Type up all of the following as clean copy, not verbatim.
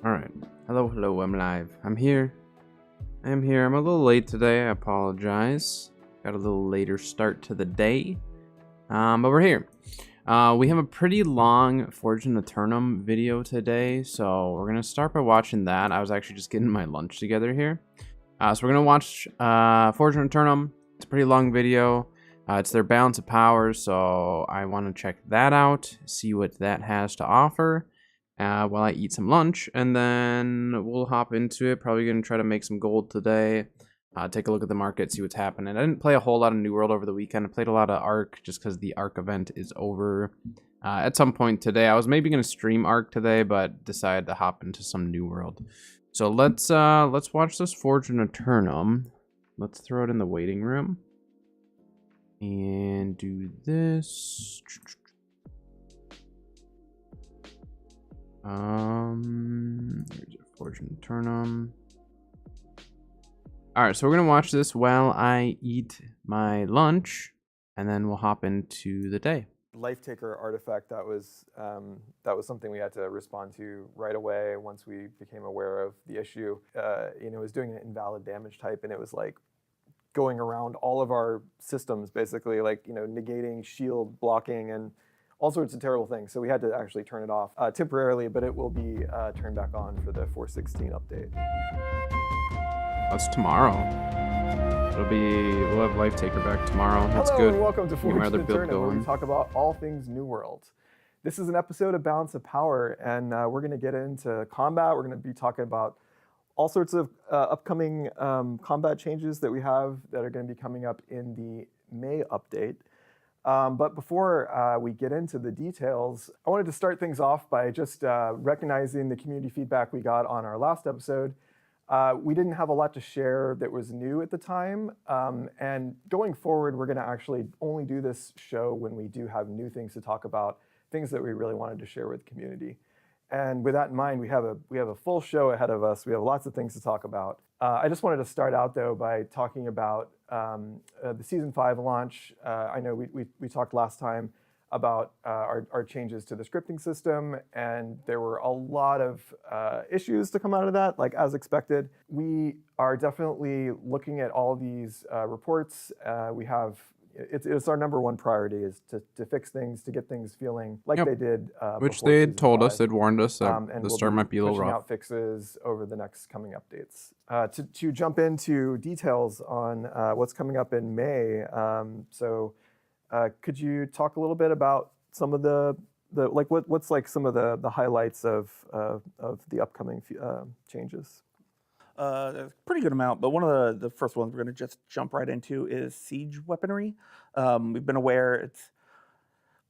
Alright. Hello, I'm live. I'm here. I'm a little late today, I apologize. Got a little later start to the day. But we're here. We have a pretty long Fortune Eternum video today, so we're gonna start by watching that. I was actually just getting my lunch together here. So we're gonna watch Fortune Eternum. It's a pretty long video. It's their balance of powers, so I want to check that out, see what that has to offer. While I eat some lunch, and then we'll hop into it. Probably gonna try to make some gold today. Take a look at the market, see what's happening. I didn't play a whole lot of New World over the weekend. I played a lot of Ark just because the Ark event is over at some point today. I was maybe gonna stream Ark today, but decided to hop into some New World. So let's watch this Fortune Eternum. Let's throw it in the waiting room and do this. Here's your Fortune Eternum. Alright, so we're gonna watch this while I eat my lunch, and then we'll hop into the day. Life Taker artifact, that was something we had to respond to right away once we became aware of the issue. It was doing an invalid damage type, and it was like going around all of our systems, basically, like negating, shield, blocking, and all sorts of terrible things. So we had to actually turn it off temporarily, but it will be turned back on for the 4.16 update. That's tomorrow. We'll have Life Taker back tomorrow. That's Hello good. and welcome to Forged other in build Eternum, where we going. talk about all things New World. This is an episode of Balance of Power, and we're going to get into combat. We're going to be talking about all sorts of upcoming combat changes that we have that are going to be coming up in the May update. But before we get into the details, I wanted to start things off by just recognizing the community feedback we got on our last episode. We didn't have a lot to share that was new at the time. And going forward, we're going to actually only do this show when we do have new things to talk about, things that we really wanted to share with the community. And with that in mind, we have a full show ahead of us. We have lots of things to talk about. I just wanted to start out, though, by talking about the Season 5 launch. I know we talked last time about our changes to the scripting system, and there were a lot of issues to come out of that, like as expected. We are definitely looking at all these reports. It's our number one priority is to fix things, to get things feeling like they did Which before they Season had told 5. us, they'd warned us that And the we'll start be might be a little pushing rough. out fixes over the next coming updates. To jump into details on what's coming up in May, could you talk a little bit about some of what's like some of the highlights of the upcoming changes? There's a pretty good amount, but one of the first ones we're going to just jump right into is siege weaponry. We've been aware it's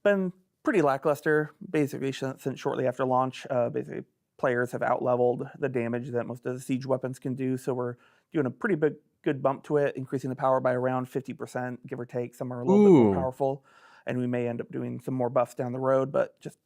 been pretty lackluster, basically since shortly after launch. Basically, players have outleveled the damage that most of the siege weapons can do, so we're doing a pretty good bump to it, increasing the power by around 50%, give or take. Some are a little bit more powerful, and we may end up doing some more buffs down the road, but just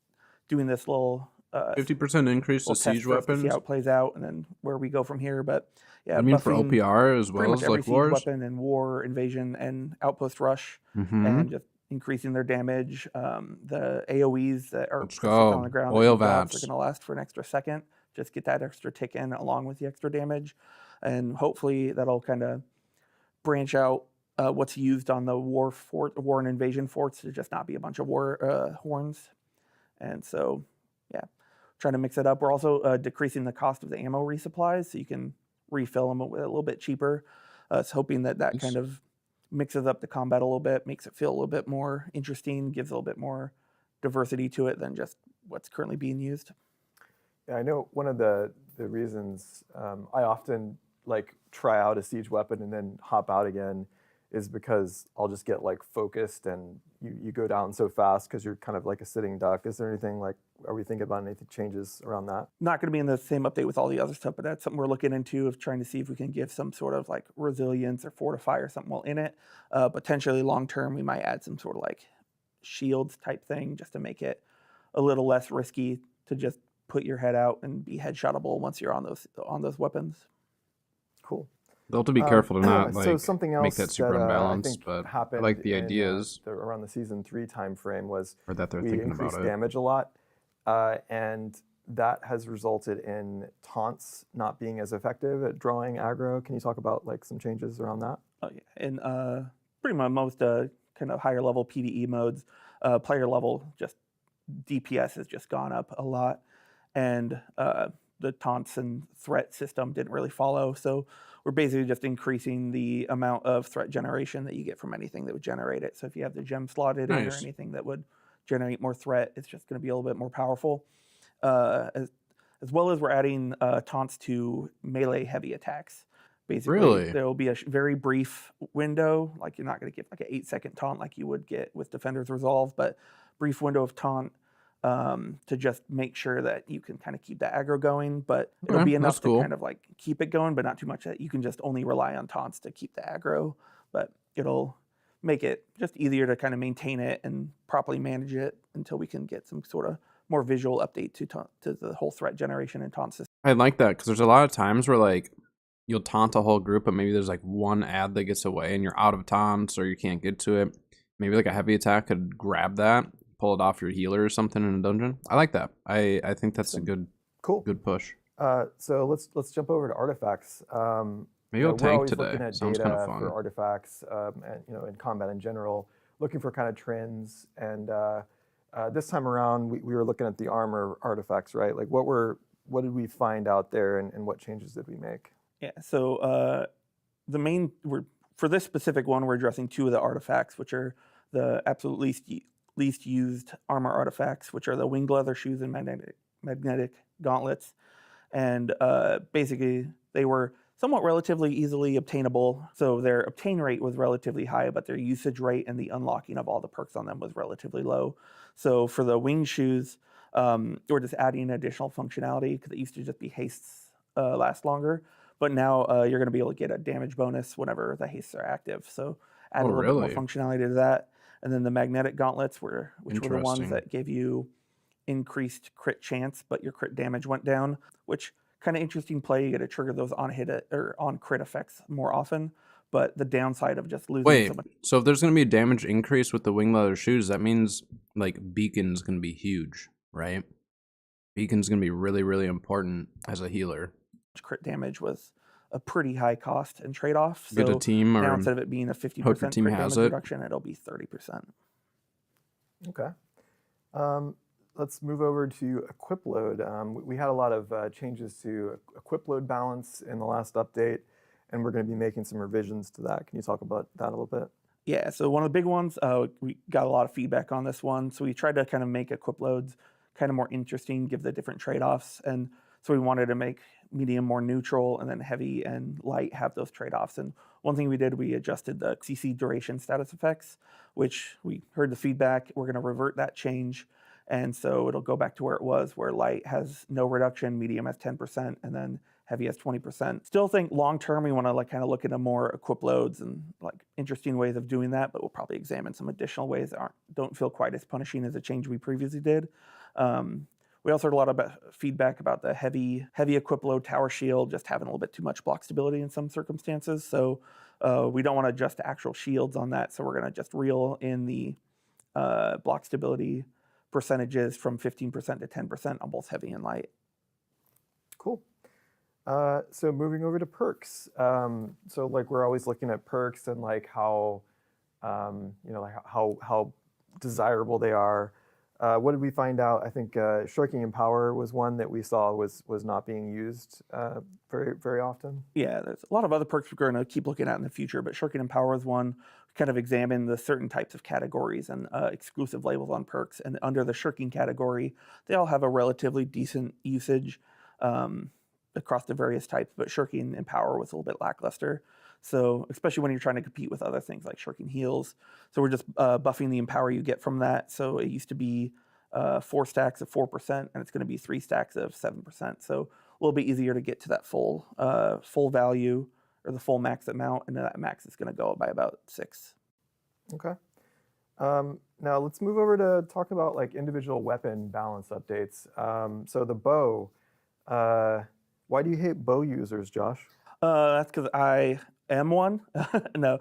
doing this little 50% increase to siege weapons. To see how it plays out, and then where we go from here. But yeah, I mean, for OPR as well as like siege wars, weapon and war, invasion, and outpost rush, and just increasing their damage. The AOE's that are on the ground, oil vats, vats are going to last for an extra second. Just get that extra tick in along with the extra damage, and hopefully that'll kind of branch out what's used on the war and invasion forts to just not be a bunch of war horns. And so, yeah, trying to mix it up. We're also decreasing the cost of the ammo resupplies, so you can refill them with a little bit cheaper. It's hoping that kind of mixes up the combat a little bit, makes it feel a little bit more interesting, gives a little bit more diversity to it than just what's currently being used. Yeah, I know one of the reasons I often like try out a siege weapon and then hop out again is because I'll just get like focused and you go down so fast because you're kind of like a sitting duck. Is there anything are we thinking about anything changes around that? Not going to be in the same update with all the other stuff, but that's something we're looking into, of trying to see if we can give some sort of like resilience or fortify or something while in it. Potentially long term, we might add some sort of like shields type thing just to make it a little less risky to just put your head out and be headshotable once you're on those weapons. Cool. They'll have to be careful to not so something else make that super unbalanced, I think but I happened like the ideas. Around the Season 3 time frame was Or that they're we thinking increased about it. damage a lot, and that has resulted in taunts not being as effective at drawing aggro. Can you talk about like some changes around that? Oh, yeah. In pretty much most kind of higher level PvE modes, player level just DPS has just gone up a lot, and the taunts and threat system didn't really follow. So we're basically just increasing the amount of threat generation that you get from anything that would generate it. So if you have the gem slotted in or anything that would generate more threat, it's just going to be a little bit more powerful. As well as we're adding taunts to melee heavy attacks. Basically, there will be a very brief window, like you're not going to get like an 8-second taunt like you would get with Defender's Resolve, but brief window of taunt to just make sure that you can kind of keep the aggro going, but it'll be enough to kind of like keep it going, but not too much that you can just only rely on taunts to keep the aggro, but it'll make it just easier to kind of maintain it and properly manage it until we can get some sort of more visual update to the whole threat generation and taunt system. I like that because there's a lot of times where like you'll taunt a whole group, but maybe there's like one ad that gets away and you're out of taunts or you can't get to it. Maybe like a heavy attack could grab that, pull it off your healer or something in a dungeon. I like that. I think that's a good push. So let's jump over to artifacts. Maybe I'll tank today. We're always looking at Sounds data kind of fun. for artifacts, and in combat in general, looking for kind of trends. And this time around, we were looking at the armor artifacts, right? Like what did we find out there, and what changes did we make? Yeah. So for this specific one, we're addressing two of the artifacts, which are the absolute least used armor artifacts, which are the winged leather shoes and magnetic gauntlets. And basically, they were somewhat relatively easily obtainable. So their obtain rate was relatively high, but their usage rate and the unlocking of all the perks on them was relatively low. So for the winged shoes, we're just adding additional functionality because it used to just be hastes last longer. But now you're going to be able to get a damage bonus whenever the hastes are active. So add a little bit more functionality to that. And then the magnetic gauntlets which were the ones that gave you increased crit chance, but your crit damage went down, which kind of interesting play. You got to trigger those on hit or on crit effects more often. But the downside of just losing so much. So if there's going to be a damage increase with the wing leather shoes, that means like Beacon's going to be huge, right? Beacon's going to be really, really important as a healer. Crit damage was a pretty high cost and trade-off. So get a team, or now instead of it being a 50% crit damage reduction, it'll be 30%. Okay. Let's move over to equip load. We had a lot of changes to equip load balance in the last update, and we're going to be making some revisions to that. Can you talk about that a little bit? Yeah, so one of the big ones, we got a lot of feedback on this one. So we tried to kind of make equip loads kind of more interesting, give the different trade-offs. And so we wanted to make medium more neutral, and then heavy and light have those trade-offs. And one thing we did, we adjusted the CC duration status effects, which we heard the feedback. We're going to revert that change. And so it'll go back to where it was, where light has no reduction, medium has 10%, and then heavy has 20%. Still think long-term, we want to kind of look into more equip loads and interesting ways of doing that, but we'll probably examine some additional ways that don't feel quite as punishing as a change we previously did. We also heard a lot of feedback about the heavy equip load tower shield just having a little bit too much block stability in some circumstances. So we don't want to adjust the actual shields on that. So we're going to just reel in the block stability percentages from 15% to 10% on both heavy and light. Cool. So moving over to perks. So we're always looking at perks and how how desirable they are. What did we find out? I think Shirking in Power was one that we saw was not being used very, very often. Yeah, there's a lot of other perks we're going to keep looking at in the future, but Shirking in Power is one. Kind of examine the certain types of categories and exclusive labels on perks. And under the Shirking category, they all have a relatively decent usage across the various types, but Shirking in Power was a little bit lackluster. So especially when you're trying to compete with other things like Shirking Heals. So we're just buffing the Empower you get from that. So it used to be 4 stacks of 4%, and it's going to be 3 stacks of 7%. So a little bit easier to get to that full value, or the full max amount, and that max is going to go up by about 6. Okay. Now let's move over to talk about individual weapon balance updates. So the bow. Why do you hate bow users, Josh? That's because I am one. No.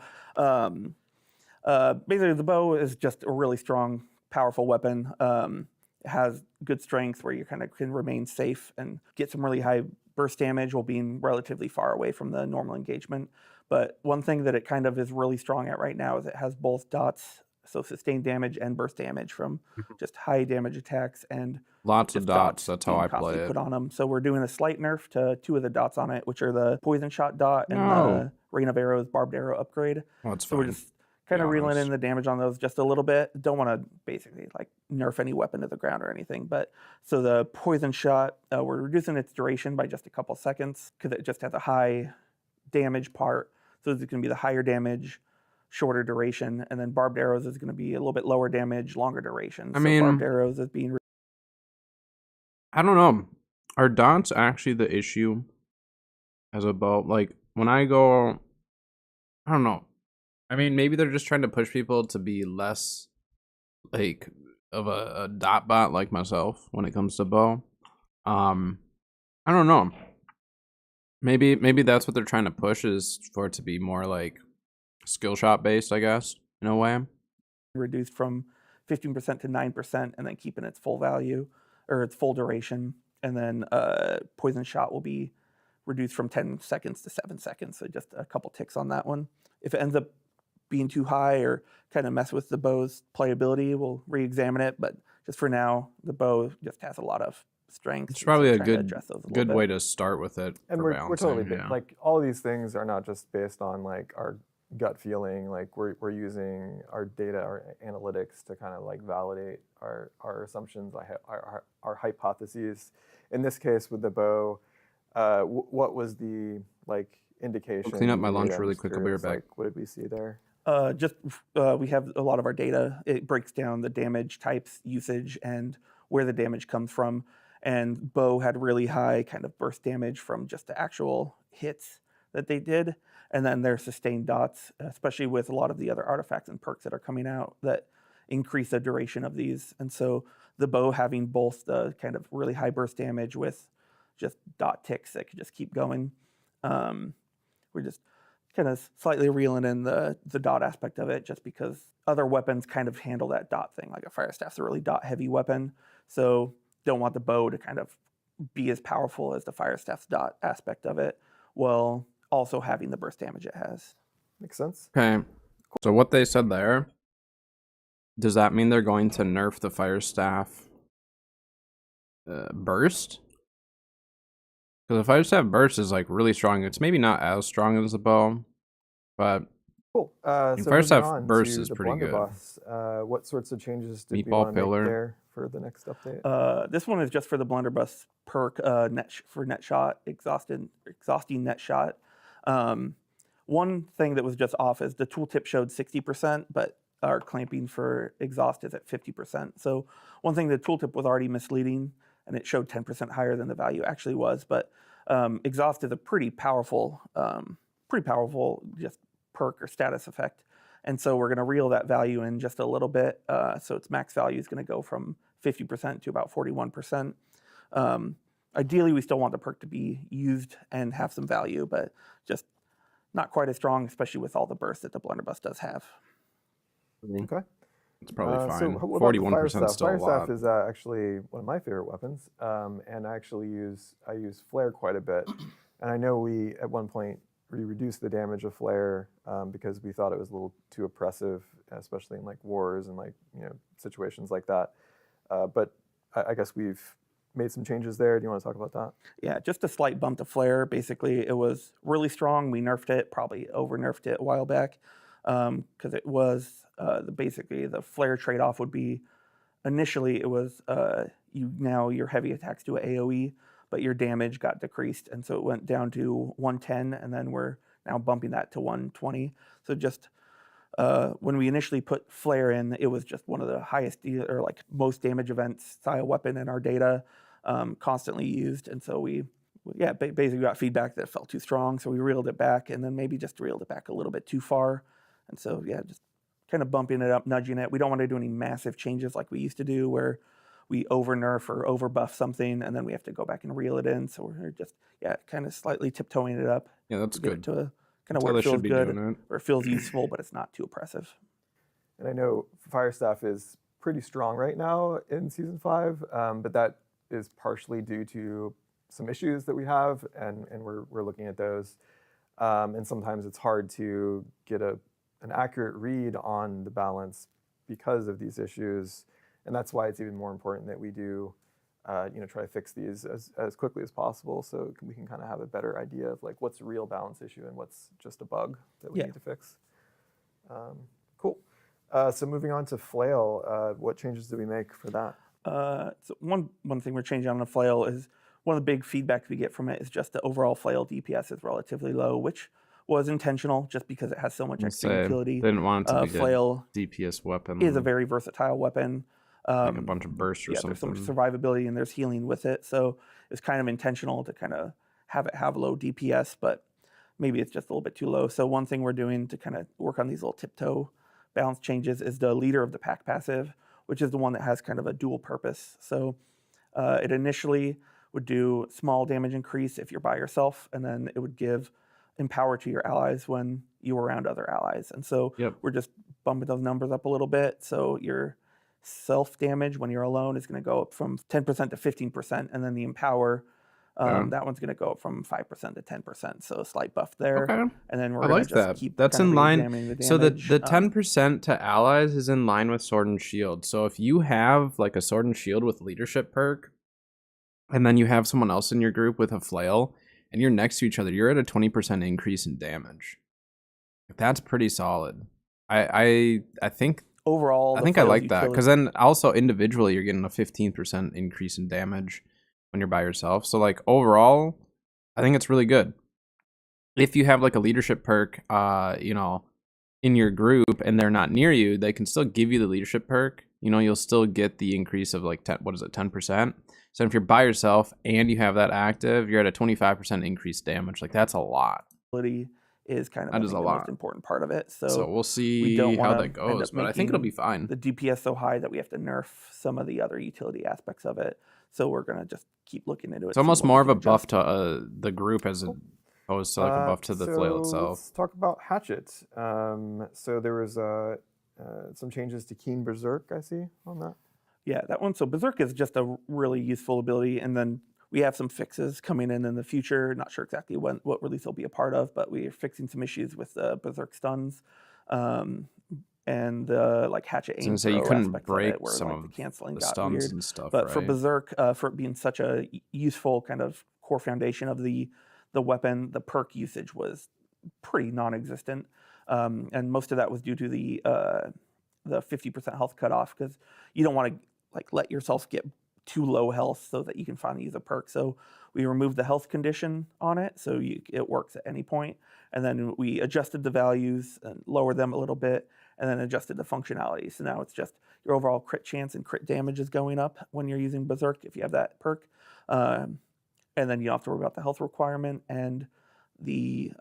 Basically, the bow is just a really strong, powerful weapon. It has good strength where you kind of can remain safe and get some really high burst damage while being relatively far away from the normal engagement. But one thing that it kind of is really strong at right now is it has both dots, so sustained damage and burst damage from just high damage attacks, and lots of dots. That's how I play it. Put on them. So we're doing a slight nerf to 2 of the dots on it, which are the Poison Shot dot and the Rain of Arrows Barbed Arrow upgrade. Oh, that's so we're just kind of reeling in the damage on those just a little bit. Don't want to basically nerf any weapon to the ground or anything. But so the Poison Shot, we're reducing its duration by just a couple seconds because it just has a high damage part. So it's going to be the higher damage, shorter duration, and then Barbed Arrows is going to be a little bit lower damage, longer duration. Barbed Arrows is being... I don't know. Are dots actually the issue as a bow? When I go... I don't know. I mean, maybe they're just trying to push people to be less, of a dot bot like myself when it comes to bow. I don't know. Maybe that's what they're trying to push, is for it to be more skill shot based, I guess, in a way. Reduced from 15% to 9%, and then keeping its full value or its full duration. And then Poison Shot will be reduced from 10 seconds to 7 seconds. So just a couple ticks on that one. If it ends up being too high or kind of mess with the bow's playability, we'll re-examine it. But just for now, the bow just has a lot of strengths. It's probably a trying to address those a little good bit. way to start with it And for we're balancing. totally yeah. like all of these things are not just based on like our gut feeling. Like we're using our data, our analytics to kind of like validate our assumptions, our hypotheses. In this case, with the bow, what was the like indication? Clean up my in the lunch data? I'm really just quick. I'll be right curious, back. like, what did we see there? We have a lot of our data. It breaks down the damage types, usage, and where the damage comes from. And bow had really high kind of burst damage from just the actual hits that they did, and then their sustained dots, especially with a lot of the other artifacts and perks that are coming out that increase the duration of these. And so the bow having both the kind of really high burst damage with just dot ticks that could just keep going. We're just kind of slightly reeling in the dot aspect of it, just because other weapons kind of handle that dot thing. Like a fire staff's a really dot heavy weapon, so don't want the bow to kind of be as powerful as the fire staff's dot aspect of it, while also having the burst damage it has. Makes sense. Okay. So what they said there, does that mean they're going to nerf the fire staff burst? Because the fire staff burst is like really strong. It's maybe not as strong as the bow, but Cool. fire moving staff on burst to is the pretty good. blunderbuss. What sorts of changes did we Meatball want to pillar. make there for the next update? This one is just for the blunderbuss perk, for net shot, exhausting net shot. One thing that was just off is the tooltip showed 60%, but our clamping for exhaust is at 50%. So one thing, the tooltip was already misleading, and it showed 10% higher than the value actually was. But exhaust is a pretty powerful just perk or status effect. And so we're going to reel that value in just a little bit. So its max value is going to go from 50% to about 41%. Ideally, we still want the perk to be used and have some value, but just not quite as strong, especially with all the burst that the blunderbuss does have. Okay. It's probably So fine. what about the 41% fire is staff? still a Fire staff lot. is actually one of my favorite weapons, and I use flare quite a bit. And I know we at one point we reduced the damage of flare because we thought it was a little too oppressive, especially in like wars and like situations like that. But I guess we've made some changes there. Do you want to talk about that? Yeah, just a slight bump to flare. Basically, it was really strong. We nerfed it, probably over nerfed it a while back, because it was basically the flare trade off would be initially it was your heavy attacks do AOE, but your damage got decreased, and so it went down to 110, and then we're now bumping that to 120. So just when we initially put flare in, it was just one of the highest or like most damage events style weapon in our data, constantly used, and so we basically got feedback that it felt too strong, so we reeled it back, and then maybe just reeled it back a little bit too far, and so just kind of bumping it up, nudging it. We don't want to do any massive changes like we used to do, where we over nerf or over buff something, and then we have to go back and reel it in. So we're just kind of slightly tiptoeing it up. Yeah, that's to get good. it to a kind That's of how where it they should feels be good, doing it. where it feels useful, but it's not too oppressive. And I know fire staff is pretty strong right now in season 5, but that is partially due to some issues that we have, and we're looking at those. And sometimes it's hard to get an accurate read on the balance because of these issues, and that's why it's even more important that we do try to fix these as quickly as possible, so we can kind of have a better idea of like what's a real balance issue and what's just a bug that we need to fix. Cool. So moving on to flail, what changes did we make for that? So one thing we're changing on the flail is one of the big feedbacks we get from it is just the overall flail DPS is relatively low, which was intentional just because it has so much extra utility. They didn't want it to be flail a DPS weapon. is a very versatile weapon. Like a bunch of bursts or There's something. some survivability and there's healing with it, so it's kind of intentional to kind of have it have low DPS, but maybe it's just a little bit too low. So one thing we're doing to kind of work on these little tiptoe balance changes is the leader of the pack passive, which is the one that has kind of a dual purpose. So it initially would do small damage increase if you're by yourself, and then it would give empower to your allies when you were around other allies. And so we're just bumping those numbers up a little bit. So your self damage when you're alone is going to go up from 10% to 15%, and then the empower That one's going to go up from 5% to 10%, so a slight buff there. Okay. And then we're I going like to just that. keep That's kind of in line. re-examining the So damage. the 10% to allies is in line with Sword and Shield. So if you have like a Sword and Shield with leadership perk, and then you have someone else in your group with a flail, and you're next to each other, you're at a 20% increase in damage. That's pretty solid. I think Overall, I the think I flail's like that, utility- because then also individually you're getting a 15% increase in damage when you're by yourself. So like overall, I think it's really good. If you have like a leadership perk, you know, in your group and they're not near you, they can still give you the leadership perk. You know, you'll still get the increase of like 10%. So if you're by yourself and you have that active, you're at a 25% increased damage. Like that's a lot. is kind of That is the a lot. most important part of it. So So we'll see we don't how wanna that end goes, up but I think it'll be making fine. the DPS so high that we have to nerf some of the other utility aspects of it. So we're gonna just keep looking into it. It's see almost what we more of can a buff adjust. to the group as opposed to like a buff to the flail itself. Let's talk about Hatchet. So there was some changes to Keen Berserk, I see, on that. Yeah, that one. So Berserk is just a really useful ability, and then we have some fixes coming in the future. Not sure exactly what release it'll be a part of, but we are fixing some issues with Berserk stuns, and like Hatchet I was aim gonna say you throw couldn't aspects break of it, where some like of the canceling the got stuns weird. and stuff, But right? for Berserk, for it being such a useful kind of core foundation of the weapon, the perk usage was pretty non-existent, and most of that was due to the 50% health cutoff, because you don't want to like let yourself get too low health so that you can finally use a perk. So we removed the health condition on it, so it works at any point. And then we adjusted the values and lowered them a little bit, and then adjusted the functionality. So now it's just your overall crit chance and crit damage is going up when you're using Berserk if you have that perk. And then you don't have to worry about the health requirement, and the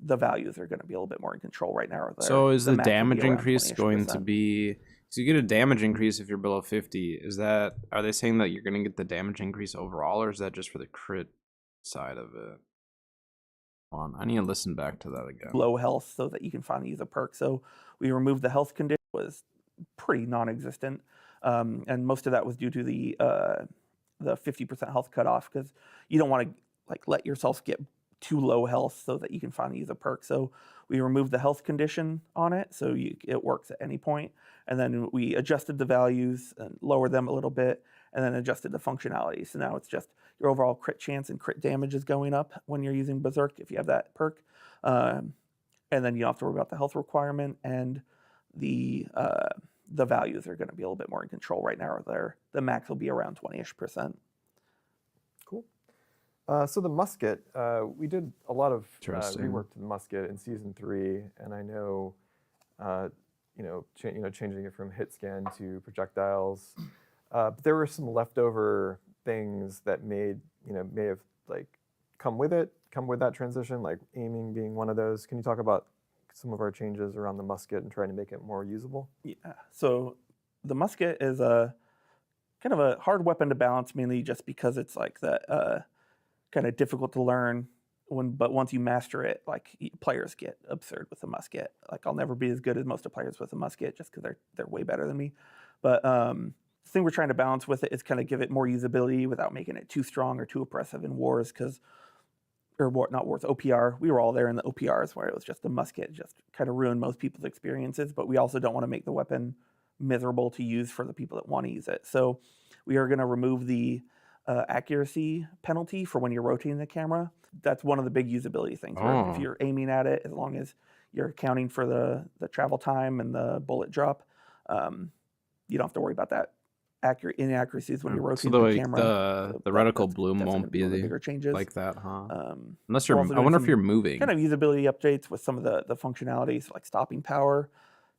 values are going to be a little bit more in control right now. So is the max will be damage around increase going to 20-ish%. be? So you get a damage increase if you're below 50. Are they saying that you're going to get the damage increase overall, or is that just for the crit side of it? Hold on, I need to listen back to that again. Low health so that you can finally use a perk. So we removed the health condition, was pretty non-existent, and most of that was due to the 50% health cutoff, because you don't want to like let yourself get too low health so that you can finally use a perk. So we removed the health condition on it, so it works at any point. And then we adjusted the values and lowered them a little bit, and then adjusted the functionality. So now it's just your overall crit chance and crit damage is going up when you're using Berserk if you have that perk. And then you don't have to worry about the health requirement, and the values are going to be a little bit more in control right now. The max will be around 20-ish%. Cool. So the musket, we did a lot of Interesting. rework to the musket in season 3, and I know, changing it from hit scan to projectiles. But there were some leftover things that may have like come with that transition, like aiming being one of those. Can you talk about some of our changes around the musket and trying to make it more usable? Yeah. So the musket is a kind of a hard weapon to balance, mainly just because it's like that kind of difficult to learn. But once you master it, like players get absurd with the musket. Like I'll never be as good as most of players with the musket just because they're way better than me. But the thing we're trying to balance with it is kind of give it more usability without making it too strong or too oppressive in wars, not wars, OPR. We were all there in the OPRs where it was just the musket just kind of ruined most people's experiences, but we also don't want to make the weapon miserable to use for the people that want to use it. So we are going to remove the accuracy penalty for when you're rotating the camera. That's one of the big usability things. Where if you're aiming at it, as long as you're accounting for the travel time and the bullet drop, you don't have to worry about that inaccuracies when you're rotating so the camera. The reticle bloom that's won't gonna be one of the be bigger changes. like that, huh? Unless we're you're, also I doing wonder if some you're moving. kind of usability updates with some of the functionalities, like stopping power.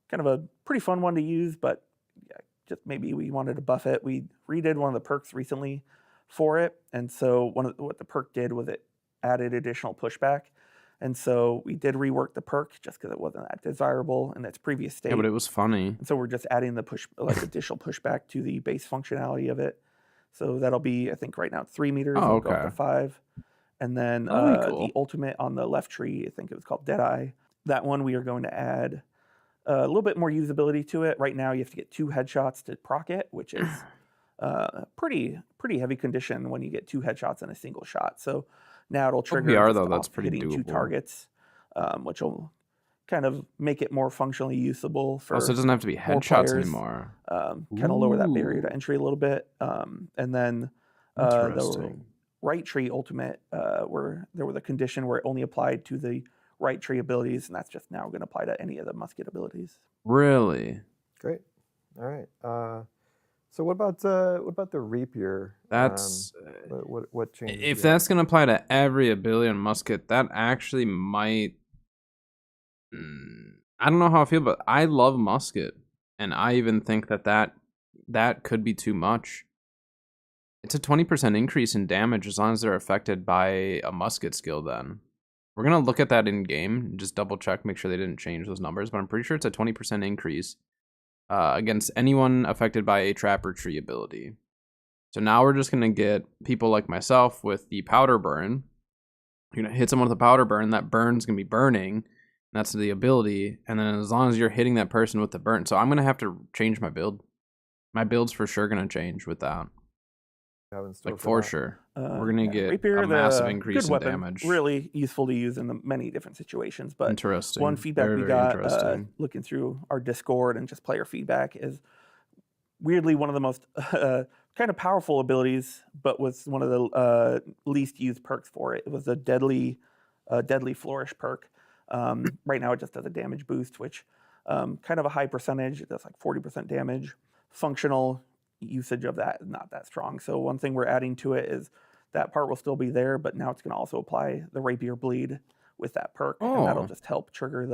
Kind of a pretty fun one to use, but yeah, just maybe we wanted to buff it. We redid one of the perks recently for it, and so what the perk did was it added additional pushback, and so we did rework the perk just because it wasn't that desirable in its previous state. Yeah, but it was funny. And so we're just adding the additional pushback to the base functionality of it. So that'll be, I think right now it's 3 meters. Oh, It'll go up okay. to 5. And then That'll be cool. the ultimate on the left tree, I think it was called Deadeye. That one we are going to add a little bit more usability to it. Right now you have to get 2 headshots to proc it, which is pretty heavy condition when you get 2 headshots in a single shot. So now it'll trigger OPR just though, that's off pretty hitting 2 doable. targets, which will kind of make it more functionally usable for Oh, so it doesn't have to be more headshots players. anymore. Kind of lower that barrier to Ooh. entry a little bit. And then the Interesting. right tree ultimate, where there was a condition where it only applied to the right tree abilities, and that's just now going to apply to any of the musket abilities. Really? Great. All right. So what about the rapier? That's What changes? if that's gonna apply to every ability on musket, that actually might. I don't know how I feel, but I love musket, and I even think that could be too much. It's a 20% increase in damage as long as they're affected by a musket skill. Then we're gonna look at that in game and just double check, make sure they didn't change those numbers. But I'm pretty sure it's a 20% increase against anyone affected by a trap or tree ability. So now we're just gonna get people like myself with the powder burn. You're gonna hit someone with a powder burn. That burn's gonna be burning. That's the ability, and then as long as you're hitting that person with the burn, so I'm gonna have to change my build. My build's for sure gonna change with that. Like for sure, we're gonna get Rapier, a massive the increase good in weapon, damage. really useful to use in many different situations. But Interesting. one feedback Very, we very got interesting. looking through our Discord and just player feedback is weirdly one of the most kind of powerful abilities, but was one of the least used perks for it. It was a deadly flourish perk. Right now it just does a damage boost, which kind of a high percentage. It does like 40% damage. Functional usage of that is not that strong. So one thing we're adding to it is that part will still be there, but now it's going to also apply the rapier bleed with that perk, and that'll just help trigger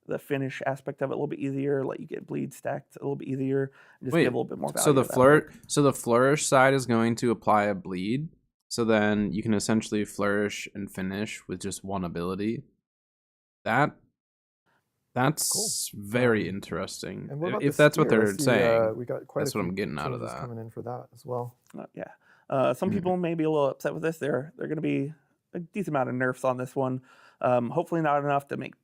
the finish aspect of it a little bit easier, let you get bleed stacked a little bit easier, and just give a little bit more value. So the flourish side is going to apply a bleed, so then you can essentially flourish and finish with just one ability. That's cool. Very interesting. And what about if the that's what spear? they're saying, we got quite that's a few what I'm getting out of changes that. coming in for that as well. Some people may be a little upset with this. They're going to be a decent amount of nerfs on this one. Hopefully not enough to make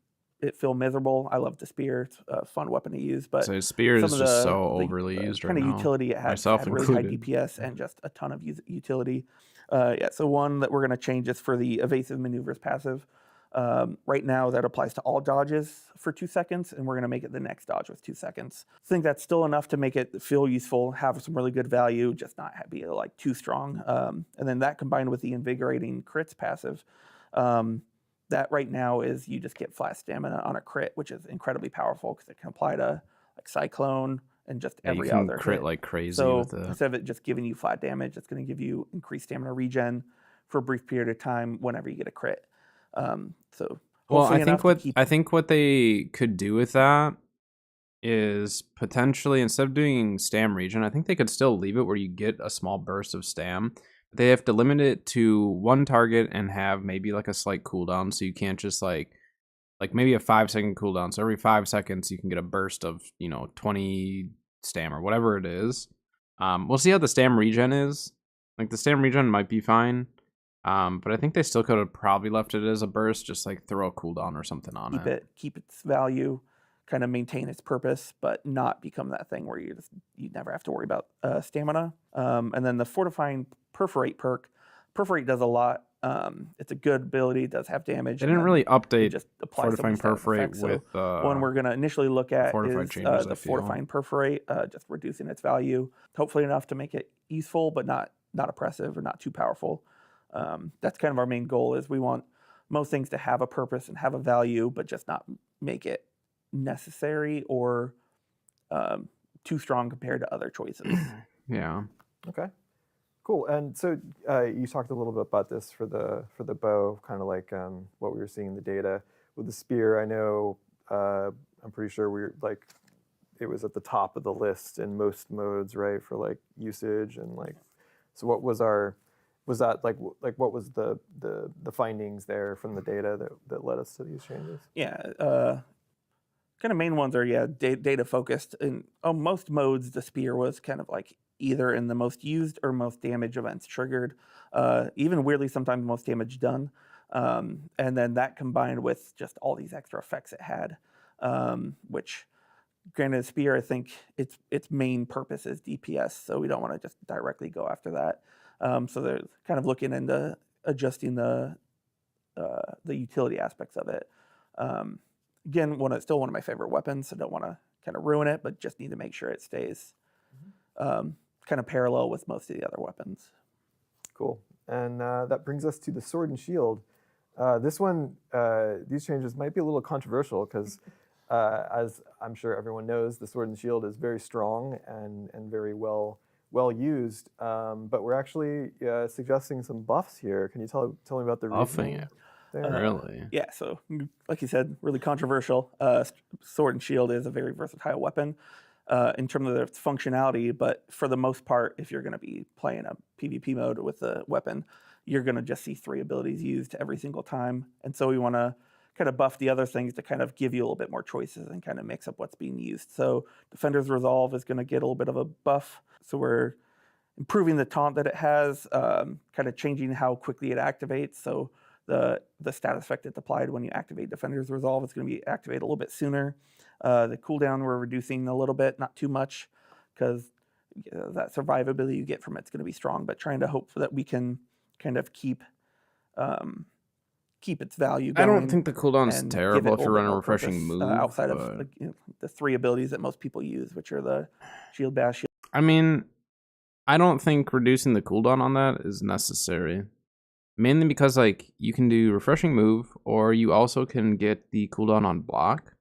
it feel miserable. I love the spear; it's a fun weapon to use. But so spear is just so overly used right now. Kind of utility it had really high DPS and just a ton of utility. So one that we're going to change is for the evasive maneuvers passive. Right now that applies to all dodges for 2 seconds, and we're going to make it the next dodge with 2 seconds. I think that's still enough to make it feel useful, have some really good value, just not be like too strong. And then that combined with the invigorating crits passive, that right now is you just get flat stamina on a crit, which is incredibly powerful because it can apply to like Cyclone and just every other you can crit hit. like crazy. So with it. Instead of it just giving you flat damage, it's going to give you increased stamina regen for a brief period of time whenever you get a crit. I think what they could do with that is potentially, instead of doing stam regen, I think they could still leave it where you get a small burst of stam. They have to limit it to one target and have maybe like a slight cooldown, so you can't just like maybe a 5-second cooldown. So every 5 seconds you can get a burst of 20 stam or whatever it is. We'll see how the stam regen is. Like the stam regen might be fine. But I think they still could have probably left it as a burst, just like throw a cooldown or something on it. Keep its value, kind of maintain its purpose, but not become that thing where you never have to worry about stamina. And then the fortifying perforate perk. Perforate does a lot. It's a good ability. It does have damage. They didn't really update just fortifying perforate with one we're going to initially look at is changes, the fortifying perforate, just reducing its value, hopefully enough to make it useful, but not oppressive or not too powerful. That's kind of our main goal is we want most things to have a purpose and have a value, but just not make it necessary or too strong compared to other choices. Yeah. Okay. Cool. And so you talked a little bit about this for the bow, kind of like what we were seeing in the data with the spear. I know I'm pretty sure it was at the top of the list in most modes, right? For like usage and like, so what was that what was the findings there from the data that led us to these changes? Yeah, kind of main ones are data focused. In most modes, the spear was kind of like either in the most used or most damage events triggered. Even weirdly, sometimes most damage done. And then that combined with just all these extra effects it had, which Granted, spear, I think its main purpose is DPS, so we don't want to just directly go after that. So they're kind of looking into adjusting the utility aspects of it. Um, Again, still one of my favorite weapons, so don't want to kind of ruin it, but just need to make sure it stays kind of parallel with most of the other weapons. Cool. And that brings us to the sword and shield. This one, these changes might be a little controversial because, as I'm sure everyone knows, the sword and shield is very strong and very well used. But we're actually suggesting some buffs here. Can you tell me about the Buffing reasoning it. there? Really? Yeah, so like you said, really controversial. Sword and shield is a very versatile weapon in terms of its functionality, but for the most part, if you're going to be playing a PvP mode with the weapon, you're going to just see 3 abilities used every single time. And so we want to kind of buff the other things to kind of give you a little bit more choices and kind of mix up what's being used. So Defender's Resolve is going to get a little bit of a buff. So we're improving the taunt that it has, kind of changing how quickly it activates. So the status effect that's applied when you activate Defender's Resolve is going to be activated a little bit sooner. The cooldown we're reducing a little bit, not too much, because that survivability you get from it's going to be strong, but trying to hope that we can kind of keep its value I going. don't think the cooldown's and give it terrible a if you little run bit a more refreshing purpose, move. outside of but- the 3 abilities that most people use, which are the Shield Bash, Shield. I mean, I don't think reducing the cooldown on that is necessary. Mainly because like you can do refreshing move, or you also can get the cooldown on block.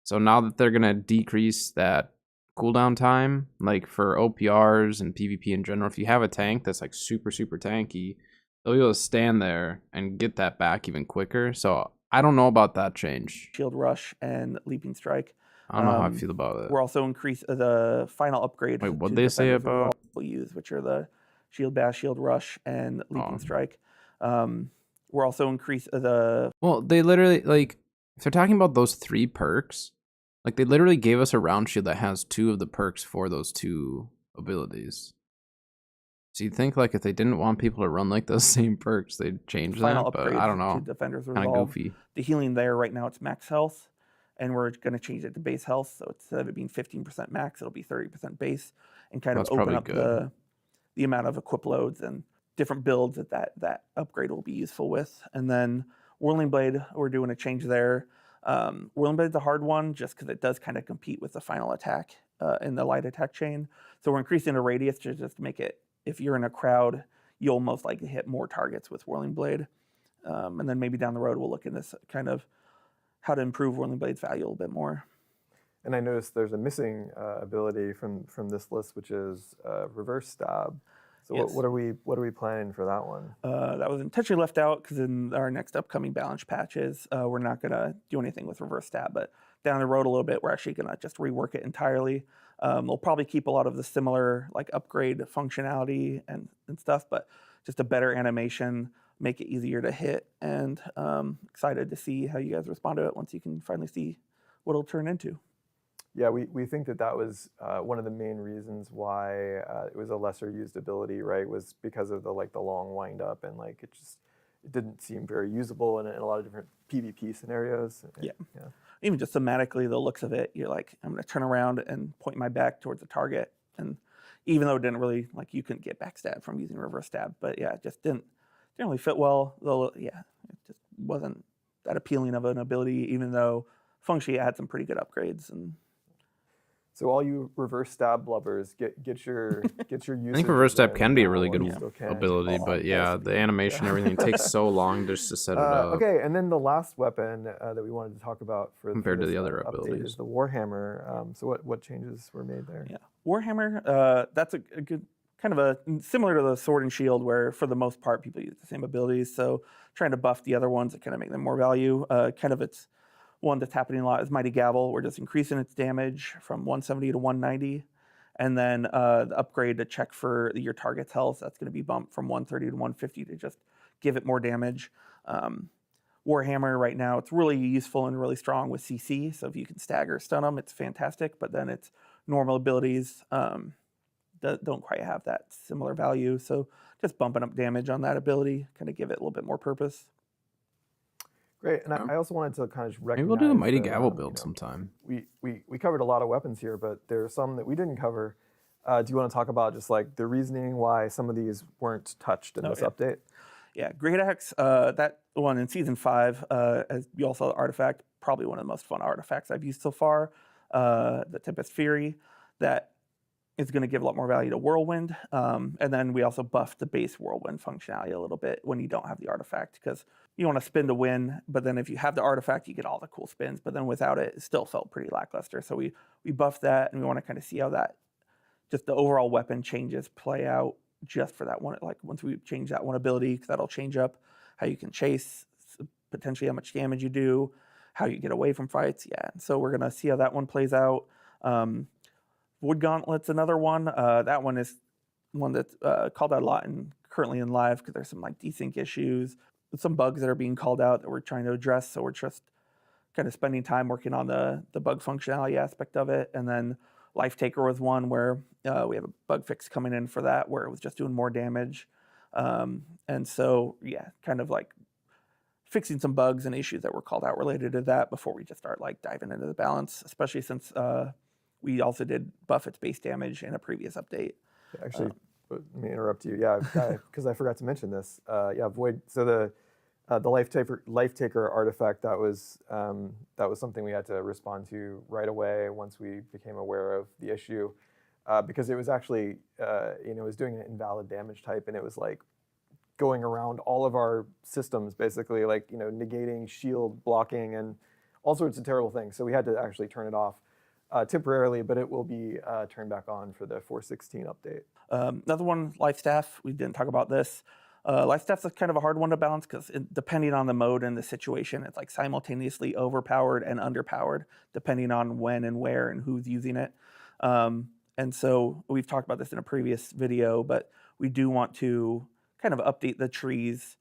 So now that they're gonna decrease that cooldown time, like for OPRs and PvP in general, if you have a tank that's like super tanky, they'll be able to stand there and get that back even quicker. So I don't know about that change. Shield Rush and Leaping Strike. I don't know how I feel about it. We're also increase the final upgrade. Wait, what'd to they say Defender's about- Resolve we'll use, which are the Shield Bash, Shield Rush, and Leaping Oh. Strike. We're also increase the Well, they literally, like, if they're talking about those 3 perks, like, they literally gave us a round shield that has 2 of the perks for those 2 abilities. So you'd think, like, if they didn't want people to run, like, those same perks, they'd change final that, but upgrade I don't to know. Defender's Kind of Resolve. goofy. The healing there right now it's max health, and we're going to change it to base health. So instead of it being 15% max, it'll be 30% base, and kind That's of open probably up good. the amount of equip loads and different builds that upgrade will be useful with. And then Whirling Blade, we're doing a change there. Whirling Blade's a hard one just because it does kind of compete with the final attack in the light attack chain. So we're increasing the radius to just make it, if you're in a crowd, you'll most likely hit more targets with Whirling Blade. And then maybe down the road, we'll look at this kind of how to improve Whirling Blade's value a little bit more. And I noticed there's a missing ability from this list, which is reverse stab. So Yes. what are we planning for that one? That was intentionally left out because in our next upcoming balance patches, we're not going to do anything with reverse stab. But down the road a little bit, we're actually going to just rework it entirely. We'll probably keep a lot of the similar like upgrade functionality and stuff, but just a better animation, make it easier to hit. And excited to see how you guys respond to it once you can finally see what it'll turn into. Yeah, we think that was one of the main reasons why it was a lesser used ability, right? Was because of the long wind up and like it didn't seem very usable in a lot of different PvP scenarios. Yeah. Even just thematically, the looks of it, you're like, I'm going to turn around and point my back towards the target. And even though it didn't really, like, you couldn't get backstab from using reverse stab, but yeah, it just didn't really fit well. Though, yeah, it just wasn't that appealing of an ability, even though functionally it had some pretty good upgrades. And So all you reverse stab lovers, get your usage. I think reverse stab in can be a while really you good still can. ability, Oh, but yeah, the animation, everything takes so long just to set it up. Okay, and then the last weapon that we wanted to talk about Compared to this the other update abilities. is the Warhammer. So what changes were made there? yeah, Warhammer, that's a good kind of a similar to the Sword and Shield, where for the most part people use the same abilities. So trying to buff the other ones that kind of make them more value. Kind of its one that's happening a lot is Mighty Gavel. We're just increasing its damage from 170 to 190. And then the upgrade to check for your target's health, that's going to be bumped from 130 to 150 to just give it more damage. Warhammer right now, it's really useful and really strong with CC. So if you can stagger stun them, it's fantastic. But then its normal abilities don't quite have that similar value. So just bumping up damage on that ability, kind of give it a little bit more purpose. Great. And I also wanted to kind of recognize Maybe we'll do the Mighty that, Gavel build sometime. We covered a lot of weapons here, but there are some that we didn't cover. Do you want to talk about just like the reasoning why some of these weren't touched in this update? Yeah, Great Axe, that one in Season 5, as you all saw the artifact, probably one of the most fun artifacts I've used so far. The Tempest Fury, that is going to give a lot more value to Whirlwind. And then we also buffed the base Whirlwind functionality a little bit when you don't have the artifact, because you want to spin to win, but then if you have the artifact, you get all the cool spins, but then without it, it still felt pretty lackluster. So we buffed that, and we want to kind of see how that, just the overall weapon changes play out just for that one. Like once we change that one ability, that'll change up how you can chase, potentially how much damage you do, how you get away from fights. Yeah, so we're going to see how that one plays out. Void Gauntlet's another one. That one is one that's called out a lot currently in live because there's some like desync issues, some bugs that are being called out that we're trying to address. So we're just kind of spending time working on the bug functionality aspect of it. And then Life Taker was one where we have a bug fix coming in for that, where it was just doing more damage. And so, yeah, kind of like fixing some bugs and issues that were called out related to that before we just start like diving into the balance, especially since we also did buff its base damage in a previous update. Actually, let me interrupt you. Yeah, because I forgot to mention this. Yeah, Void. So the Life Taker artifact, that was something we had to respond to right away once we became aware of the issue, because it was actually it was doing an invalid damage type, and it was like going around all of our systems, basically, like negating shield blocking and all sorts of terrible things. So we had to actually turn it off temporarily, but it will be turned back on for the 4.16 update. Another one, Life Staff. We didn't talk about this. Life Staff's kind of a hard one to balance because depending on the mode and the situation, it's like simultaneously overpowered and underpowered, depending on when and where and who's using it. And so we've talked about this in a previous video, but we do want to kind of update the trees.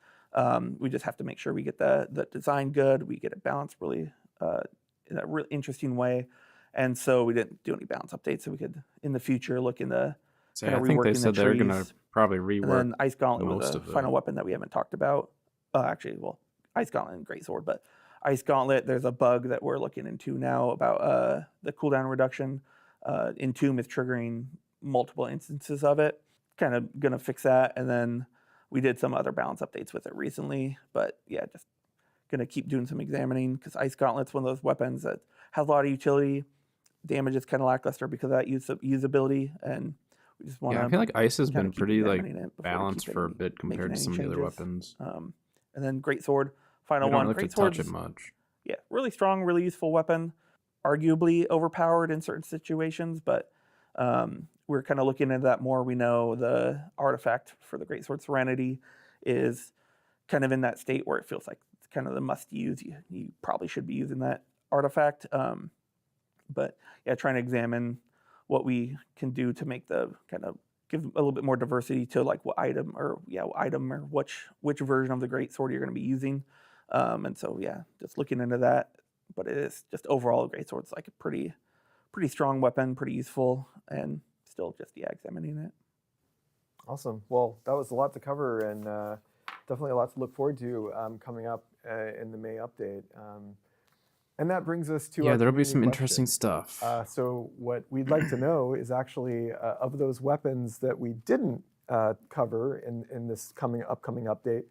We just have to make sure we get the design good, we get it balanced really in a really interesting way. And so we didn't do any balance updates, so we could in the future look into I think they said they're going to probably rework. And then Ice Gauntlet was a final weapon that we haven't talked about. Actually, well, Ice Gauntlet and Greatsword, but Ice Gauntlet, there's a bug that we're looking into now about the cooldown reduction. Entomb is triggering multiple instances of it. Kind of going to fix that. And then we did some other balance updates with it recently. But yeah, just going to keep doing some examining because Ice Gauntlet's one of those weapons that has a lot of utility. Damage is kind of lackluster because of that usability. And we just want to. Yeah, I feel like Ice has been pretty like balanced for a bit compared to some of the other weapons. And then Greatsword, final one. Greatsword, to touch it much. Yeah, really strong, really useful weapon. Arguably overpowered in certain situations, but we're kind of looking into that more. We know the artifact for the Greatsword Serenity is kind of in that state where it feels like it's kind of the must-use. You probably should be using that artifact. But yeah, trying to examine what we can do to make the kind of give a little bit more diversity to like what item or which version of the Greatsword you're going to be using. And so yeah, just looking into that. But it is just overall a Greatsword's like a pretty strong weapon, pretty useful, and still just examining it. Awesome. Well, that was a lot to cover, and definitely a lot to look forward to coming up in the May update. And that brings us to there'll be some interesting stuff. So what we'd like to know is actually of those weapons that we didn't cover in this upcoming update.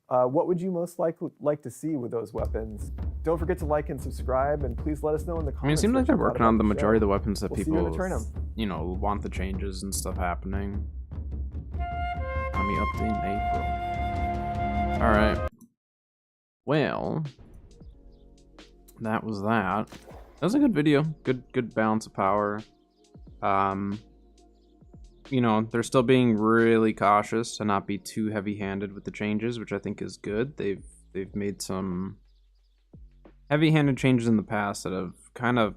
What would you most like to see with those weapons? Don't forget to like and subscribe, and please let us know in the comments. I mean, it seems like they're working on the majority of the weapons that people, want the changes and stuff happening. Let me update in April. All right. Well, that was that. That was a good video. Good balance of power. They're still being really cautious to not be too heavy-handed with the changes, which I think is good. They've made some heavy-handed changes in the past that have kind of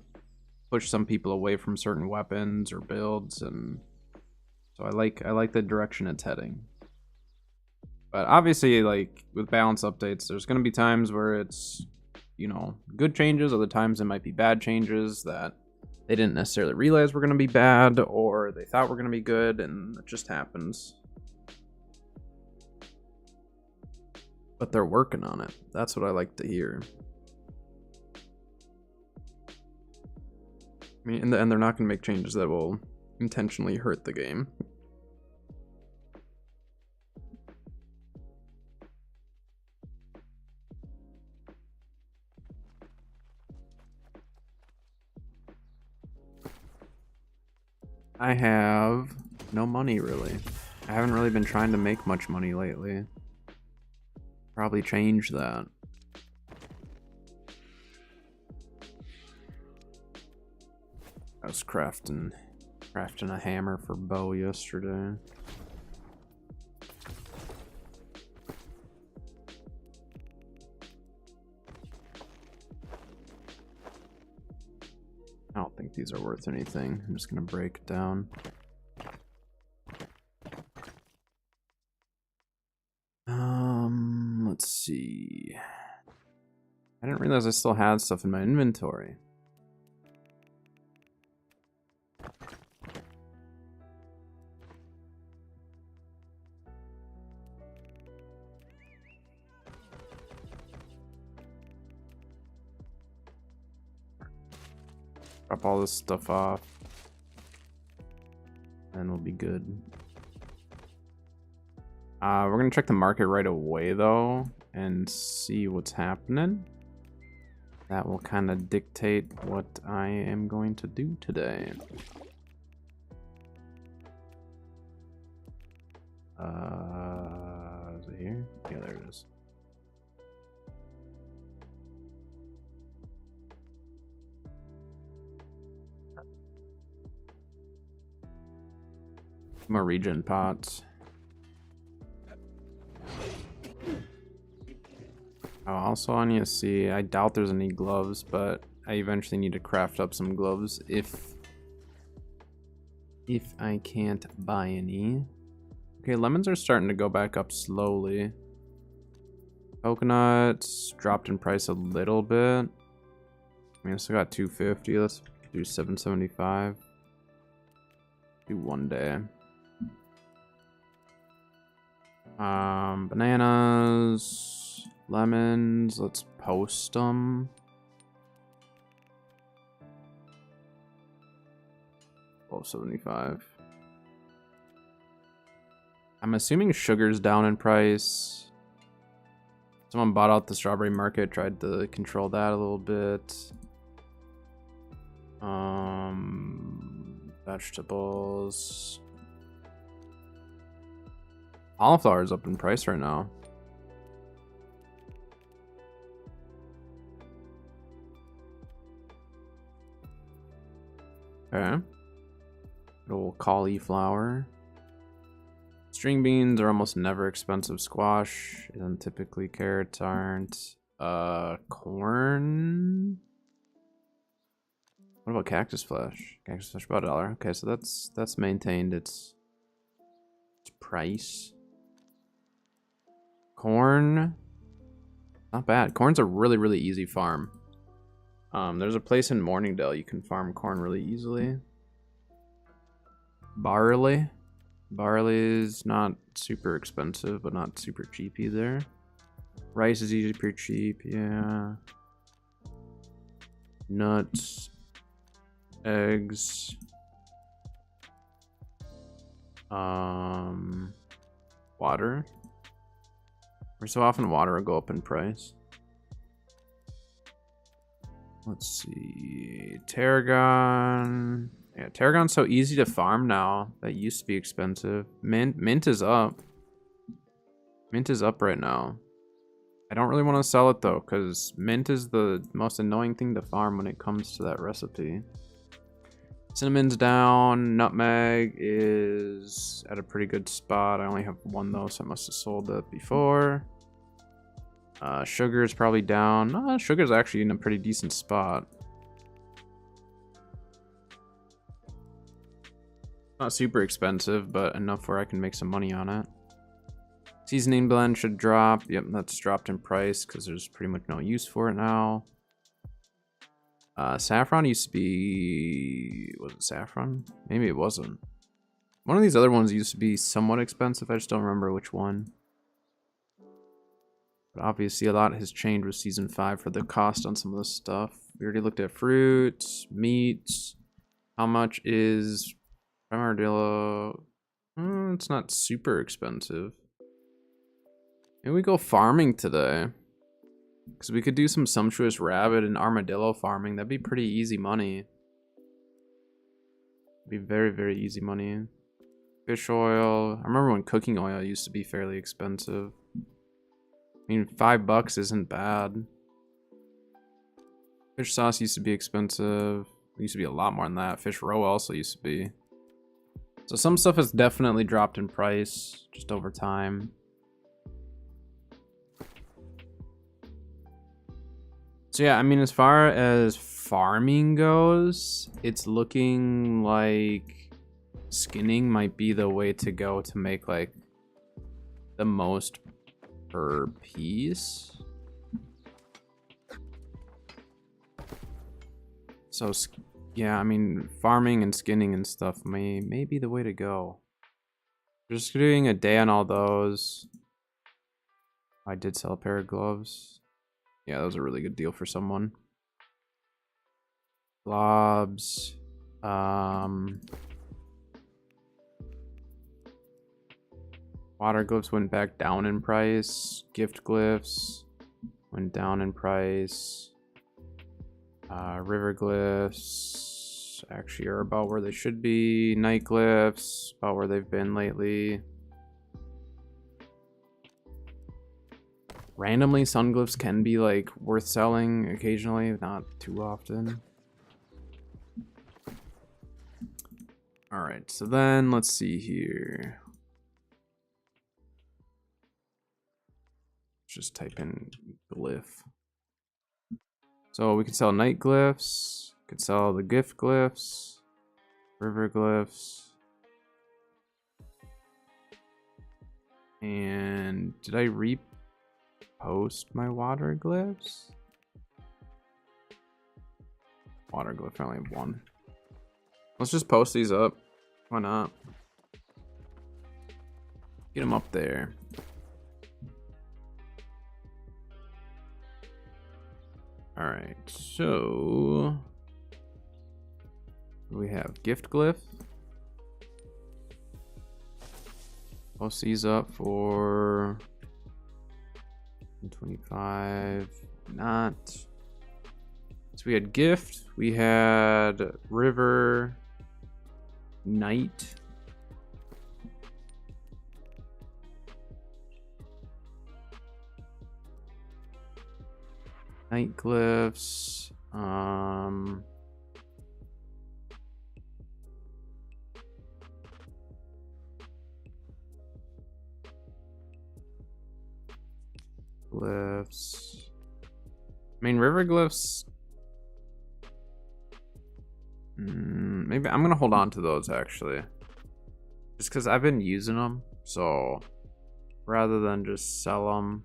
pushed some people away from certain weapons or builds, and so I like the direction it's heading. But obviously, like with balance updates, there's going to be times where it's good changes, other times it might be bad changes that they didn't necessarily realize were going to be bad, or they thought were going to be good, and it just happens. But they're working on it. That's what I like to hear. I mean, and they're not going to make changes that will intentionally hurt the game. I have no money, really. I haven't really been trying to make much money lately. Probably change that. I was crafting a hammer for bow yesterday. I don't think these are worth anything. I'm just gonna break it down. Let's see. I didn't realize I still had stuff in my inventory. Drop all this stuff off, and we'll be good. We're gonna check the market right away though and see what's happening. That will kind of dictate what I am going to do today. Is it here? Yeah, there it is. More regen pots. Oh, also I need to see, I doubt there's any gloves, but I eventually need to craft up some gloves if I can't buy any. Okay, lemons are starting to go back up slowly. Coconuts dropped in price a little bit. I mean, I still got 250. Let's do 775. Do one day. Bananas, lemons, let's post them. $12.75. I'm assuming sugar's down in price. Someone bought out the strawberry market, tried to control that a little bit. Vegetables. Cauliflower is up in price right now. Okay. Little cauliflower. String beans are almost never expensive. Squash, and typically carrots aren't. Corn. What about cactus flesh? Cactus flesh about $1. Okay, so that's maintained its price. Corn, not bad. Corn's a really, really easy farm. There's a place in Morningdale you can farm corn really easily. Barley is not super expensive, but not super cheap either. Rice is easy, pretty cheap, yeah. Nuts, eggs, water. Every so often water will go up in price. Let's see. Tarragon. Yeah, Tarragon's so easy to farm now. That used to be expensive. Mint is up. Mint is up right now. I don't really want to sell it though, because mint is the most annoying thing to farm when it comes to that recipe. Cinnamon's down. Nutmeg is at a pretty good spot. I only have one though, so I must have sold that before. Sugar is probably down. No, sugar's actually in a pretty decent spot. Not super expensive, but enough where I can make some money on it. Seasoning blend should drop. Yep, that's dropped in price because there's pretty much no use for it now. Saffron used to be... Was it saffron? Maybe it wasn't. One of these other ones used to be somewhat expensive. I just don't remember which one. But obviously a lot has changed with Season 5 for the cost on some of this stuff. We already looked at fruits, meats. How much is Armadillo? It's not super expensive. Maybe we go farming today. Because we could do some sumptuous rabbit and armadillo farming. That'd be pretty easy money. Be very, very easy money. Fish oil. I remember when cooking oil used to be fairly expensive. I mean, $5 isn't bad. Fish sauce used to be expensive. It used to be a lot more than that. Fish roe also used to be. So some stuff has definitely dropped in price just over time. So yeah, I mean, as far as farming goes, it's looking like skinning might be the way to go to make like the most per piece. So yeah, I mean, farming and skinning and stuff may be the way to go. Just doing a day on all those. I did sell a pair of gloves. Yeah, that was a really good deal for someone. Globs. Water glyphs went back down in price. Gift glyphs went down in price. River glyphs actually are about where they should be. Night glyphs, about where they've been lately. Randomly, sun glyphs can be like worth selling occasionally, not too often. Alright, so then let's see here. Just type in glyph. So we could sell night glyphs, could sell the gift glyphs, river glyphs. And did I repost my water glyphs? Water glyph, I only have one. Let's just post these up. Why not? Get them up there. Alright, so we have gift glyph. Post these up for 25. Not. So we had gift, we had river, night. Night glyphs. Glyphs. I mean, river glyphs. Maybe I'm gonna hold on to those actually, just because I've been using them. So rather than just sell them,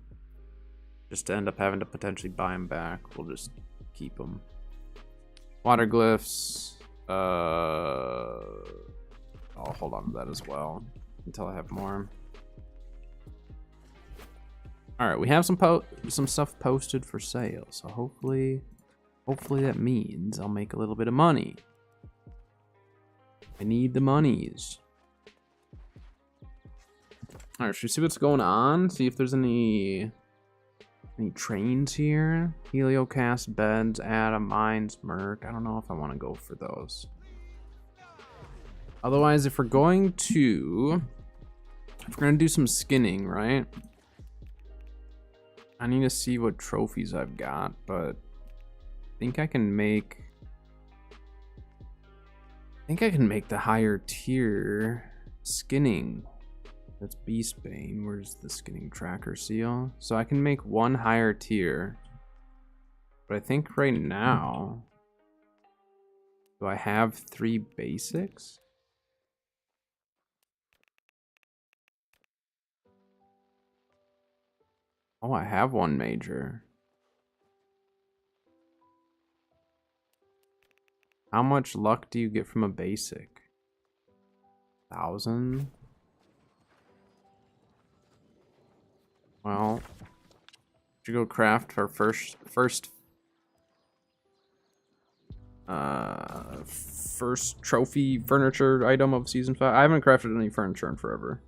just to end up having to potentially buy them back, we'll just keep them. Water glyphs. I'll hold on to that as well until I have more. All right, we have some stuff posted for sale, so hopefully that means I'll make a little bit of money. I need the monies. All right, should we see what's going on? See if there's any trains here. Heliocast, beds, Adam, mines, Merc. I don't know if I want to go for those. Otherwise, if we're going to do some skinning, right? I need to see what trophies I've got, but I think I can make the higher tier skinning. That's Beastbane. Where's the skinning tracker seal? So I can make one higher tier. But I think right now, do I have 3 basics? Oh, I have 1 major. How much luck do you get from a basic? 1,000? Well, Should go craft our first trophy furniture item of season 5. I haven't crafted any furniture in forever.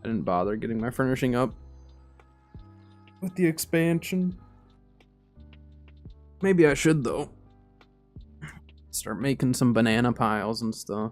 I didn't bother getting my furnishing up with the expansion. Maybe I should though. Start making some banana piles and stuff.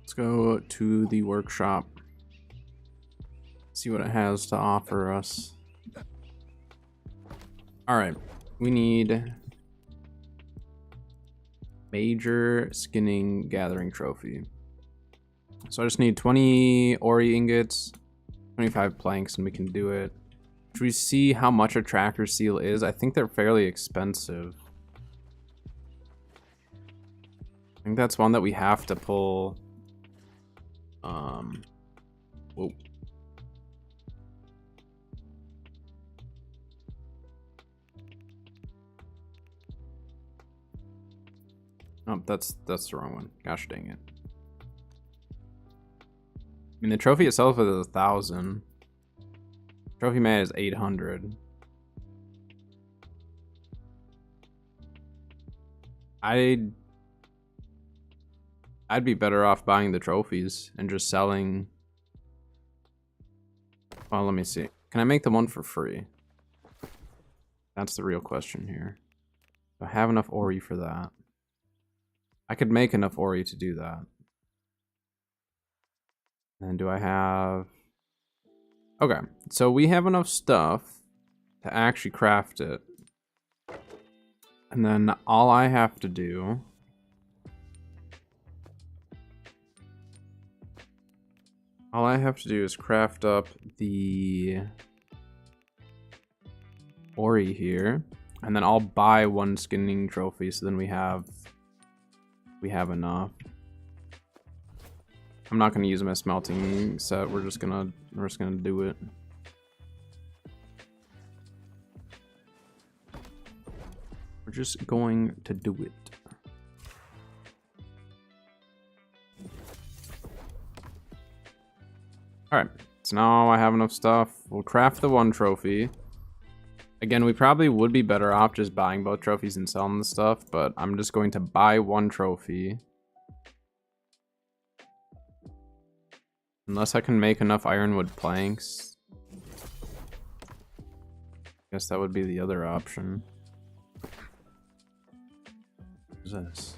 Let's go to the workshop. See what it has to offer us. Alright, we need major skinning gathering trophy. So I just need 20 ori ingots, 25 planks, and we can do it. Should we see how much a tracker seal is? I think they're fairly expensive. I think that's one that we have to pull. Whoa. Oh, that's the wrong one. Gosh dang it. I mean, the trophy itself is 1,000. Trophy mat is 800. I'd be better off buying the trophies and just selling. Well, let me see. Can I make the one for free? That's the real question here. Do I have enough ori for that? I could make enough ori to do that. And do I have... Okay, so we have enough stuff to actually craft it. And then all I have to do... All I have to do is craft up the ori here, and then I'll buy one skinning trophy, so then we have enough. I'm not gonna use my smelting set. We're just gonna do it. We're just going to do it. Alright, so now I have enough stuff. We'll craft the one trophy. Again, we probably would be better off just buying both trophies and selling the stuff, but I'm just going to buy one trophy. Unless I can make enough ironwood planks. Guess that would be the other option. What is this?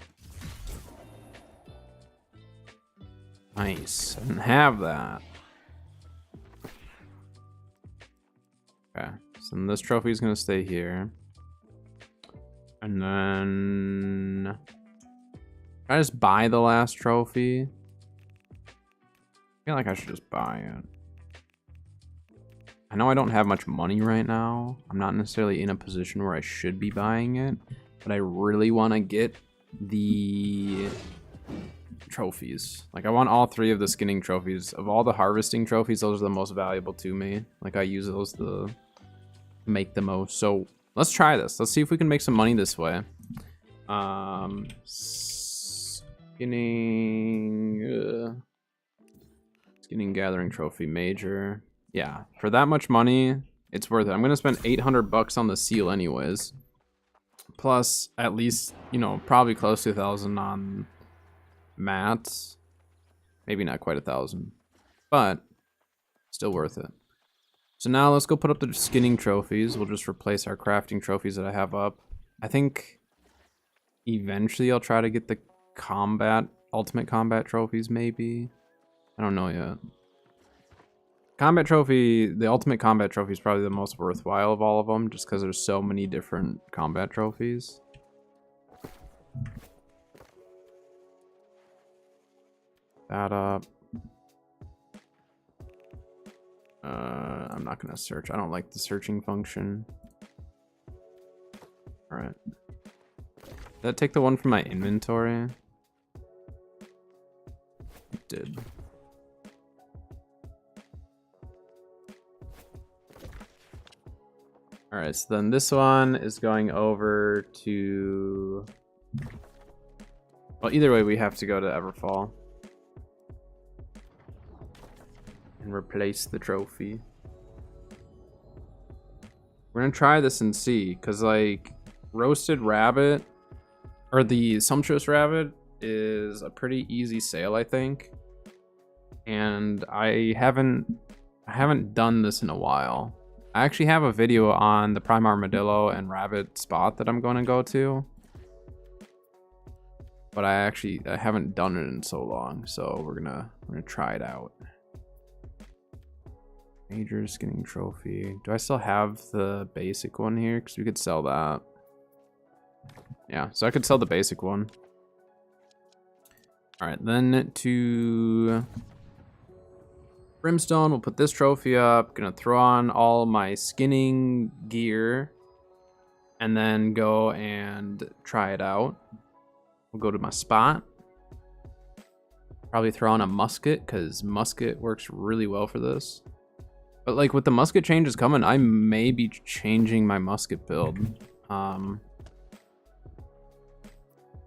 Nice. I didn't have that. Okay, so then this trophy is going to stay here. And then... Can I just buy the last trophy? I feel like I should just buy it. I know I don't have much money right now. I'm not necessarily in a position where I should be buying it. But I really want to get the trophies. Like, I want all 3 of the skinning trophies. Of all the harvesting trophies, those are the most valuable to me. Like, I use those to make the most. So let's try this. Let's see if we can make some money this way. Skinning gathering trophy major. Yeah, for that much money, it's worth it. I'm gonna spend 800 bucks on the seal anyways. Plus, at least, you know, probably close to 1,000 on mats. Maybe not quite 1,000, but still worth it. So now let's go put up the skinning trophies. We'll just replace our crafting trophies that I have up. I think eventually I'll try to get the ultimate combat trophies maybe. I don't know yet. Combat trophy, the ultimate combat trophy is probably the most worthwhile of all of them, just because there's so many different combat trophies. That up. I'm not gonna search. I don't like the searching function. All right. Did that take the one from my inventory? It did. Alright, so then this one is going over to... Well, either way, we have to go to Everfall. And replace the trophy. We're gonna try this and see, because, like, Roasted Rabbit, or the Sumptuous Rabbit, is a pretty easy sale, I think. And I haven't done this in a while. I actually have a video on the Prime Armadillo and Rabbit spot that I'm going to go to. But I haven't done it in so long, so we're gonna try it out. Major skinning trophy. Do I still have the basic one here? Because we could sell that. Yeah, so I could sell the basic one. Alright, then to Brimstone, we'll put this trophy up. Gonna throw on all my skinning gear. And then go and try it out. We'll go to my spot. Probably throw on a musket, because musket works really well for this. But like with the musket changes coming, I may be changing my musket build. I'm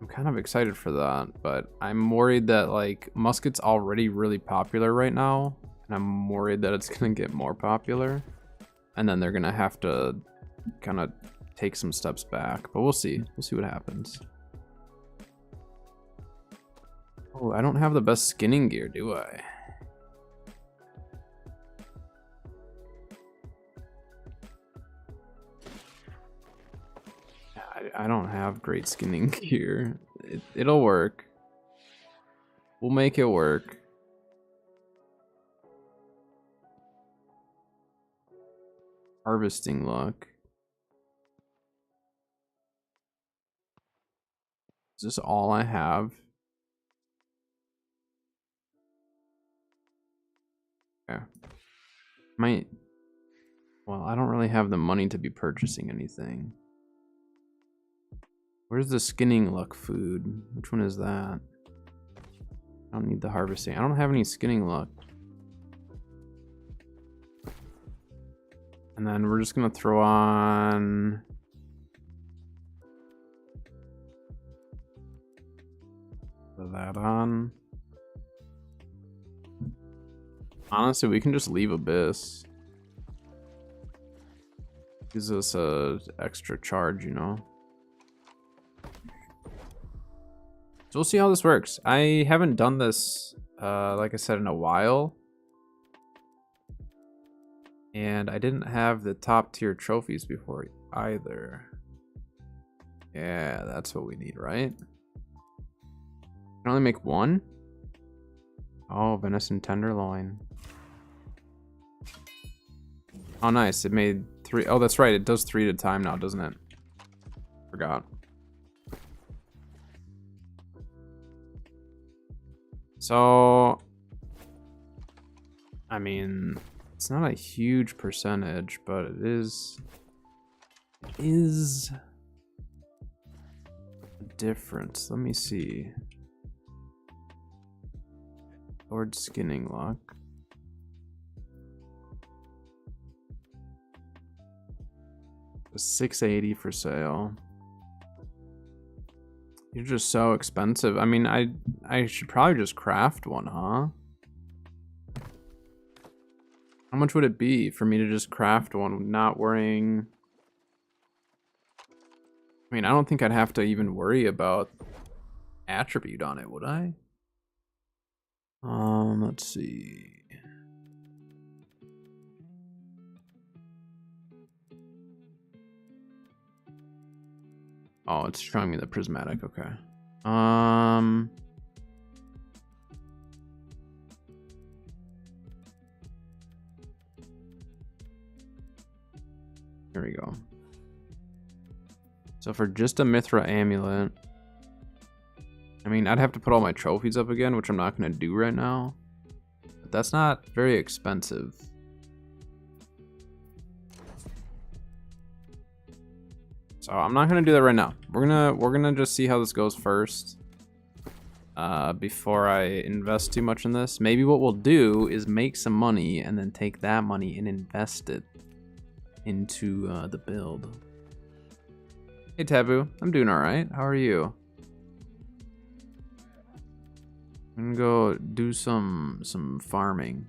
kind of excited for that, but I'm worried that like musket's already really popular right now, and I'm worried that it's gonna get more popular, and then they're gonna have to kind of take some steps back. But we'll see. We'll see what happens. Oh, I don't have the best skinning gear, do I? I don't have great skinning gear. It'll work. We'll make it work. Harvesting luck. Is this all I have? Yeah. Well, I don't really have the money to be purchasing anything. Where's the skinning luck food? Which one is that? I don't need the harvesting. I don't have any skinning luck. And then we're just gonna throw on that on. Honestly, we can just leave Abyss. Gives us a extra charge, you know. So we'll see how this works. I haven't done this, like I said, in a while. And I didn't have the top tier trophies before either. Yeah, that's what we need, right? Can only make one? Oh, venison tenderloin. Oh, nice. It made 3. Oh, that's right. It does 3 at a time now, doesn't it? Forgot. So, I mean, it's not a huge percentage, but it is a difference. Let me see. Lord skinning luck. A 680 for sale. You're just so expensive. I mean, I should probably just craft one, huh? How much would it be for me to just craft one, not worrying? I mean, I don't think I'd have to even worry about attribute on it, would I? Let's see. Oh, it's showing me the prismatic, okay. Here we go. So for just a Mithra amulet, I mean, I'd have to put all my trophies up again, which I'm not going to do right now. But that's not very expensive. So I'm not going to do that right now. We're gonna just see how this goes first. Before I invest too much in this. Maybe what we'll do is make some money and then take that money and invest it. into the build. Hey Taboo, I'm doing all right. How are you? I'm gonna go do some farming.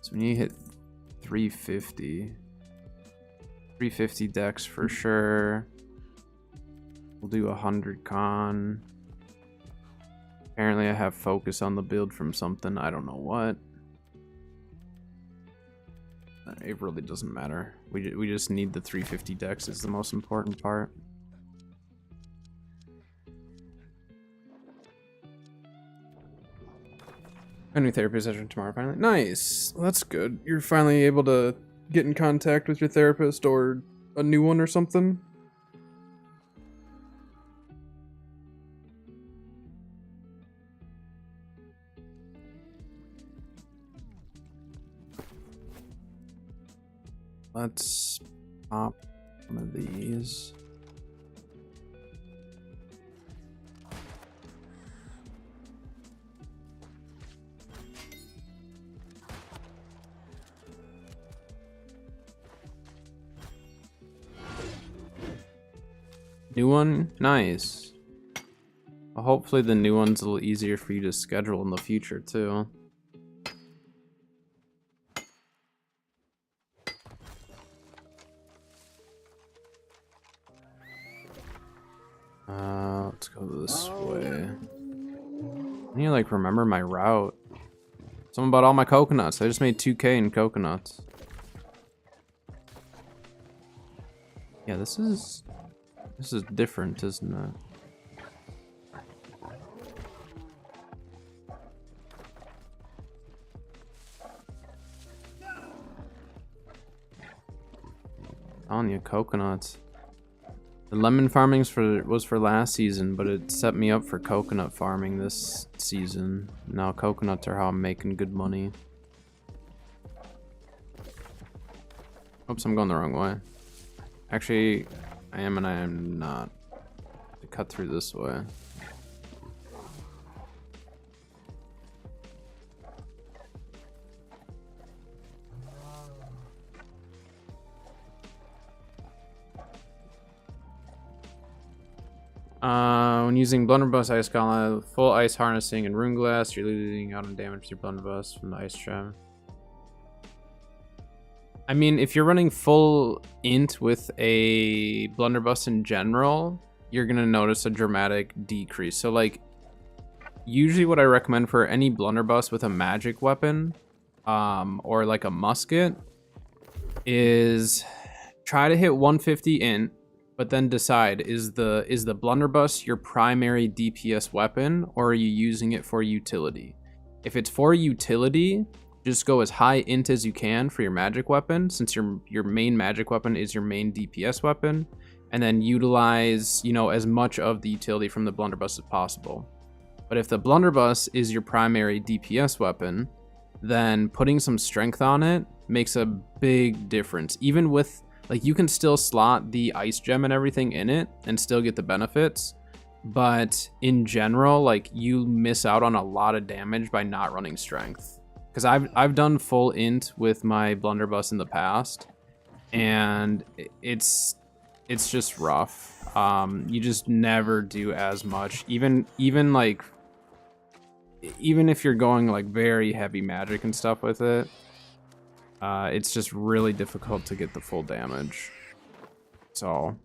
So when you hit 350 dex for sure. We'll do 100 con. Apparently I have focus on the build from something, I don't know what. It really doesn't matter. We just need the 350 dex is the most important part. A new therapy session tomorrow finally. Nice. Well, that's good. You're finally able to get in contact with your therapist or a new one or something. Let's pop one of these. New one? Nice. Well, hopefully the new one's a little easier for you to schedule in the future too. Let's go this way. I need to like remember my route. Something about all my coconuts. I just made 2K in coconuts. Yeah, this is different, isn't it? On you, coconuts. The lemon farming was for last season, but it set me up for coconut farming this season. Now coconuts are how I'm making good money. Oops, I'm going the wrong way. Actually, I am and I am not. To cut through this way. When using Blunderbuss Ice Gauntlet, full ice harnessing and rune glass, you're losing out on damage to your Blunderbuss from the ice trap. I mean, if you're running full int with a Blunderbuss in general, you're gonna notice a dramatic decrease. So like, usually what I recommend for any Blunderbuss with a magic weapon, or like a musket, is try to hit 150 int, but then decide, is the Blunderbuss your primary DPS weapon, or are you using it for utility? If it's for utility, just go as high int as you can for your magic weapon, since your main magic weapon is your main DPS weapon, and then utilize, you know, as much of the utility from the Blunderbuss as possible. But if the Blunderbuss is your primary DPS weapon, then putting some strength on it makes a big difference. Even with, like, you can still slot the ice gem and everything in it and still get the benefits, but in general, like, you miss out on a lot of damage by not running strength. Because I've done full int with my Blunderbuss in the past, and it's just rough. You just never do as much. Even if you're going like very heavy magic and stuff with it, it's just really difficult to get the full damage. So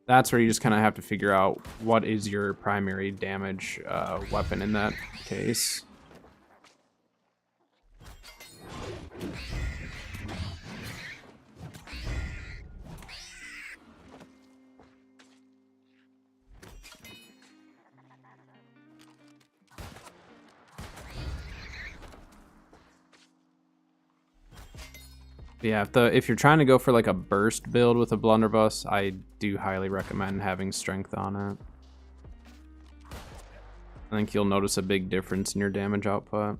that's where you just kind of have to figure out what is your primary damage weapon in that case. Yeah, if you're trying to go for like a burst build with a Blunderbuss, I do highly recommend having strength on it. I think you'll notice a big difference in your damage output.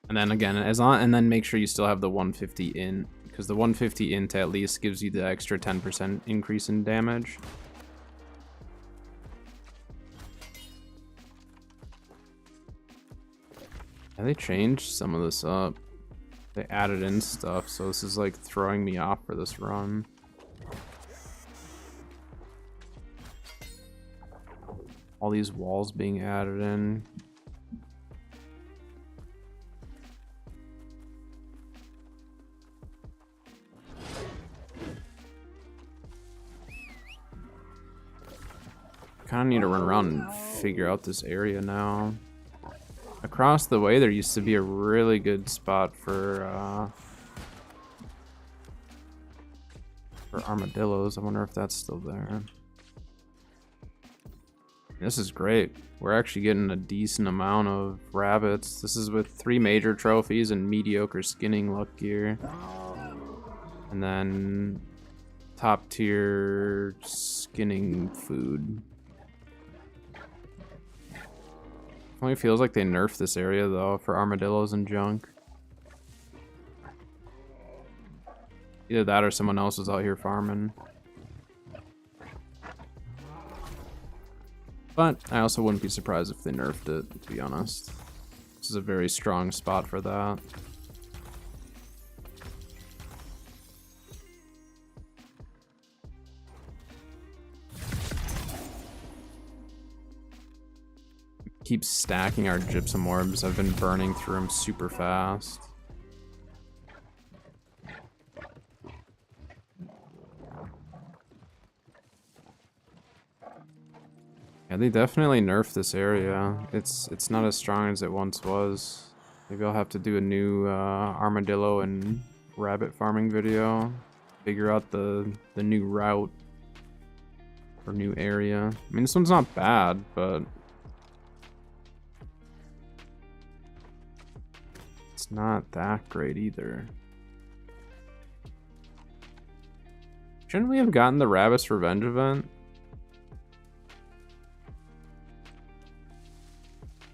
And then again, and then make sure you still have the 150 int, because the 150 int at least gives you the extra 10% increase in damage. Yeah, they changed some of this up. They added in stuff, so this is like throwing me off for this run. All these walls being added in. Kind of need to run around and figure out this area now. Across the way there used to be a really good spot for armadillos. I wonder if that's still there. This is great. We're actually getting a decent amount of rabbits. This is with 3 major trophies and mediocre skinning luck gear. And then top tier skinning food. Only feels like they nerfed this area though for armadillos and junk. Either that or someone else is out here farming. But I also wouldn't be surprised if they nerfed it, to be honest. This is a very strong spot for that. Keep stacking our gypsum orbs. I've been burning through them super fast. Yeah, they definitely nerfed this area. It's not as strong as it once was. Maybe I'll have to do a new armadillo and rabbit farming video. Figure out the new route or new area. I mean, this one's not bad, but it's not that great either. Shouldn't we have gotten the Rabbit's Revenge event?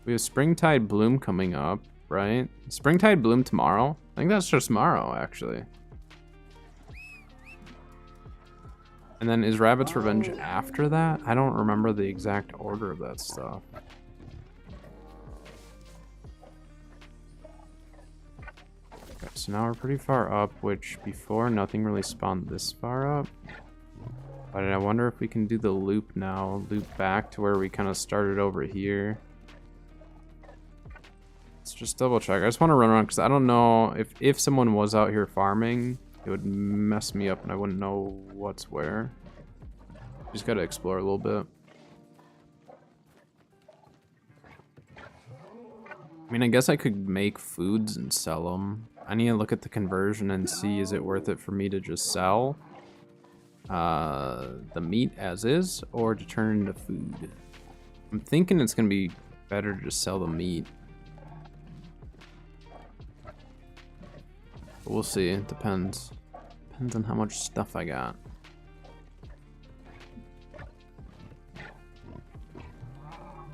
We have Springtide Bloom coming up, right? Springtide Bloom tomorrow? I think that's just tomorrow, actually. And then is Rabbit's Revenge after that? I don't remember the exact order of that stuff. Okay, so now we're pretty far up, which before nothing really spawned this far up. But I wonder if we can do the loop now, loop back to where we kind of started over here. Let's just double check. I just want to run around because I don't know if someone was out here farming, it would mess me up and I wouldn't know what's where. Just gotta explore a little bit. I mean, I guess I could make foods and sell them. I need to look at the conversion and see, is it worth it for me to just sell the meat as is or to turn into food? I'm thinking it's gonna be better to just sell the meat. But we'll see, it depends. Depends on how much stuff I got.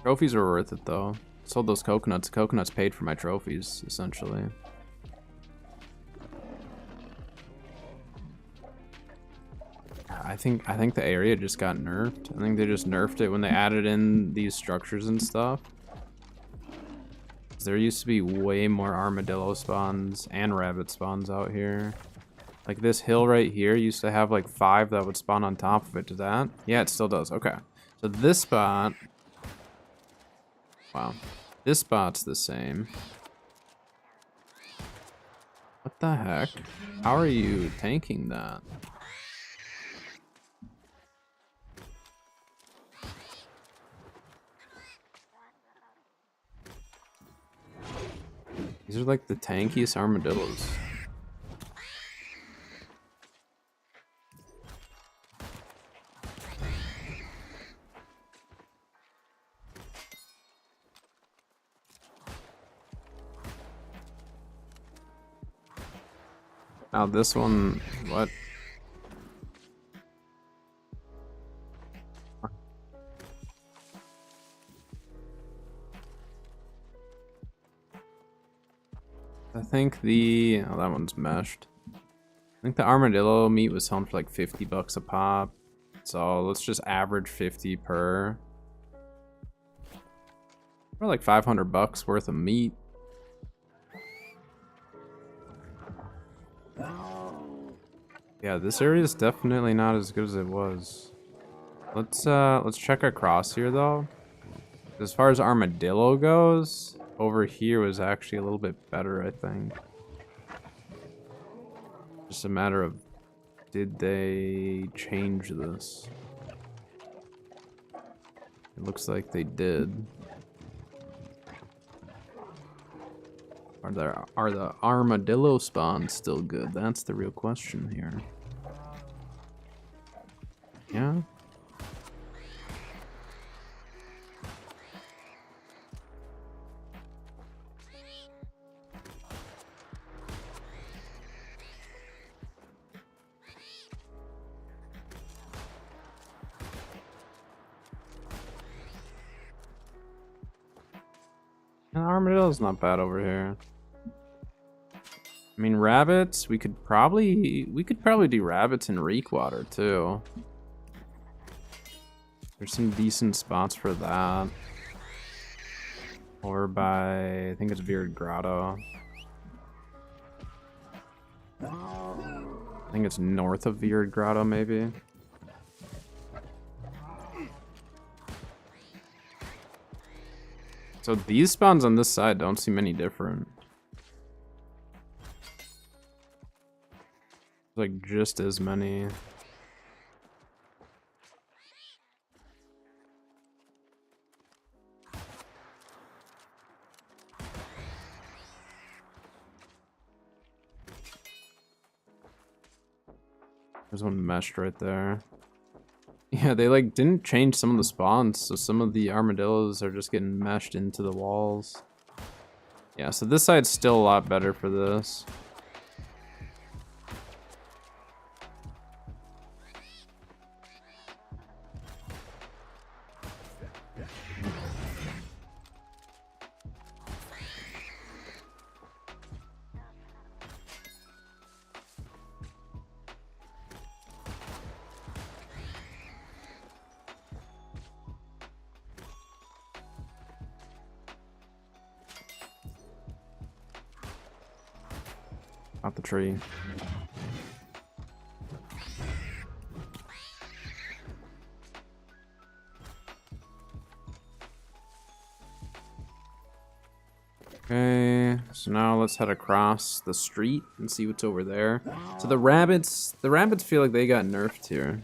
Trophies are worth it though. Sold those coconuts. Coconuts paid for my trophies, essentially. I think the area just got nerfed. I think they just nerfed it when they added in these structures and stuff. There used to be way more armadillo spawns and rabbit spawns out here. Like this hill right here used to have like 5 that would spawn on top of it. Does that? Yeah, it still does. Okay. So this spot... Wow. This spot's the same. What the heck? How are you tanking that? These are like the tankiest armadillos. Now this one, what? I think the, oh, that one's meshed. I think the armadillo meat was selling for like 50 bucks a pop. So let's just average 50 per. For like 500 bucks worth of meat. Yeah, this area is definitely not as good as it was. Let's check across here though. As far as armadillo goes, over here was actually a little bit better, I think. Just a matter of, did they change this? It looks like they did. Are the armadillo spawns still good? That's the real question here. Yeah. Armadillo's not bad over here. I mean, rabbits, we could probably do rabbits in Reekwater too. There's some decent spots for that. Or by, I think it's Veered Grotto. I think it's north of Veered Grotto, maybe. So these spawns on this side don't seem any different. Like just as many. There's one meshed right there. Yeah, they like didn't change some of the spawns, so some of the armadillos are just getting meshed into the walls. Yeah, so this side's still a lot better for this. Not the tree. Okay, so now let's head across the street and see what's over there. So the rabbits feel like they got nerfed here.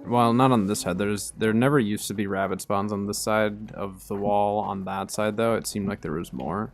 Well, not on this side. There never used to be rabbit spawns on this side of the wall. On that side, though, it seemed like there was more.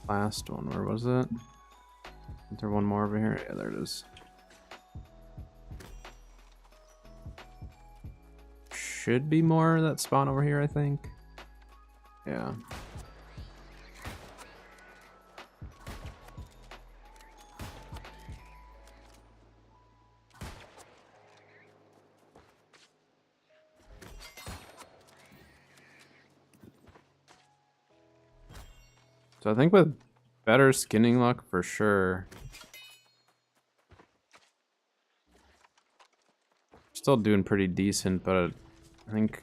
Last one, where was it? Is there one more over here? Yeah, there it is. Should be more that spawn over here, I think. Yeah. So I think with better skinning luck for sure. Still doing pretty decent, but I think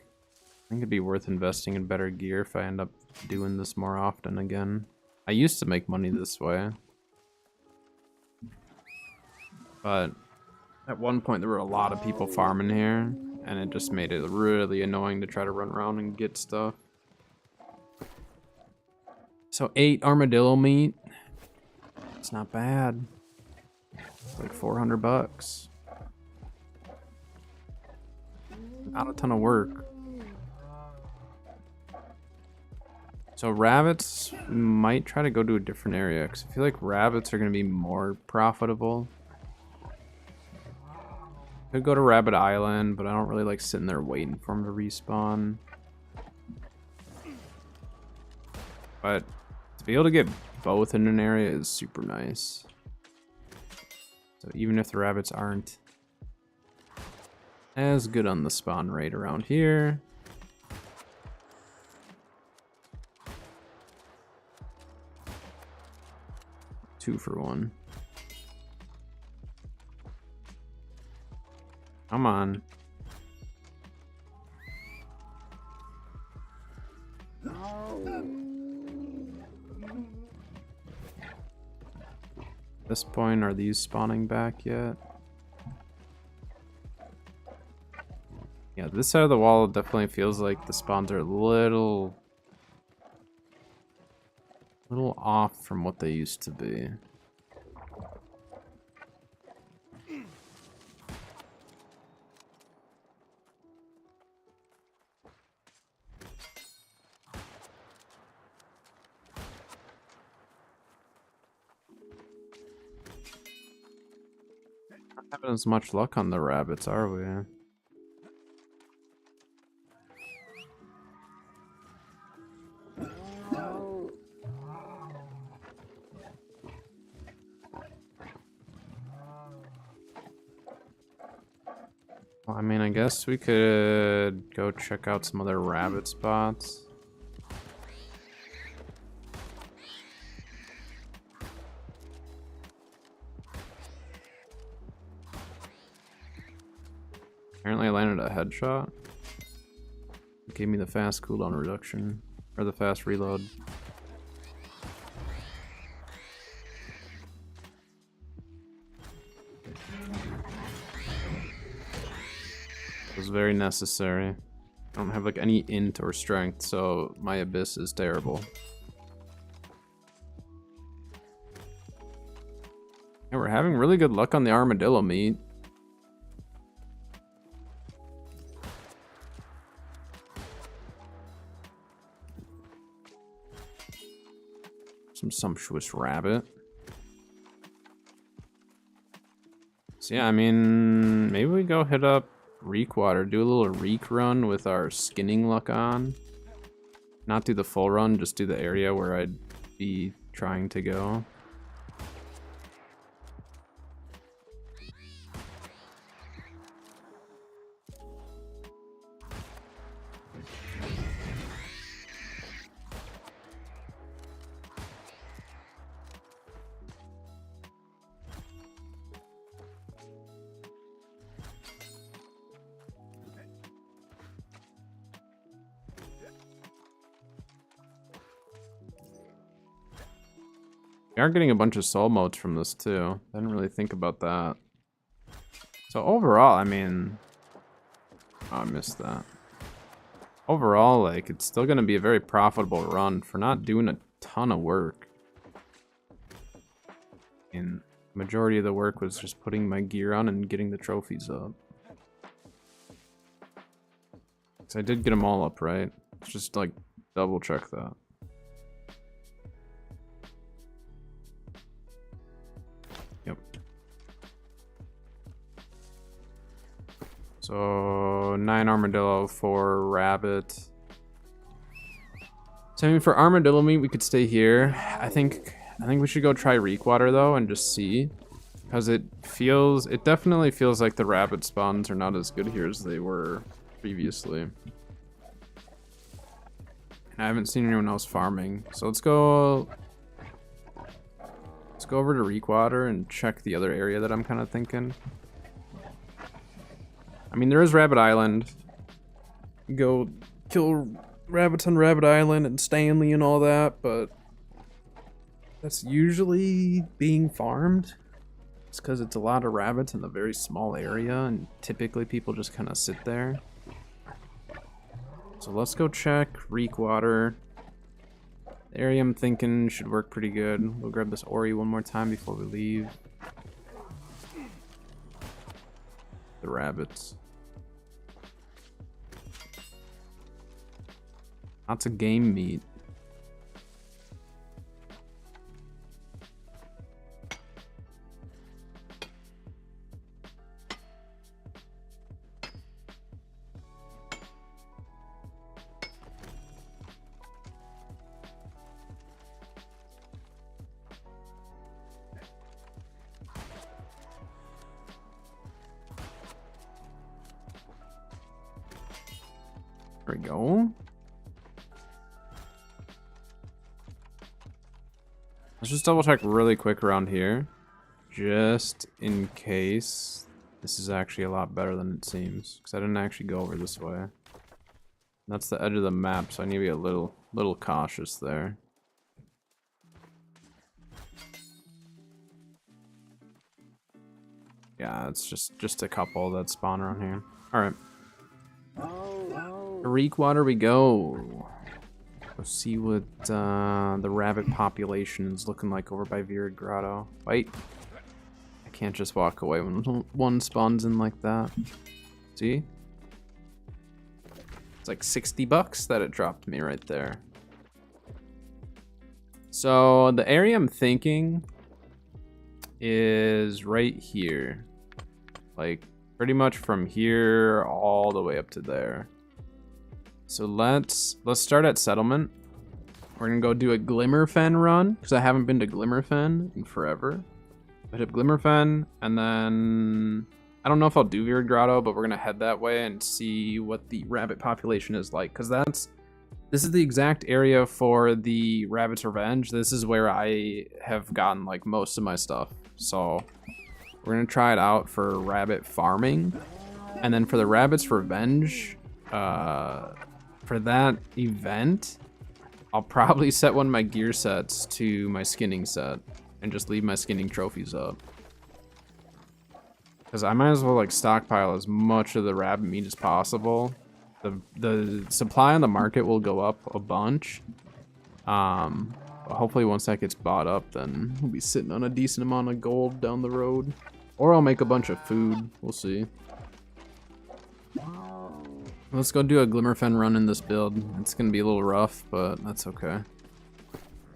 it'd be worth investing in better gear if I end up doing this more often again. I used to make money this way. But at one point there were a lot of people farming here, and it just made it really annoying to try to run around and get stuff. So 8 armadillo meat. It's not bad. It's like $400. Not a ton of work. So rabbits, we might try to go to a different area because I feel like rabbits are going to be more profitable. Could go to Rabbit Island, but I don't really like sitting there waiting for them to respawn. But to be able to get both in an area is super nice. So even if the rabbits aren't as good on the spawn rate around here, two for one. Come on. At this point, are these spawning back yet? Yeah, this side of the wall definitely feels like the spawns are a little off from what they used to be. Not having as much luck on the rabbits, are we? Well, I mean, I guess we could go check out some other rabbit spots. Apparently I landed a headshot. It gave me the fast cooldown reduction, or the fast reload. It was very necessary. I don't have like any int or strength, so my abyss is terrible. And we're having really good luck on the armadillo meat. Some sumptuous rabbit. So yeah, I mean, maybe we go hit up Reekwater, do a little reek run with our skinning luck on. Not do the full run, just do the area where I'd be trying to go. We are getting a bunch of soul motes from this too. I didn't really think about that. So overall, I mean... Oh, I missed that. Overall, like, it's still going to be a very profitable run for not doing a ton of work. And the majority of the work was just putting my gear on and getting the trophies up. So I did get them all up, right? Let's just, like, double check that. Yep. So 9 armadillo, 4 rabbit. So I mean, for armadillo meat, we could stay here. I think we should go try Reekwater though and just see, because it definitely feels like the rabbit spawns are not as good here as they were previously. And I haven't seen anyone else farming, so let's go over to Reekwater and check the other area that I'm kind of thinking. I mean, there is Rabbit Island. Go kill rabbits on Rabbit Island and Stanley and all that, but that's usually being farmed. It's because it's a lot of rabbits in a very small area, and typically people just kind of sit there. So let's go check Reekwater. The area I'm thinking should work pretty good. We'll grab this Ori one more time before we leave. The rabbits. Lots of game meat. There we go. Let's just double check really quick around here. Just in case this is actually a lot better than it seems. Because I didn't actually go over this way. That's the edge of the map, so I need to be a little cautious there. Yeah, it's just a couple that spawn around here. Alright. Reekwater we go. Let's see what the rabbit population is looking like over by Virid Grotto. Wait. I can't just walk away when one spawns in like that. See? It's like 60 bucks that it dropped me right there. So the area I'm thinking is right here. Like pretty much from here all the way up to there. So let's start at settlement. We're gonna go do a Glimmerfen run because I haven't been to Glimmerfen in forever. I hit Glimmerfen and then I don't know if I'll do Virid Grotto, but we're gonna head that way and see what the rabbit population is like because this is the exact area for the Rabbit's Revenge. This is where I have gotten like most of my stuff. So we're gonna try it out for rabbit farming, and then for the Rabbit's Revenge. For that event, I'll probably set one of my gear sets to my skinning set and just leave my skinning trophies up. Because I might as well like stockpile as much of the rabbit meat as possible. The supply on the market will go up a bunch. But hopefully once that gets bought up, then we'll be sitting on a decent amount of gold down the road. Or I'll make a bunch of food. We'll see. Let's go do a Glimmerfen run in this build. It's gonna be a little rough, but that's okay. I'm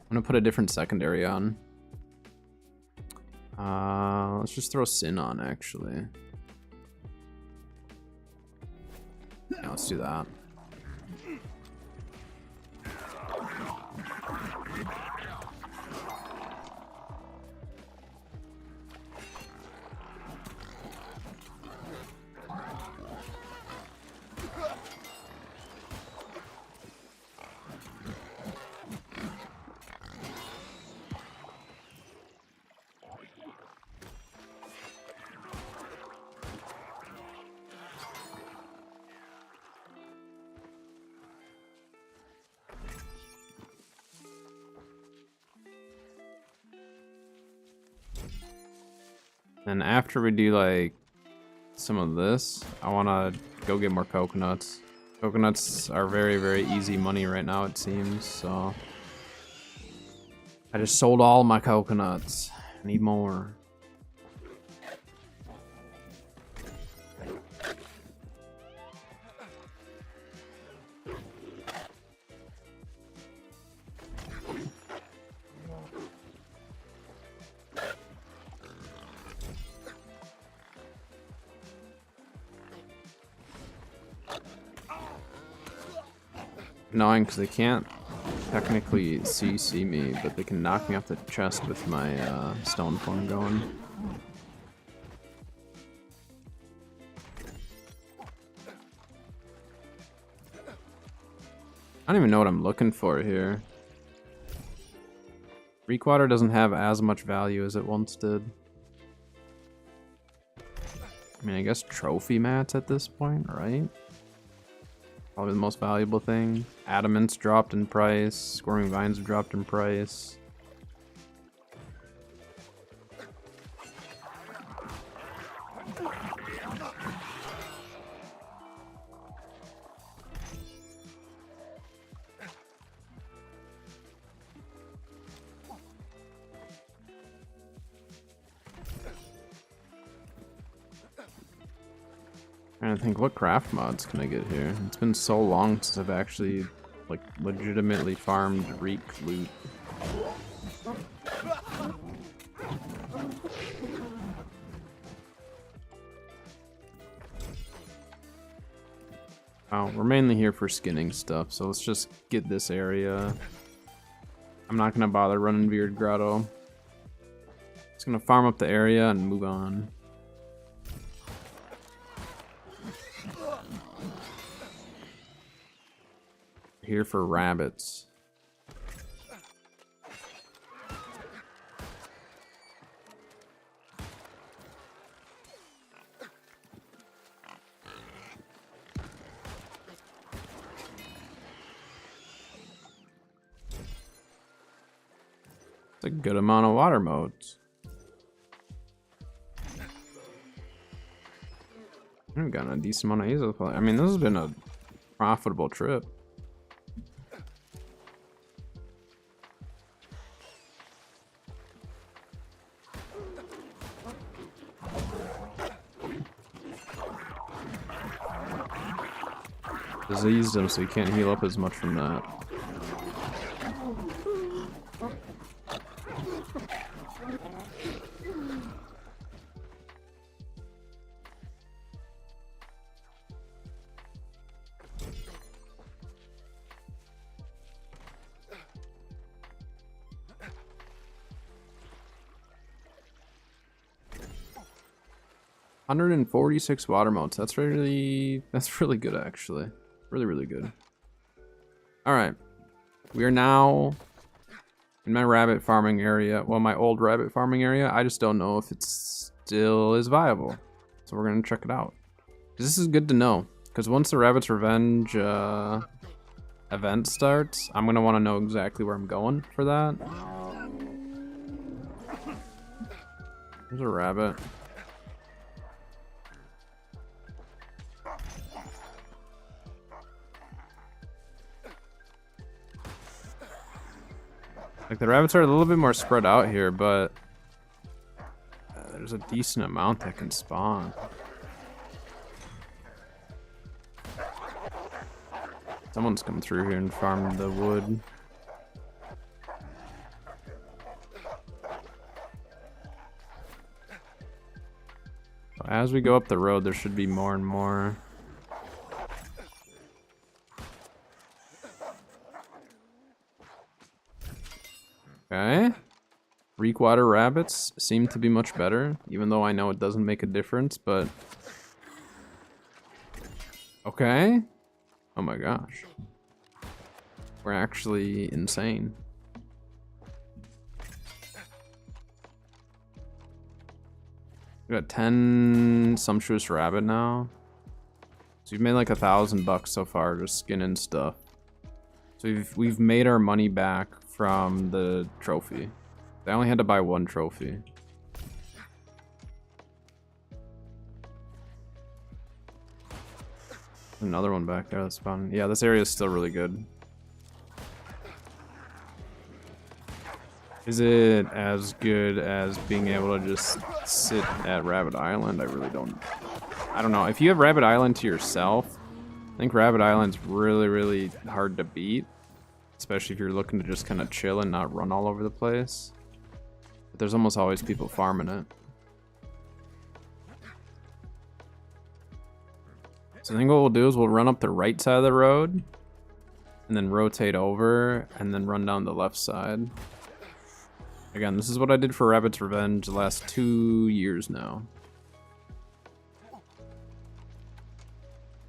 gonna put a different secondary on. Let's just throw Sin on, actually. Yeah, let's do that. And after we do like some of this, I want to go get more coconuts. Coconuts are very, very easy money right now, it seems, so I just sold all my coconuts. I need more. Annoying because they can't technically CC me, but they can knock me off the chest with my stone form going. I don't even know what I'm looking for here. Reekwater doesn't have as much value as it once did. I mean, I guess trophy mats at this point, right? Probably the most valuable thing. Adamant's dropped in price. Squirming vines have dropped in price. Trying to think, what craft mods can I get here? It's been so long since I've actually, like, legitimately farmed Reek loot. Oh, we're mainly here for skinning stuff, so let's just get this area. I'm not gonna bother running Virid Grotto. Just gonna farm up the area and move on. here for rabbits. It's a good amount of water modes. We've gotten a decent amount of easel play. I mean, this has been a profitable trip. Diseased him, so he can't heal up as much from that. $146 water modes. That's really good actually. Really good. All right, we are now in my rabbit farming area. Well, my old rabbit farming area. I just don't know if it still is viable, so we're gonna check it out. This is good to know, because once the Rabbit's Revenge event starts, I'm gonna want to know exactly where I'm going for that. There's a rabbit. Like, the rabbits are a little bit more spread out here, but there's a decent amount that can spawn. Someone's come through here and farmed the wood. So as we go up the road, there should be more and more. Okay. Reekwater rabbits seem to be much better, even though I know it doesn't make a difference, but... Okay. Oh my gosh. We're actually insane. We got 10 sumptuous rabbit now. So we've made like $1,000 so far just skinning stuff. So we've made our money back from the trophy. They only had to buy one trophy. Another one back there that's spawned. Yeah, this area is still really good. Is it as good as being able to just sit at Rabbit Island? I really don't. I don't know. If you have Rabbit Island to yourself, I think Rabbit Island's really hard to beat. Especially if you're looking to just kind of chill and not run all over the place. But there's almost always people farming it. So I think what we'll do is we'll run up the right side of the road. And then rotate over and then run down the left side. Again, this is what I did for Rabbit's Revenge the last 2 years now.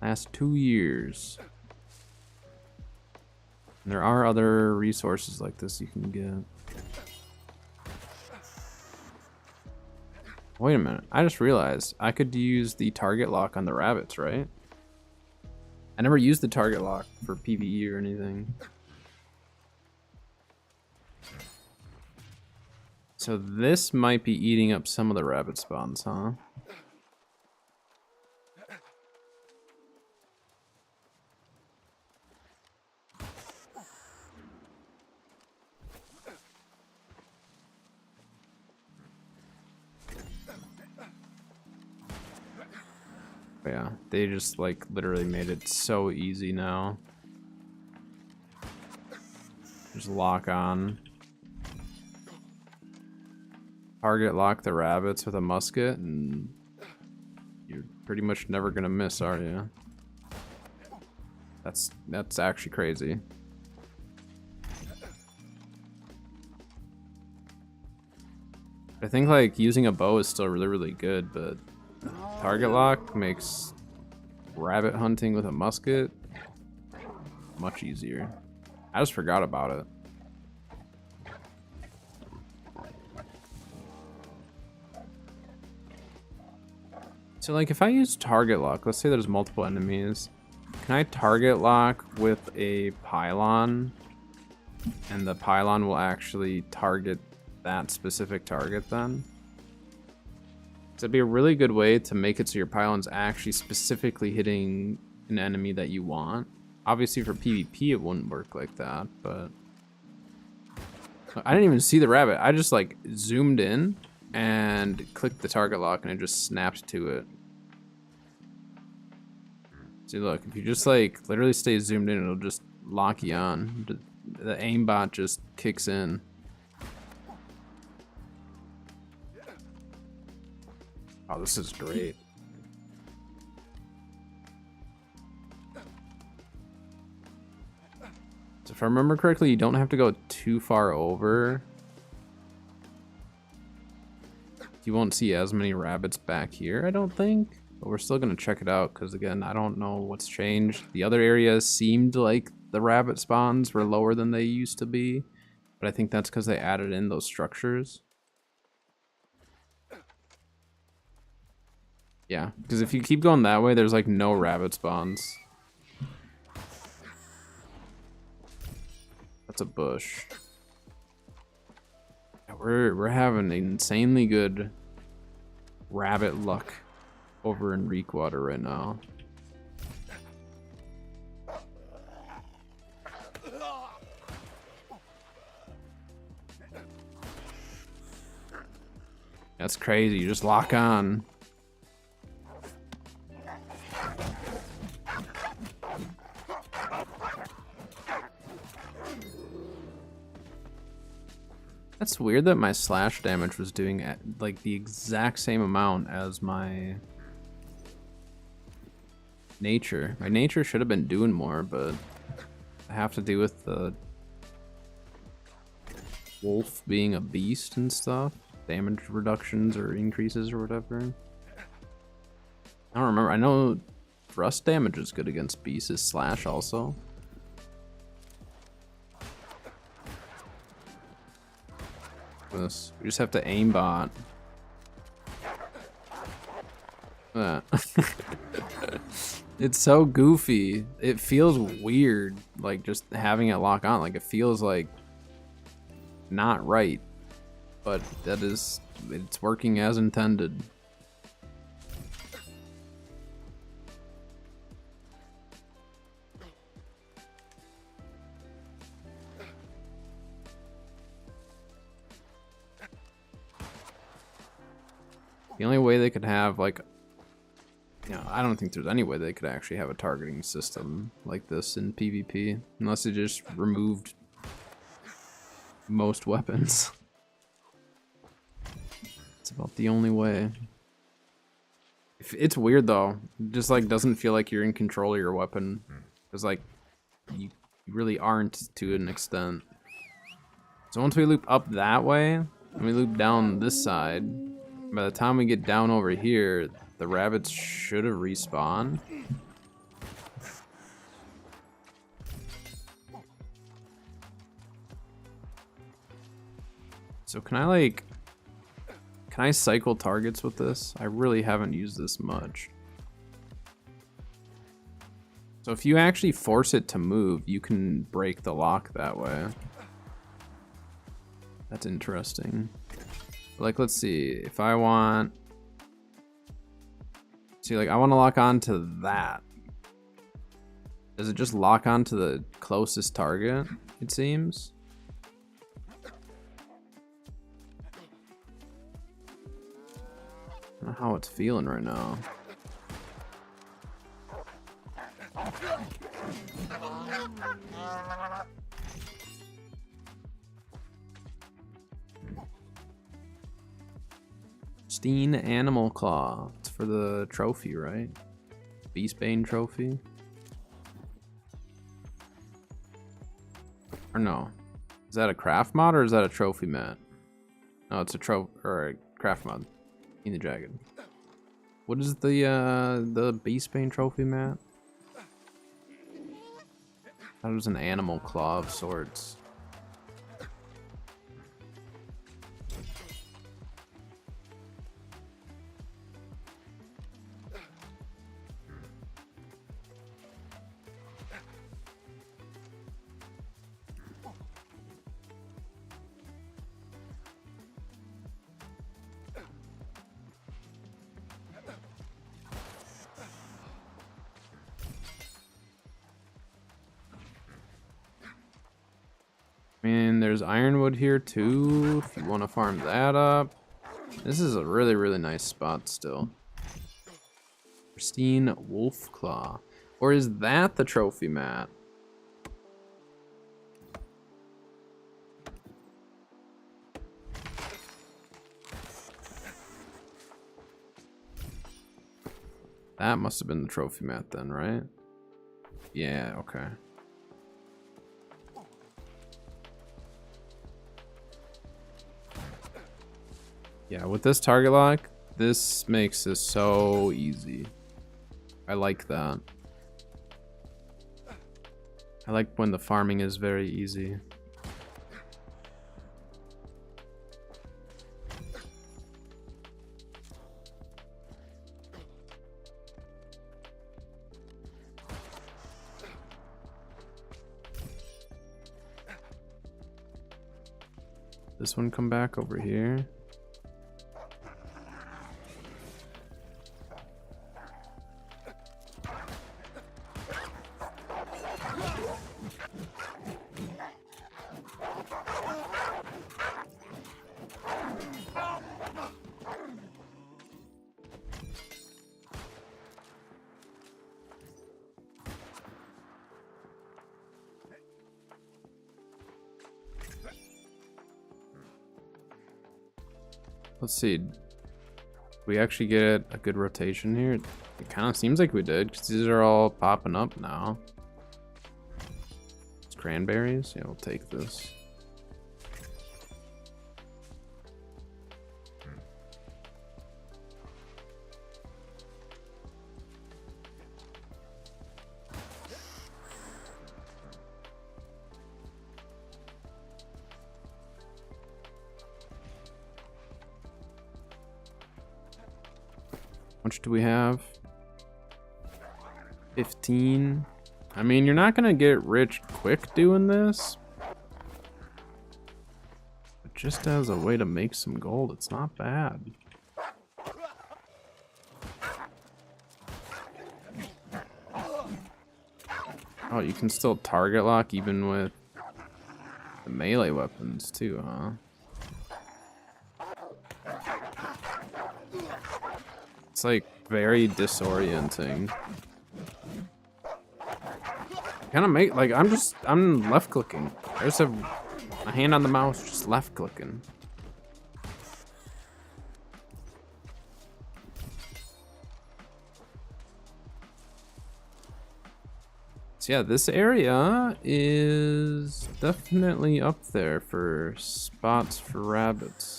Last 2 years. And there are other resources like this you can get. Wait a minute, I just realized I could use the target lock on the rabbits, right? I never used the target lock for PvE or anything. So this might be eating up some of the rabbit spawns, huh? Yeah, they just like literally made it so easy now. Just lock on. Target lock the rabbits with a musket and you're pretty much never gonna miss, are you? That's actually crazy. I think like using a bow is still really good, but target lock makes rabbit hunting with a musket much easier. I just forgot about it. So like if I use target lock, let's say there's multiple enemies, can I target lock with a pylon and the pylon will actually target that specific target then? So it'd be a really good way to make it so your pylon's actually specifically hitting an enemy that you want. Obviously for PvP it wouldn't work like that, but I didn't even see the rabbit. I just like zoomed in and clicked the target lock and it just snapped to it. See, look, if you just like literally stay zoomed in, it'll just lock you on. The aimbot just kicks in. Oh, this is great. So if I remember correctly, you don't have to go too far over. You won't see as many rabbits back here, I don't think. But we're still gonna check it out because again, I don't know what's changed. The other areas seemed like the rabbit spawns were lower than they used to be, but I think that's because they added in those structures. Yeah, because if you keep going that way, there's like no rabbit spawns. That's a bush. Yeah, we're having insanely good rabbit luck over in Reekwater right now. That's crazy. You just lock on. That's weird that my slash damage was doing like the exact same amount as my nature. My nature should have been doing more, but I have to do with the wolf being a beast and stuff. Damage reductions or increases or whatever. I don't remember. I know thrust damage is good against beasts. Is slash also? This. We just have to aimbot. It's so goofy. It feels weird, like just having it lock on. Like it feels like not right, but it's working as intended. The only way they could have like, you know, I don't think there's any way they could actually have a targeting system like this in PvP unless they just removed most weapons. It's about the only way. It's weird though. It just like doesn't feel like you're in control of your weapon. Because like you really aren't to an extent. So once we loop up that way and we loop down this side, by the time we get down over here, the rabbits should have respawned. So can I cycle targets with this? I really haven't used this much. So if you actually force it to move, you can break the lock that way. That's interesting. Like, let's see, if I want, see, like, I want to lock on to that. Does it just lock on to the closest target, it seems? I don't know how it's feeling right now. Steen Animal Claw. It's for the trophy, right? Beastbane trophy? Or no? Is that a craft mod or is that a trophy mat? No, it's a craft mod. In the Jagged. What is the Beastbane trophy mat? That was an animal claw of sorts. And there's ironwood here too, if you want to farm that up. This is a really, really nice spot still. Pristine wolf claw. Or is that the trophy mat? That must have been the trophy mat then, right? Yeah, okay. Yeah, with this target lock, this makes this so easy. I like that. I like when the farming is very easy. This one come back over here. Let's see. We actually get a good rotation here. It kind of seems like we did, because these are all popping up now. It's cranberries. Yeah, we'll take this. How much do we have? 15. I mean, you're not gonna get rich quick doing this, but just as a way to make some gold, it's not bad. Oh, you can still target lock even with the melee weapons too, huh? It's like very disorienting. Kind of make like I'm left clicking. I just have a hand on the mouse, just left clicking. So yeah, this area is definitely up there for spots for rabbits.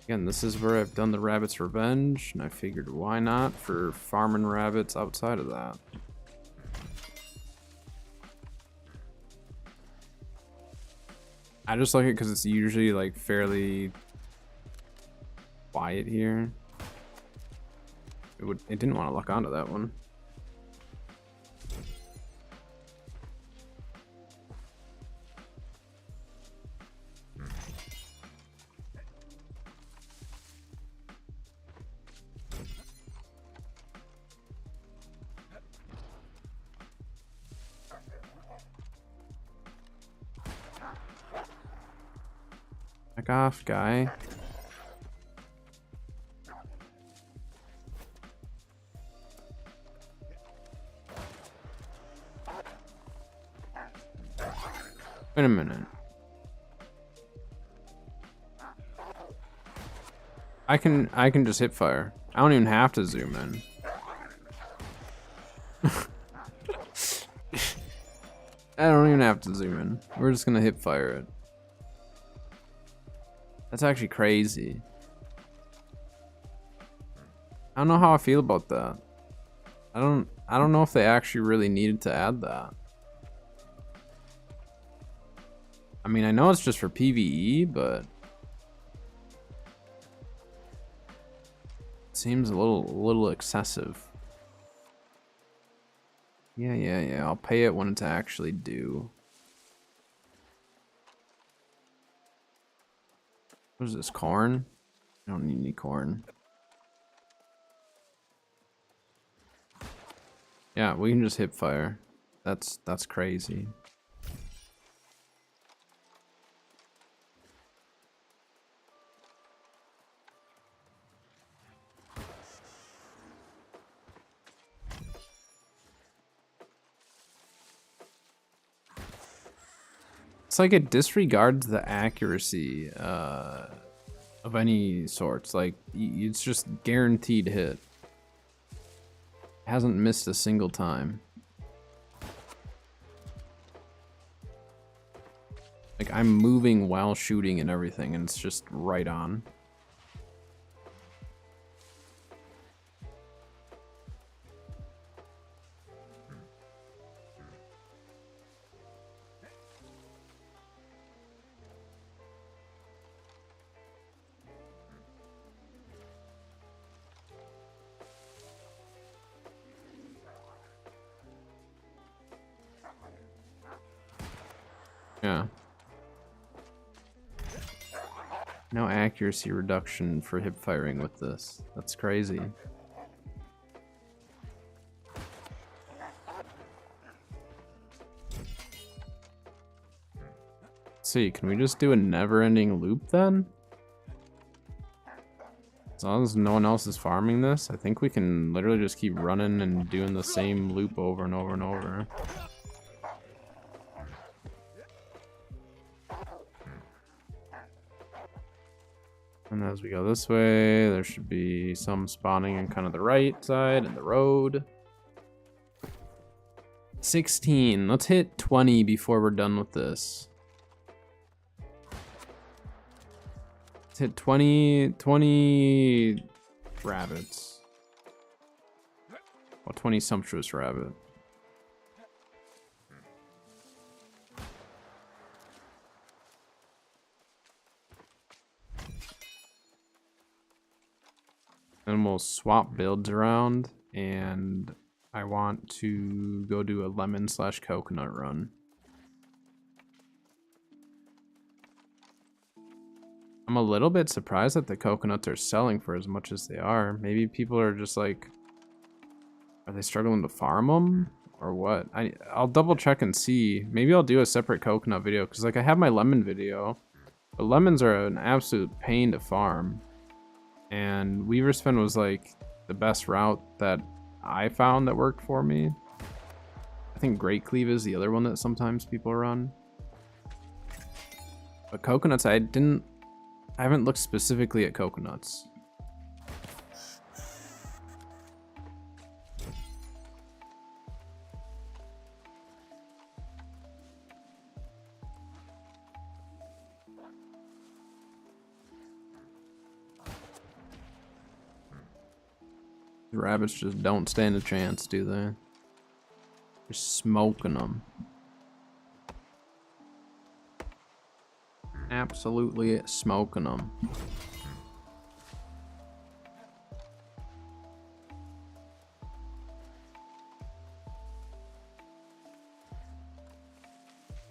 Again, this is where I've done the Rabbit's Revenge, and I figured why not for farming rabbits outside of that. I just like it because it's usually like fairly quiet here. It didn't want to lock onto that one. Back off, guy. Wait a minute. I can just hip fire. I don't even have to zoom in. I don't even have to zoom in. We're just gonna hip fire it. That's actually crazy. I don't know how I feel about that. I don't know if they actually really needed to add that. I mean, I know it's just for PvE, but it seems a little excessive. Yeah. I'll pay it when it's actually due. What is this, corn? I don't need any corn. Yeah, we can just hip fire. That's crazy. It's like it disregards the accuracy of any sorts. Like, it's just guaranteed hit. Hasn't missed a single time. Like, I'm moving while shooting and everything, and it's just right on. Yeah. No accuracy reduction for hip firing with this. That's crazy. Let's see, can we just do a never-ending loop then? As long as no one else is farming this, I think we can literally just keep running and doing the same loop over and over and over. And as we go this way, there should be some spawning in kind of the right side and the road. 16. Let's hit 20 before we're done with this. Let's hit 20 rabbits. Well, 20 sumptuous rabbit. Then we'll swap builds around, and I want to go do a lemon/coconut run. I'm a little bit surprised that the coconuts are selling for as much as they are. Maybe people are just like, are they struggling to farm them or what? I'll double check and see. Maybe I'll do a separate coconut video, because like I have my lemon video, but lemons are an absolute pain to farm. And Weaver Spin was like the best route that I found that worked for me. I think Great Cleave is the other one that sometimes people run. But coconuts, I haven't looked specifically at coconuts. The rabbits just don't stand a chance, do they? Just smoking them. Absolutely smoking them.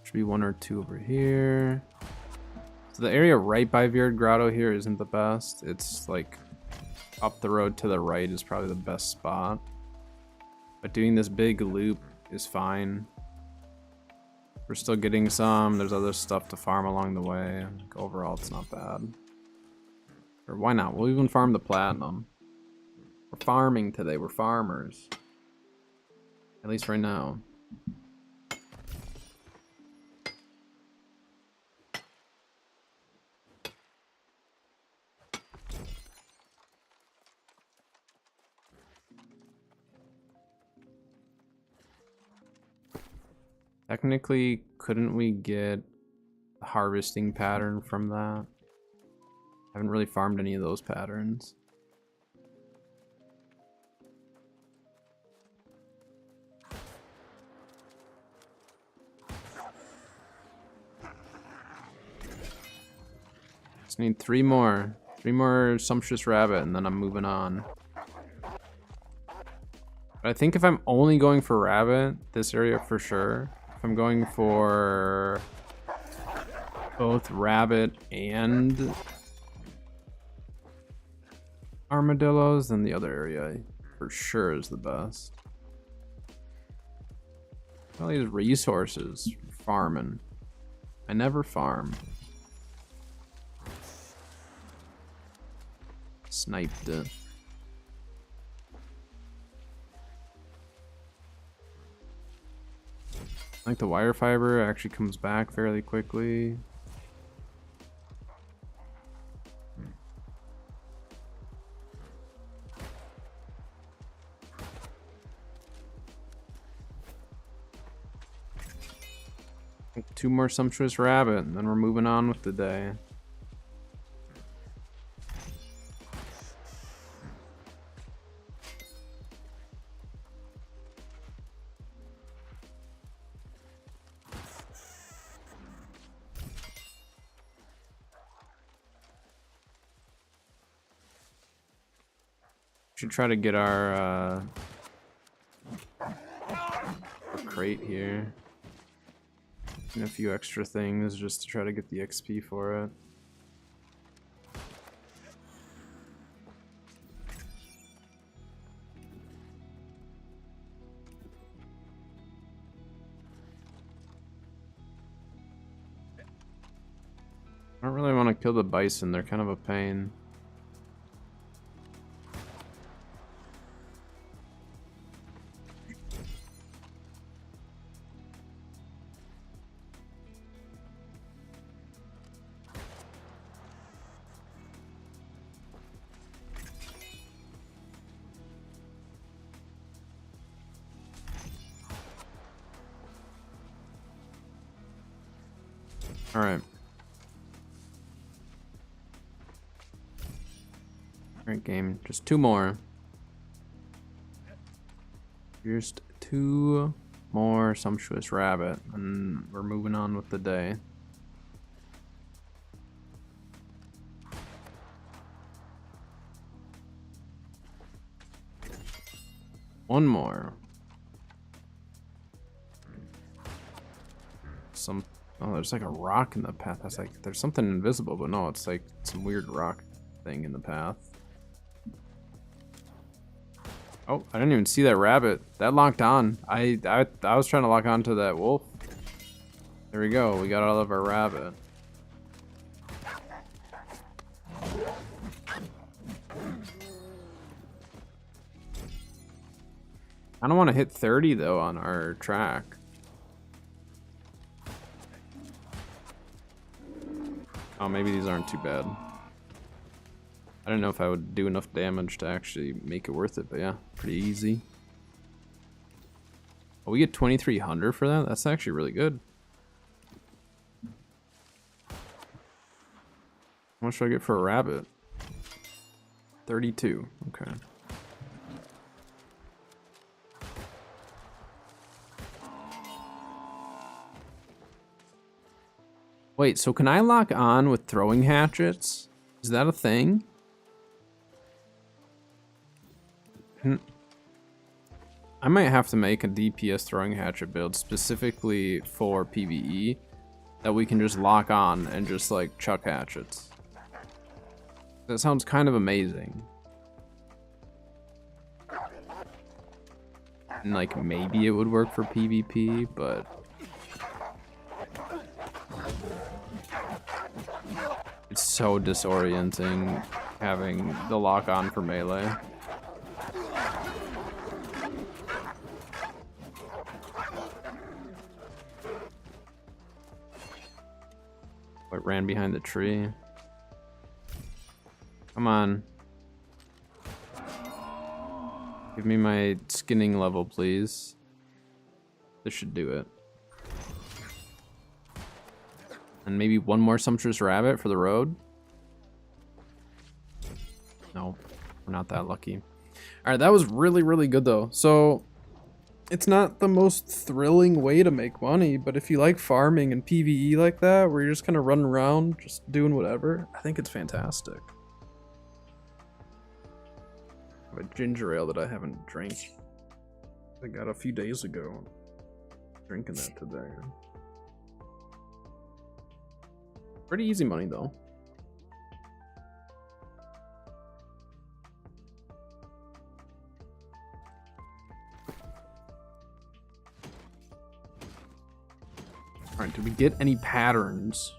Should be one or two over here. So the area right by Veered Grotto here isn't the best. It's like up the road to the right is probably the best spot. But doing this big loop is fine. We're still getting some. There's other stuff to farm along the way. Like, overall, it's not bad. Or why not? We'll even farm the platinum. We're farming today. We're farmers. At least right now. Technically, couldn't we get a harvesting pattern from that? Haven't really farmed any of those patterns. Just need 3 more. 3 more Sumptuous Rabbit, and then I'm moving on. But I think if I'm only going for Rabbit, this area for sure. If I'm going for both Rabbit and Armadillos, then the other area for sure is the best. All these resources for farming. I never farm. Sniped it. I think the wire fiber actually comes back fairly quickly. Two more Sumptuous Rabbit, and then we're moving on with the day. Should try to get our crate here. And a few extra things just to try to get the XP for it. I don't really want to kill the bison, they're kind of a pain. All right. All right, game. Just 2 more. Just 2 more Sumptuous Rabbit, and we're moving on with the day. One more. Oh, there's like a rock in the path. That's like, there's something invisible, but no, it's like some weird rock thing in the path. Oh, I didn't even see that rabbit. That locked on. I was trying to lock onto that wolf. There we go. We got all of our rabbit. I don't want to hit 30 though on our track. Oh, maybe these aren't too bad. I don't know if I would do enough damage to actually make it worth it, but yeah, pretty easy. Oh, we get 2,300 for that? That's actually really good. How much do I get for a rabbit? 32, okay. Wait, so can I lock on with throwing hatchets? Is that a thing? I might have to make a DPS throwing hatchet build specifically for PvE that we can just lock on and just like chuck hatchets. That sounds kind of amazing. And like maybe it would work for PvP, but it's so disorienting having the lock on for melee. It ran behind the tree. Come on. Give me my skinning level, please. This should do it. And maybe one more Sumptuous Rabbit for the road. No, we're not that lucky. All right, that was really, really good though. So it's not the most thrilling way to make money, but if you like farming and PvE like that, where you're just kind of running around, just doing whatever, I think it's fantastic. I have a ginger ale that I haven't drank. I got a few days ago. Drinking that today. Pretty easy money though. Alright, did we get any patterns?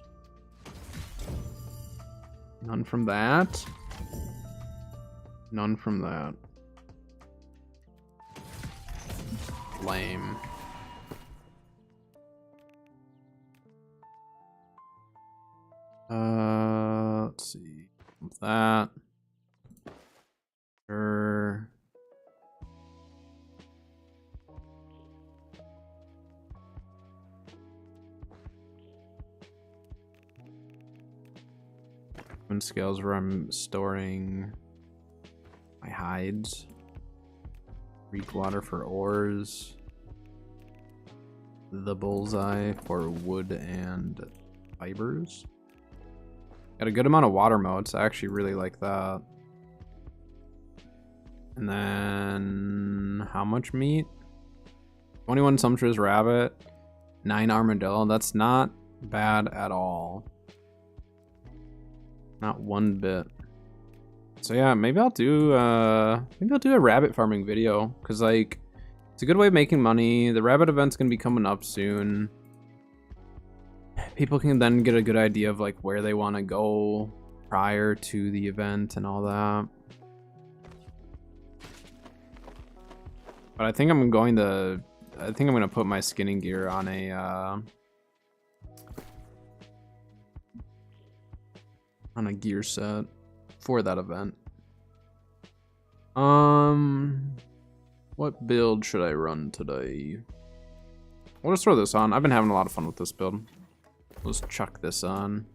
None from that. None from that. Lame. Let's see. That. Sure. Scales where I'm storing my hides. Reek water for ores. The bullseye for wood and fibers. Got a good amount of water motes. I actually really like that. And then how much meat? 21 sumptuous rabbit, 9 armadillo. That's not bad at all. Not one bit. So yeah, maybe I'll do a rabbit farming video, because like it's a good way of making money. The rabbit event's gonna be coming up soon. People can then get a good idea of like where they want to go prior to the event and all that. But I think I'm gonna put my skinning gear on a gear set for that event. What build should I run today? We'll just throw this on. I've been having a lot of fun with this build. Let's chuck this on.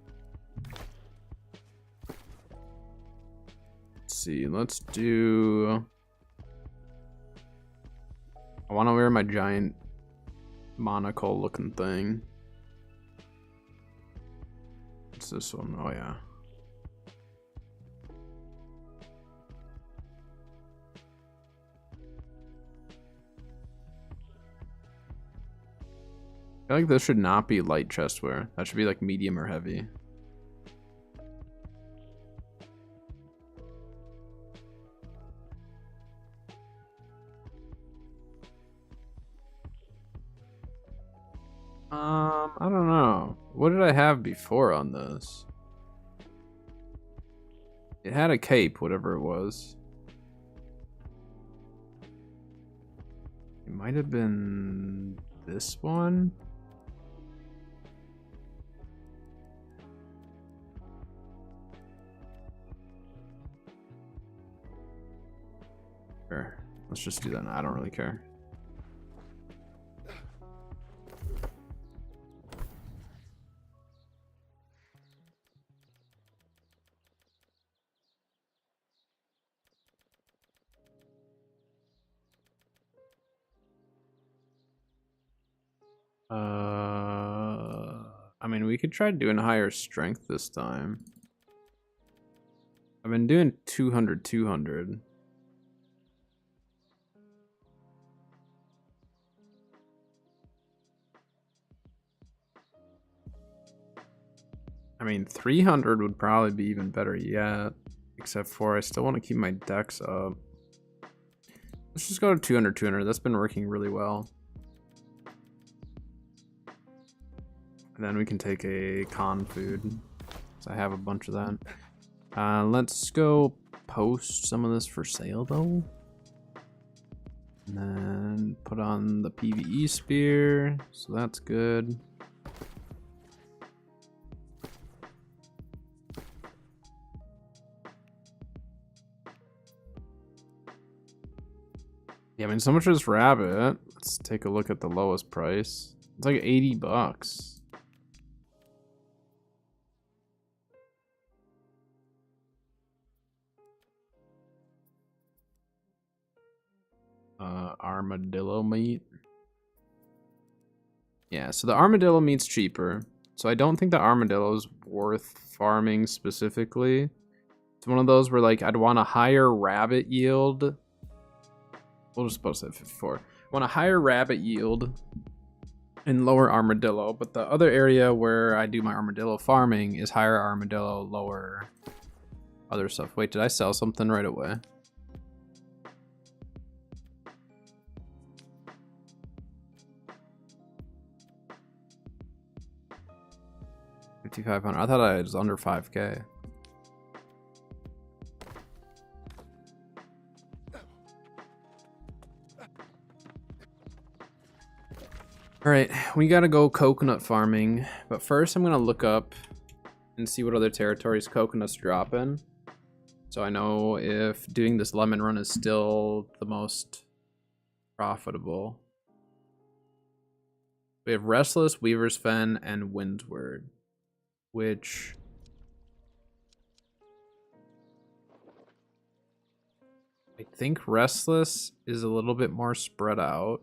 Let's see, let's do... I want to wear my giant monocle looking thing. What's this one? Oh yeah. I feel like this should not be light chest wear. That should be like medium or heavy. I don't know. What did I have before on this? It had a cape, whatever it was. It might have been this one. Sure. Let's just do that. I don't really care. I mean, we could try doing higher strength this time. I've been doing 200, 200. I mean, 300 would probably be even better yet. Except for I still want to keep my dex up. Let's just go to 200, 200. That's been working really well. And then we can take a con food. So I have a bunch of that. Let's go post some of this for sale though. And then put on the PvE spear. So that's good. Yeah, I mean, so much for this rabbit. Let's take a look at the lowest price. It's like 80 bucks. armadillo meat. Yeah, so the armadillo meat's cheaper. So I don't think the armadillo is worth farming specifically. It's one of those where like I'd want a higher rabbit yield. We'll just post that 54. I want a higher rabbit yield and lower armadillo, but the other area where I do my armadillo farming is higher armadillo, lower other stuff. Wait, did I sell something right away? $5,500. I thought I was under 5K. All right, we gotta go coconut farming, but first I'm gonna look up and see what other territories coconuts drop in. So I know if doing this lemon run is still the most profitable. We have Restless, Weaver's Fen, and Windsward, which I think Restless is a little bit more spread out.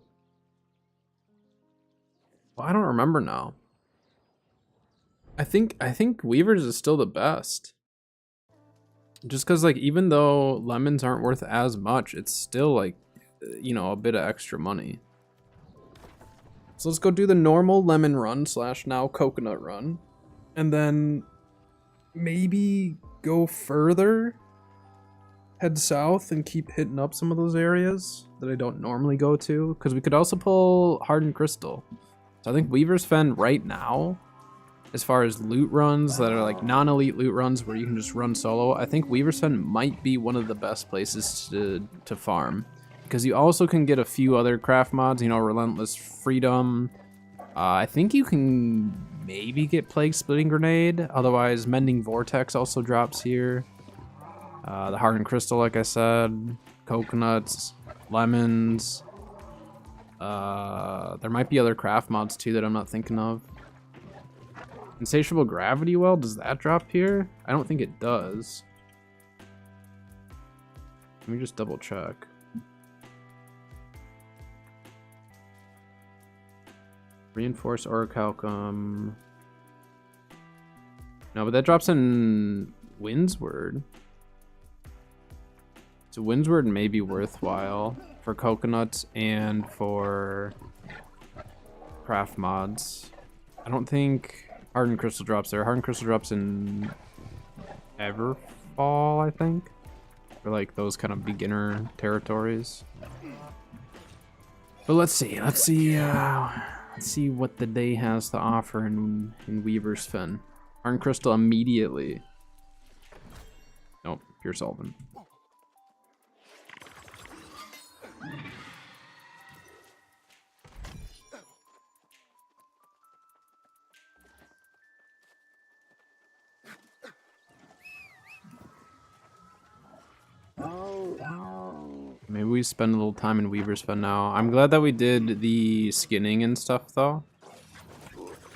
Well, I don't remember now. I think Weaver's is still the best. Just because, like, even though lemons aren't worth as much, it's still, like, you know, a bit of extra money. So let's go do the normal lemon run / now coconut run. And then maybe go further, head south, and keep hitting up some of those areas that I don't normally go to. Because we could also pull Hardened Crystal. So I think Weaver's Fen right now, as far as loot runs that are like non-elite loot runs where you can just run solo, I think Weaver's Fen might be one of the best places to farm. Because you also can get a few other craft mods, you know, Relentless Freedom. I think you can maybe get Plague Splitting Grenade. Otherwise, Mending Vortex also drops here. The Hardened Crystal, like I said. Coconuts. Lemons. There might be other craft mods too that I'm not thinking of. Insatiable Gravity Well, does that drop here? I don't think it does. Let me just double check. Reinforced Orichalcum. No, but that drops in Windsward. So Windsward may be worthwhile for coconuts and for craft mods. I don't think Hardened Crystal drops there. Hardened Crystal drops in Everfall, I think. For like those kind of beginner territories. But let's see what the day has to offer in Weaver's Fen. Hardened Crystal immediately. Nope, Pure Solvent. Maybe we spend a little time in Weaver's Fen now. I'm glad that we did the skinning and stuff, though.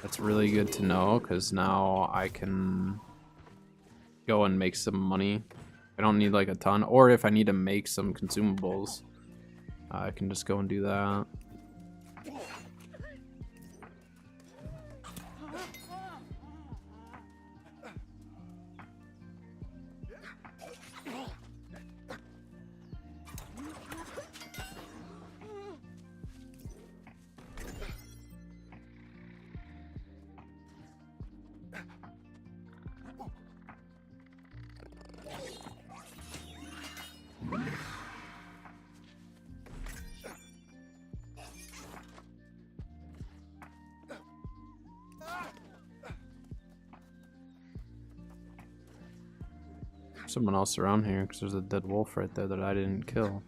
That's really good to know, because now I can go and make some money. I don't need, like, a ton. Or if I need to make some consumables, I can just go and do that. Someone else around here because there's a dead wolf right there that I didn't kill.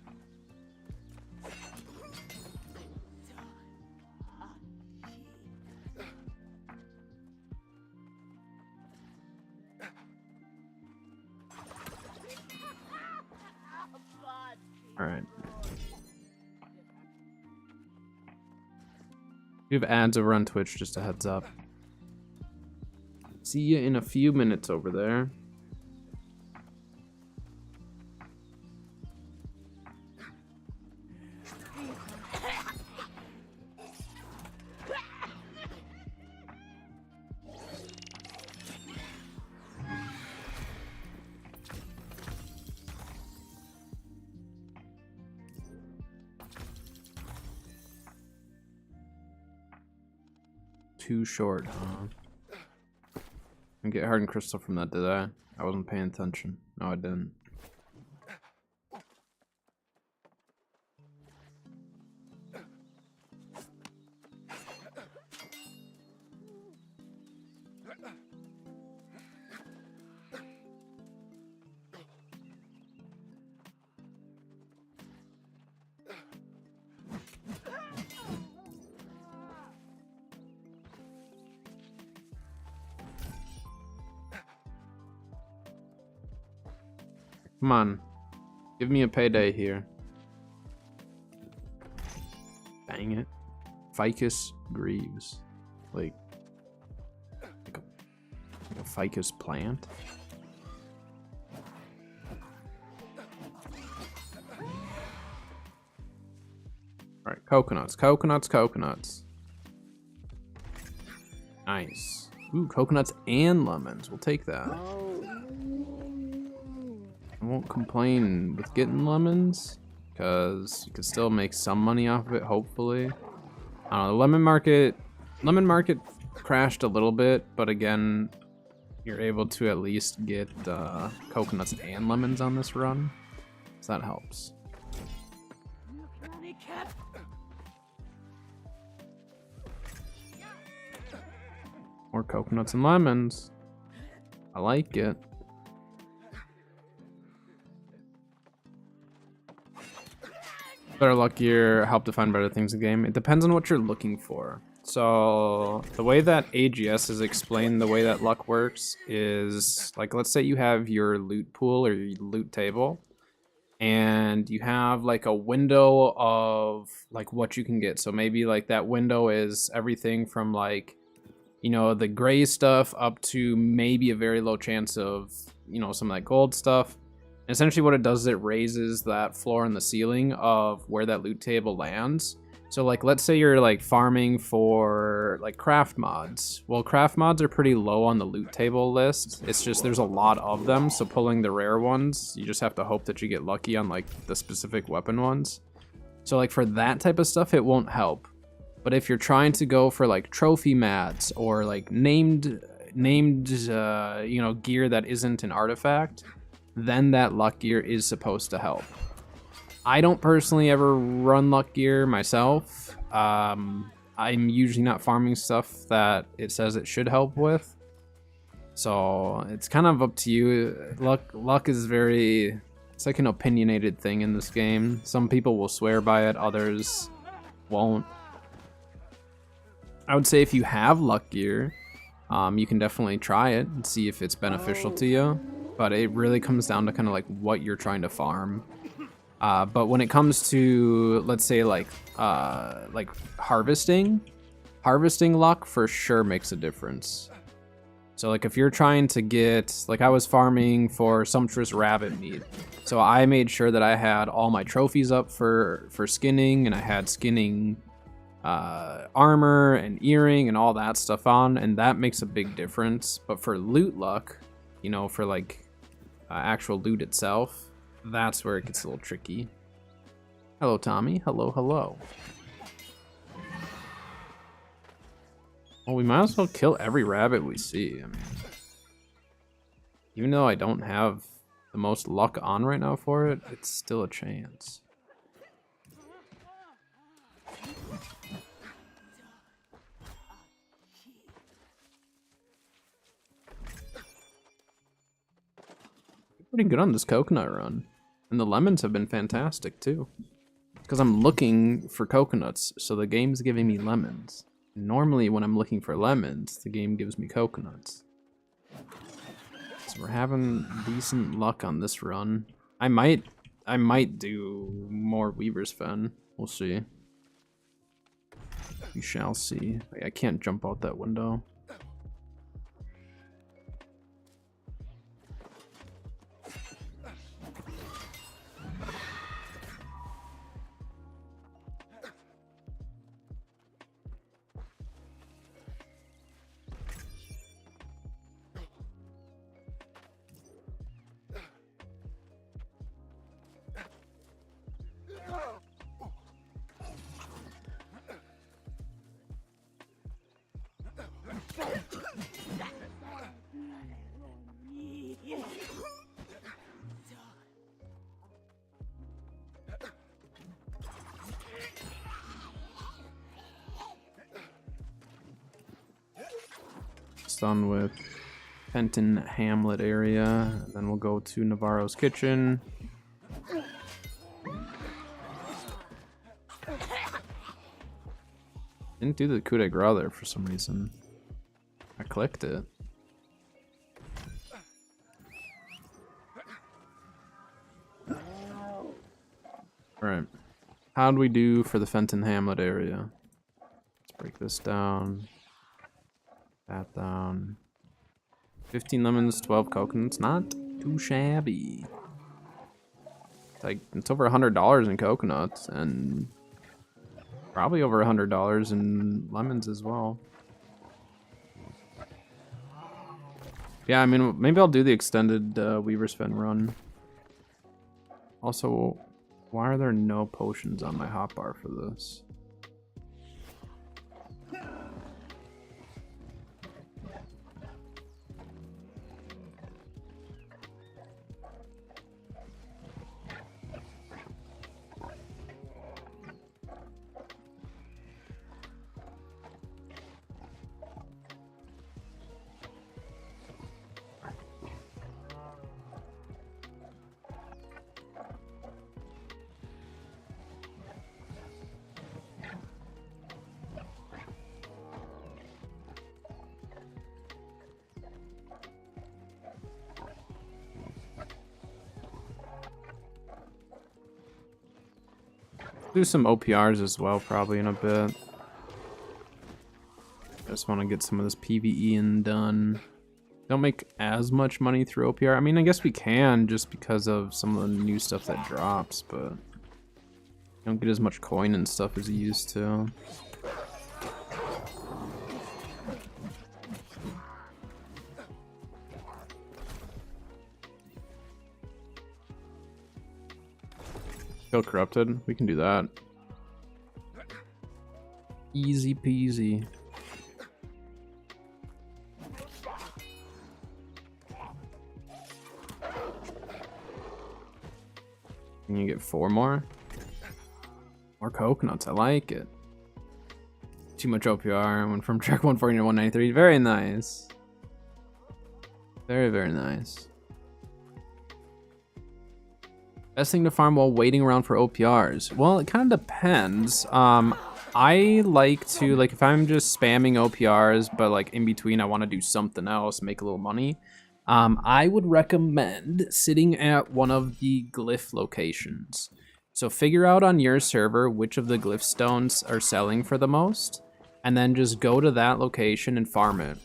All right. We have ads over on Twitch, just a heads up. See you in a few minutes over there. too short, huh? I get hardened crystal from that, did I? I wasn't paying attention. No, I didn't. Come on. Give me a payday here. Dang it. Ficus Greaves. Like a ficus plant? Alright, coconuts, coconuts, coconuts. Nice. Ooh, coconuts and lemons. We'll take that. I won't complain with getting lemons, because you can still make some money off of it, hopefully. I don't know, the lemon market crashed a little bit, but again, you're able to at least get coconuts and lemons on this run, so that helps. More coconuts and lemons. I like it. Better luck gear, help to find better things in the game. It depends on what you're looking for. So the way that AGS has explained the way that luck works is, like, let's say you have your loot pool or your loot table, and you have like a window of like what you can get. So maybe like that window is everything from like, you know, the gray stuff up to maybe a very low chance of, you know, some of that gold stuff. And essentially what it does is it raises that floor and the ceiling of where that loot table lands. So like, let's say you're like farming for like craft mods. Well, craft mods are pretty low on the loot table list. It's just there's a lot of them, so pulling the rare ones, you just have to hope that you get lucky on like the specific weapon ones. So like for that type of stuff, it won't help. But if you're trying to go for like trophy mats or like named you know, gear that isn't an artifact, then that luck gear is supposed to help. I don't personally ever run luck gear myself. I'm usually not farming stuff that it says it should help with. So it's kind of up to you. Luck is very, it's like an opinionated thing in this game. Some people will swear by it, others won't. I would say if you have luck gear, you can definitely try it and see if it's beneficial to you. But it really comes down to kind of like what you're trying to farm. But when it comes to, let's say like harvesting luck for sure makes a difference. So like if you're trying to get, like I was farming for sumptuous rabbit meat. So I made sure that I had all my trophies up for skinning, and I had skinning armor and earring and all that stuff on, and that makes a big difference. But for loot luck, you know, for like actual loot itself, that's where it gets a little tricky. Hello, Tommy. Hello, hello. Well, we might as well kill every rabbit we see. I mean, even though I don't have the most luck on right now for it, it's still a chance. Pretty good on this coconut run. And the lemons have been fantastic too. Because I'm looking for coconuts, so the game's giving me lemons. Normally when I'm looking for lemons, the game gives me coconuts. So we're having decent luck on this run. I might do more Weaver's Fen. We'll see. We shall see. I can't jump out that window. It's done with Fenton Hamlet area. Then we'll go to Navarro's Kitchen. Didn't do the coup de grace there for some reason. I clicked it. Alright. How'd we do for the Fenton Hamlet area? Let's break this down. That down. 15 lemons, 12 coconuts. Not too shabby. It's over $100 in coconuts and probably over $100 in lemons as well. Yeah, I mean, maybe I'll do the extended Weaver's Fen run. Also, why are there no potions on my hotbar for this? Do some OPRs as well, probably in a bit. Just want to get some of this PvE in done. Don't make as much money through OPR. I mean, I guess we can just because of some of the new stuff that drops, but don't get as much coin and stuff as you used to. Kill corrupted. We can do that. Easy peasy. Can you get 4 more? More coconuts. I like it. Too much OPR. Went from track 140 to 193. Very nice. Very, very nice. Best thing to farm while waiting around for OPRs. Well, it kind of depends. I like to, like, if I'm just spamming OPRs, but like in between I want to do something else, make a little money. I would recommend sitting at one of the glyph locations. So figure out on your server which of the glyph stones are selling for the most, and then just go to that location and farm it.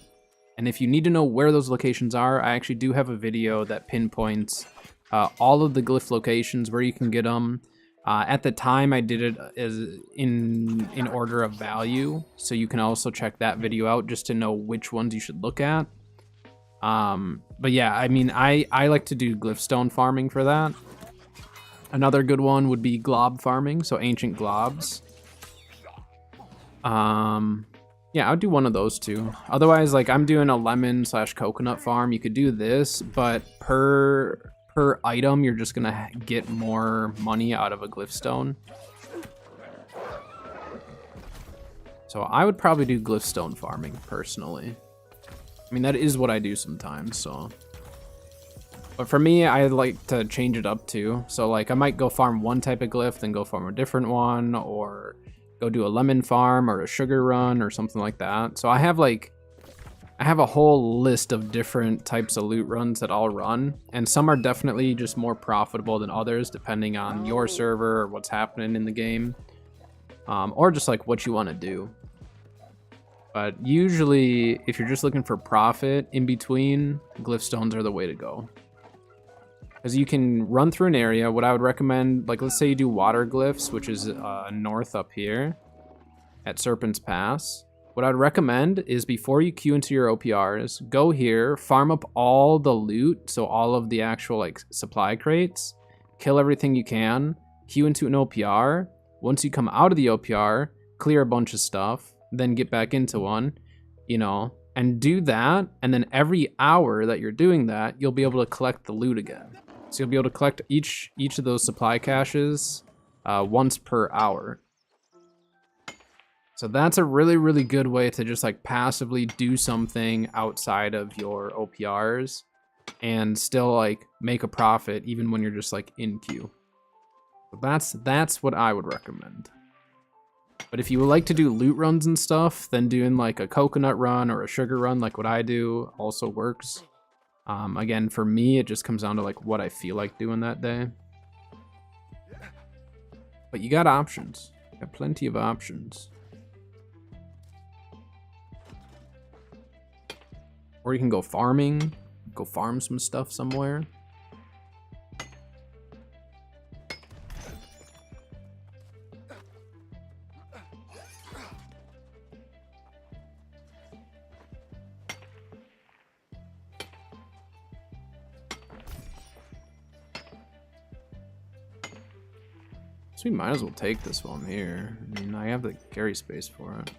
And if you need to know where those locations are, I actually do have a video that pinpoints all of the glyph locations where you can get them. At the time, I did it as in order of value, so you can also check that video out just to know which ones you should look at. But yeah, I mean, I like to do glyphstone farming for that. Another good one would be glob farming, so ancient globs. Yeah, I would do one of those two. Otherwise, like, I'm doing a lemon/coconut farm. You could do this, but per item, you're just gonna get more money out of a glyphstone. So I would probably do glyphstone farming, personally. I mean, that is what I do sometimes, so. But for me, I like to change it up too. So like, I might go farm one type of glyph, then go farm a different one, or go do a lemon farm or a sugar run or something like that. So I have a whole list of different types of loot runs that I'll run, and some are definitely just more profitable than others depending on your server or what's happening in the game, or just like what you want to do. But usually, if you're just looking for profit in between, glyphstones are the way to go. Because you can run through an area. What I would recommend, like, let's say you do water glyphs, which is north up here at Serpent's Pass. What I'd recommend is before you queue into your OPRs, go here, farm up all the loot, so all of the actual like supply crates, kill everything you can, queue into an OPR. Once you come out of the OPR, clear a bunch of stuff, then get back into one, you know, and do that, and then every hour that you're doing that, you'll be able to collect the loot again. So you'll be able to collect each of those supply caches once per hour. So that's a really, really good way to just like passively do something outside of your OPRs and still like make a profit even when you're just like in queue. So that's what I would recommend. But if you would like to do loot runs and stuff, then doing like a coconut run or a sugar run like what I do also works. Again, for me, it just comes down to like what I feel like doing that day. But you got options. You got plenty of options. Or you can go farming, go farm some stuff somewhere. So we might as well take this while I'm here. I mean, I have the carry space for it.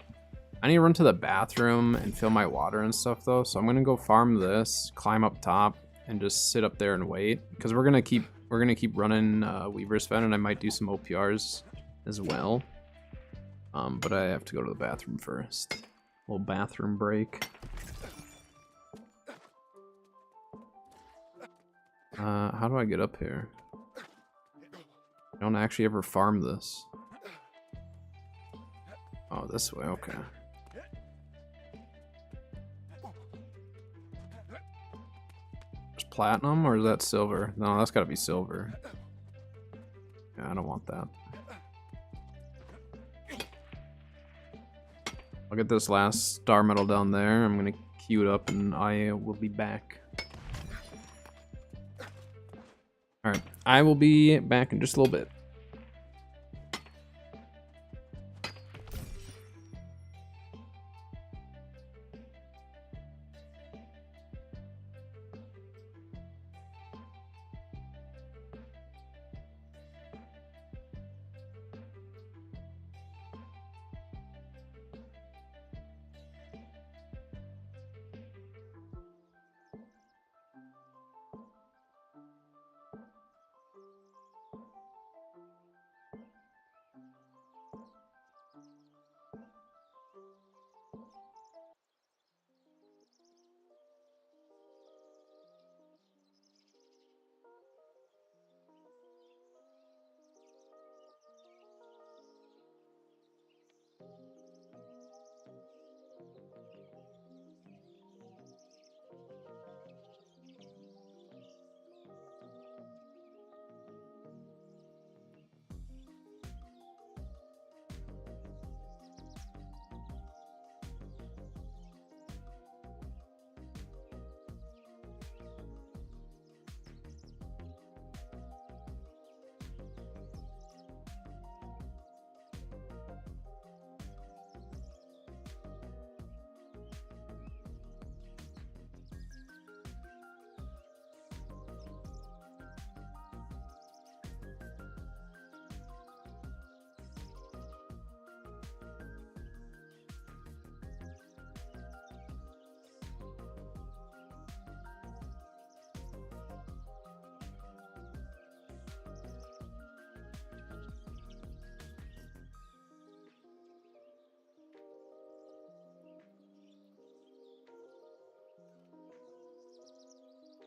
I need to run to the bathroom and fill my water and stuff though, so I'm gonna go farm this, climb up top, and just sit up there and wait. Because we're gonna keep running Weaver's Fen, and I might do some OPRs as well. But I have to go to the bathroom first. Little bathroom break. How do I get up here? I don't actually ever farm this. Oh, this way, okay. There's platinum, or is that silver? No, that's gotta be silver. Yeah, I don't want that. I'll get this last star medal down there. I'm gonna queue it up and I will be back. Alright, I will be back in just a little bit.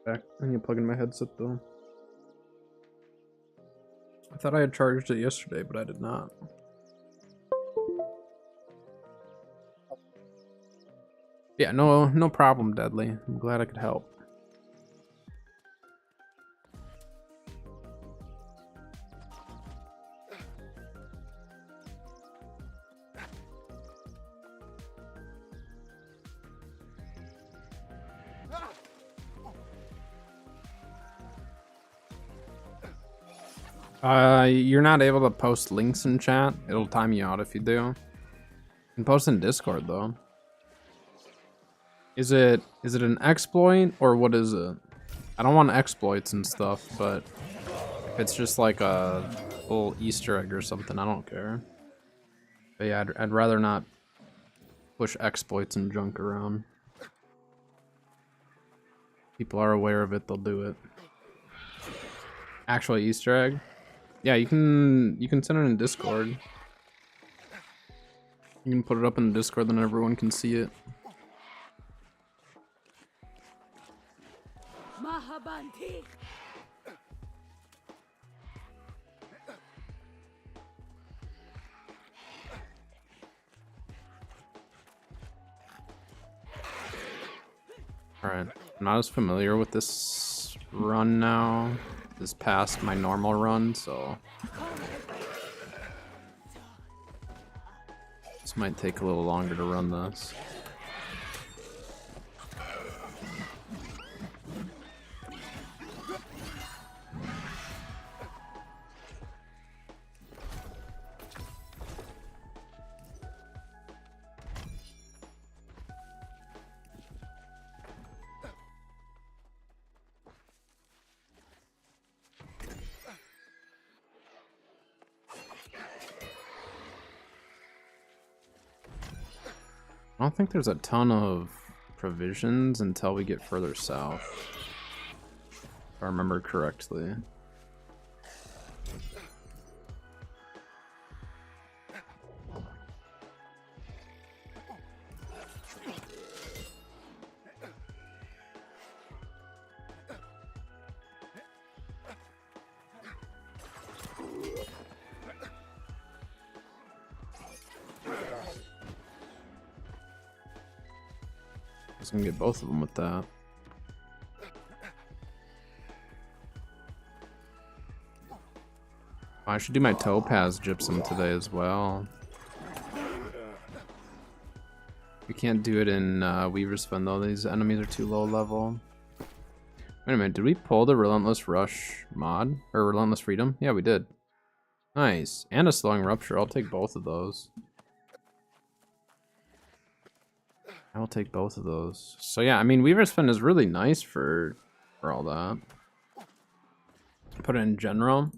Back. I need to plug in my headset though. I thought I had charged it yesterday, but I did not. Yeah, no problem, Deadly. I'm glad I could help. You're not able to post links in chat. It'll time you out if you do. You can post in Discord though. Is it an exploit or what is it? I don't want exploits and stuff, but if it's just like a little Easter egg or something, I don't care. But yeah, I'd rather not push exploits and junk around. people are aware of it, they'll do it. Actual Easter egg? Yeah, you can send it in Discord. You can put it up in the Discord, then everyone can see it. Mahabanti. Alright, I'm not as familiar with this run now. This past my normal run, so this might take a little longer to run this. I don't think there's a ton of provisions until we get further south, if I remember correctly. I was gonna get both of them with that. I should do my topaz gypsum today as well. We can't do it in Weaver's Fen though, these enemies are too low level. Wait a minute, did we pull the Relentless Rush mod? Or Relentless Freedom? Yeah, we did. Nice. And a Slowing Rupture, I'll take both of those. I will take both of those. So yeah, I mean, Weaver's Fen is really nice for all that. Put it in general.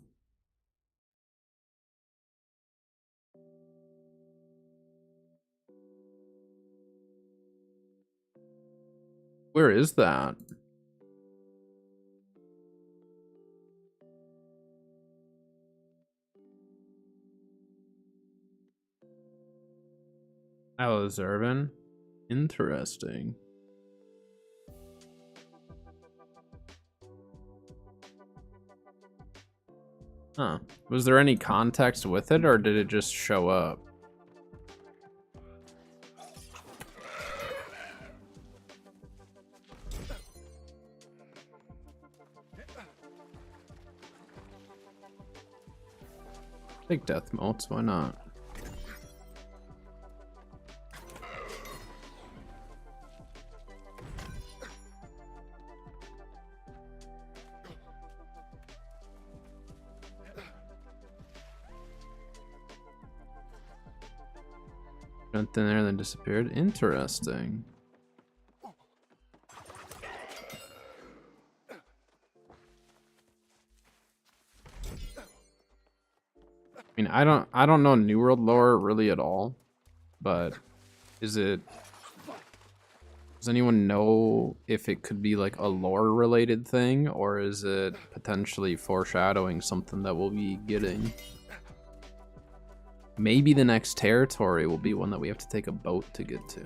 Where is that? Oh, Zervin. Interesting. Huh. Was there any context with it, or did it just show up? Take death motes, why not? Jumped in there, then disappeared. Interesting. I mean, I don't know New World lore really at all, but is it? Does anyone know if it could be like a lore related thing, or is it potentially foreshadowing something that we'll be getting? Maybe the next territory will be one that we have to take a boat to get to.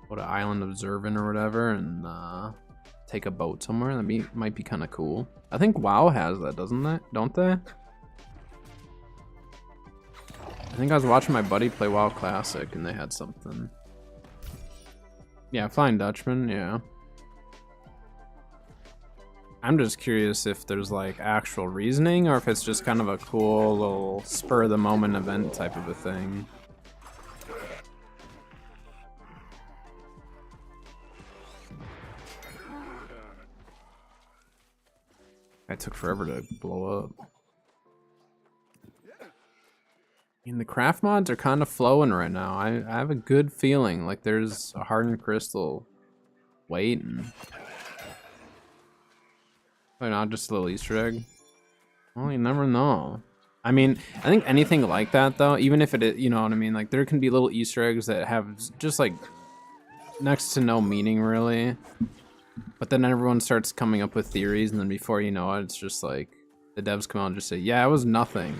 Go to Island of Zervin or whatever and take a boat somewhere. That might be kind of cool. I think WoW has that, doesn't it? Don't they? I think I was watching my buddy play WoW Classic and they had something. Yeah, Flying Dutchman, yeah. I'm just curious if there's like actual reasoning or if it's just kind of a cool little spur of the moment event type of a thing. It took forever to blow up. I mean, the craft mods are kind of flowing right now. I have a good feeling like there's a hardened crystal waiting. Probably not just a little Easter egg. Well, you never know. I mean, I think anything like that though, even if it, you know what I mean, like there can be little Easter eggs that have just like next to no meaning really. But then everyone starts coming up with theories, and then before you know it, it's just like the devs come out and just say, yeah, it was nothing.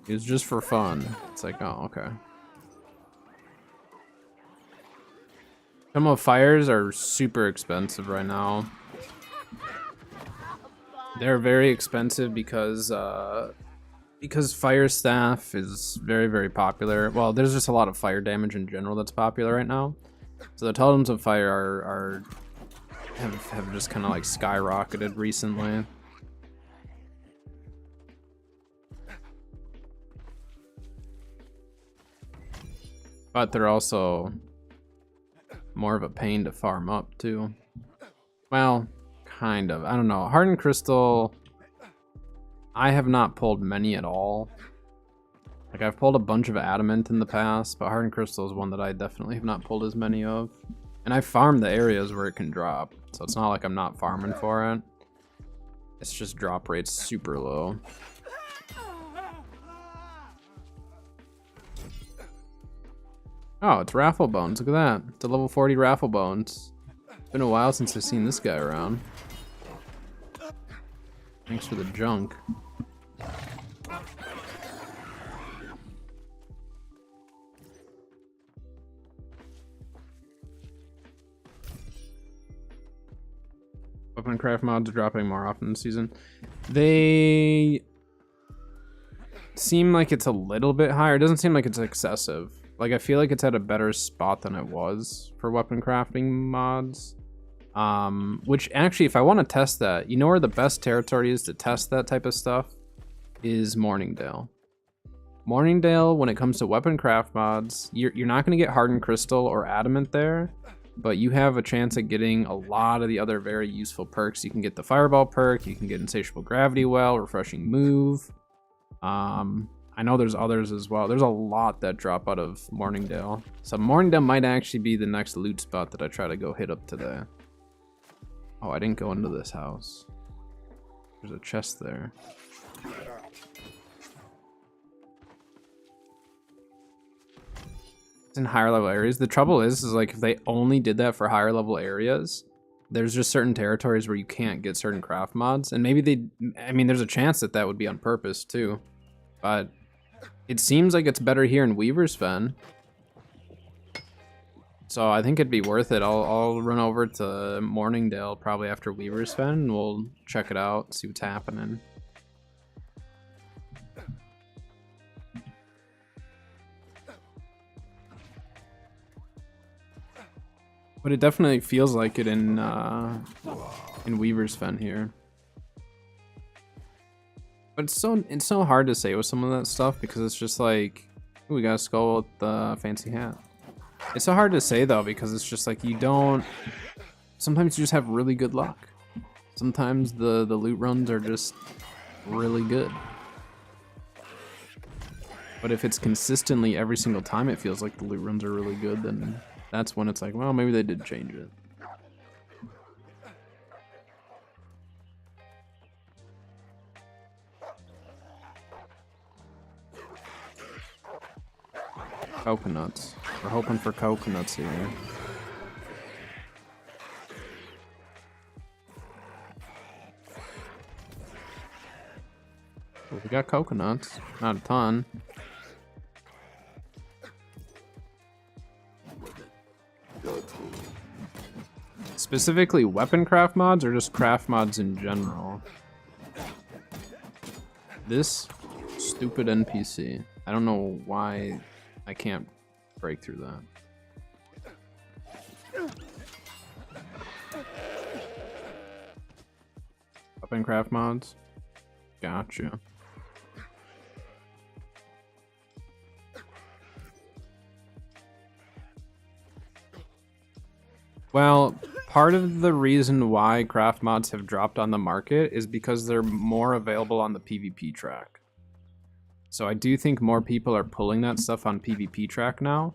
It was just for fun. It's like, oh, okay. Some of fires are super expensive right now. They're very expensive because fire staff is very, very popular. Well, there's just a lot of fire damage in general that's popular right now. So the totems of fire have just kind of like skyrocketed recently. But they're also more of a pain to farm up too. Well, kind of. I don't know. Hardened Crystal, I have not pulled many at all. Like, I've pulled a bunch of Adamant in the past, but Hardened Crystal is one that I definitely have not pulled as many of. And I farmed the areas where it can drop, so it's not like I'm not farming for it. It's just drop rate's super low. Oh, it's Raffle Bones. Look at that. It's a level 40 Raffle Bones. It's been a while since I've seen this guy around. Thanks for the junk. Weapon craft mods are dropping more often this season. They seem like it's a little bit higher. It doesn't seem like it's excessive. Like, I feel like it's at a better spot than it was for weapon crafting mods. Which actually, if I want to test that, you know where the best territory is to test that type of stuff? Is Morningdale. Morningdale, when it comes to weapon craft mods, you're not going to get Hardened Crystal or Adamant there, but you have a chance at getting a lot of the other very useful perks. You can get the Fireball perk, you can get Insatiable Gravity Well, Refreshing Move. I know there's others as well. There's a lot that drop out of Morningdale. So Morningdale might actually be the next loot spot that I try to go hit up today. Oh, I didn't go into this house. There's a chest there. It's in higher level areas. The trouble is like if they only did that for higher level areas, there's just certain territories where you can't get certain craft mods. And maybe I mean, there's a chance that that would be on purpose too. But it seems like it's better here in Weaver's Fen. So I think it'd be worth it. I'll run over to Morningdale probably after Weaver's Fen and we'll check it out, see what's happening. But it definitely feels like it in Weaver's Fen here. But it's so hard to say with some of that stuff because it's just like, ooh, we got a skull with the fancy hat. It's so hard to say though because it's just like sometimes you just have really good luck. Sometimes the loot runs are just really good. But if it's consistently every single time it feels like the loot runs are really good, then that's when it's like, well, maybe they did change it. Coconuts. We're hoping for coconuts here. Well, we got coconuts. Not a ton. Specifically weapon craft mods or just craft mods in general? This stupid NPC. I don't know why I can't break through that. Weapon craft mods? Gotcha. Well, part of the reason why craft mods have dropped on the market is because they're more available on the PvP track. So I do think more people are pulling that stuff on PvP track now,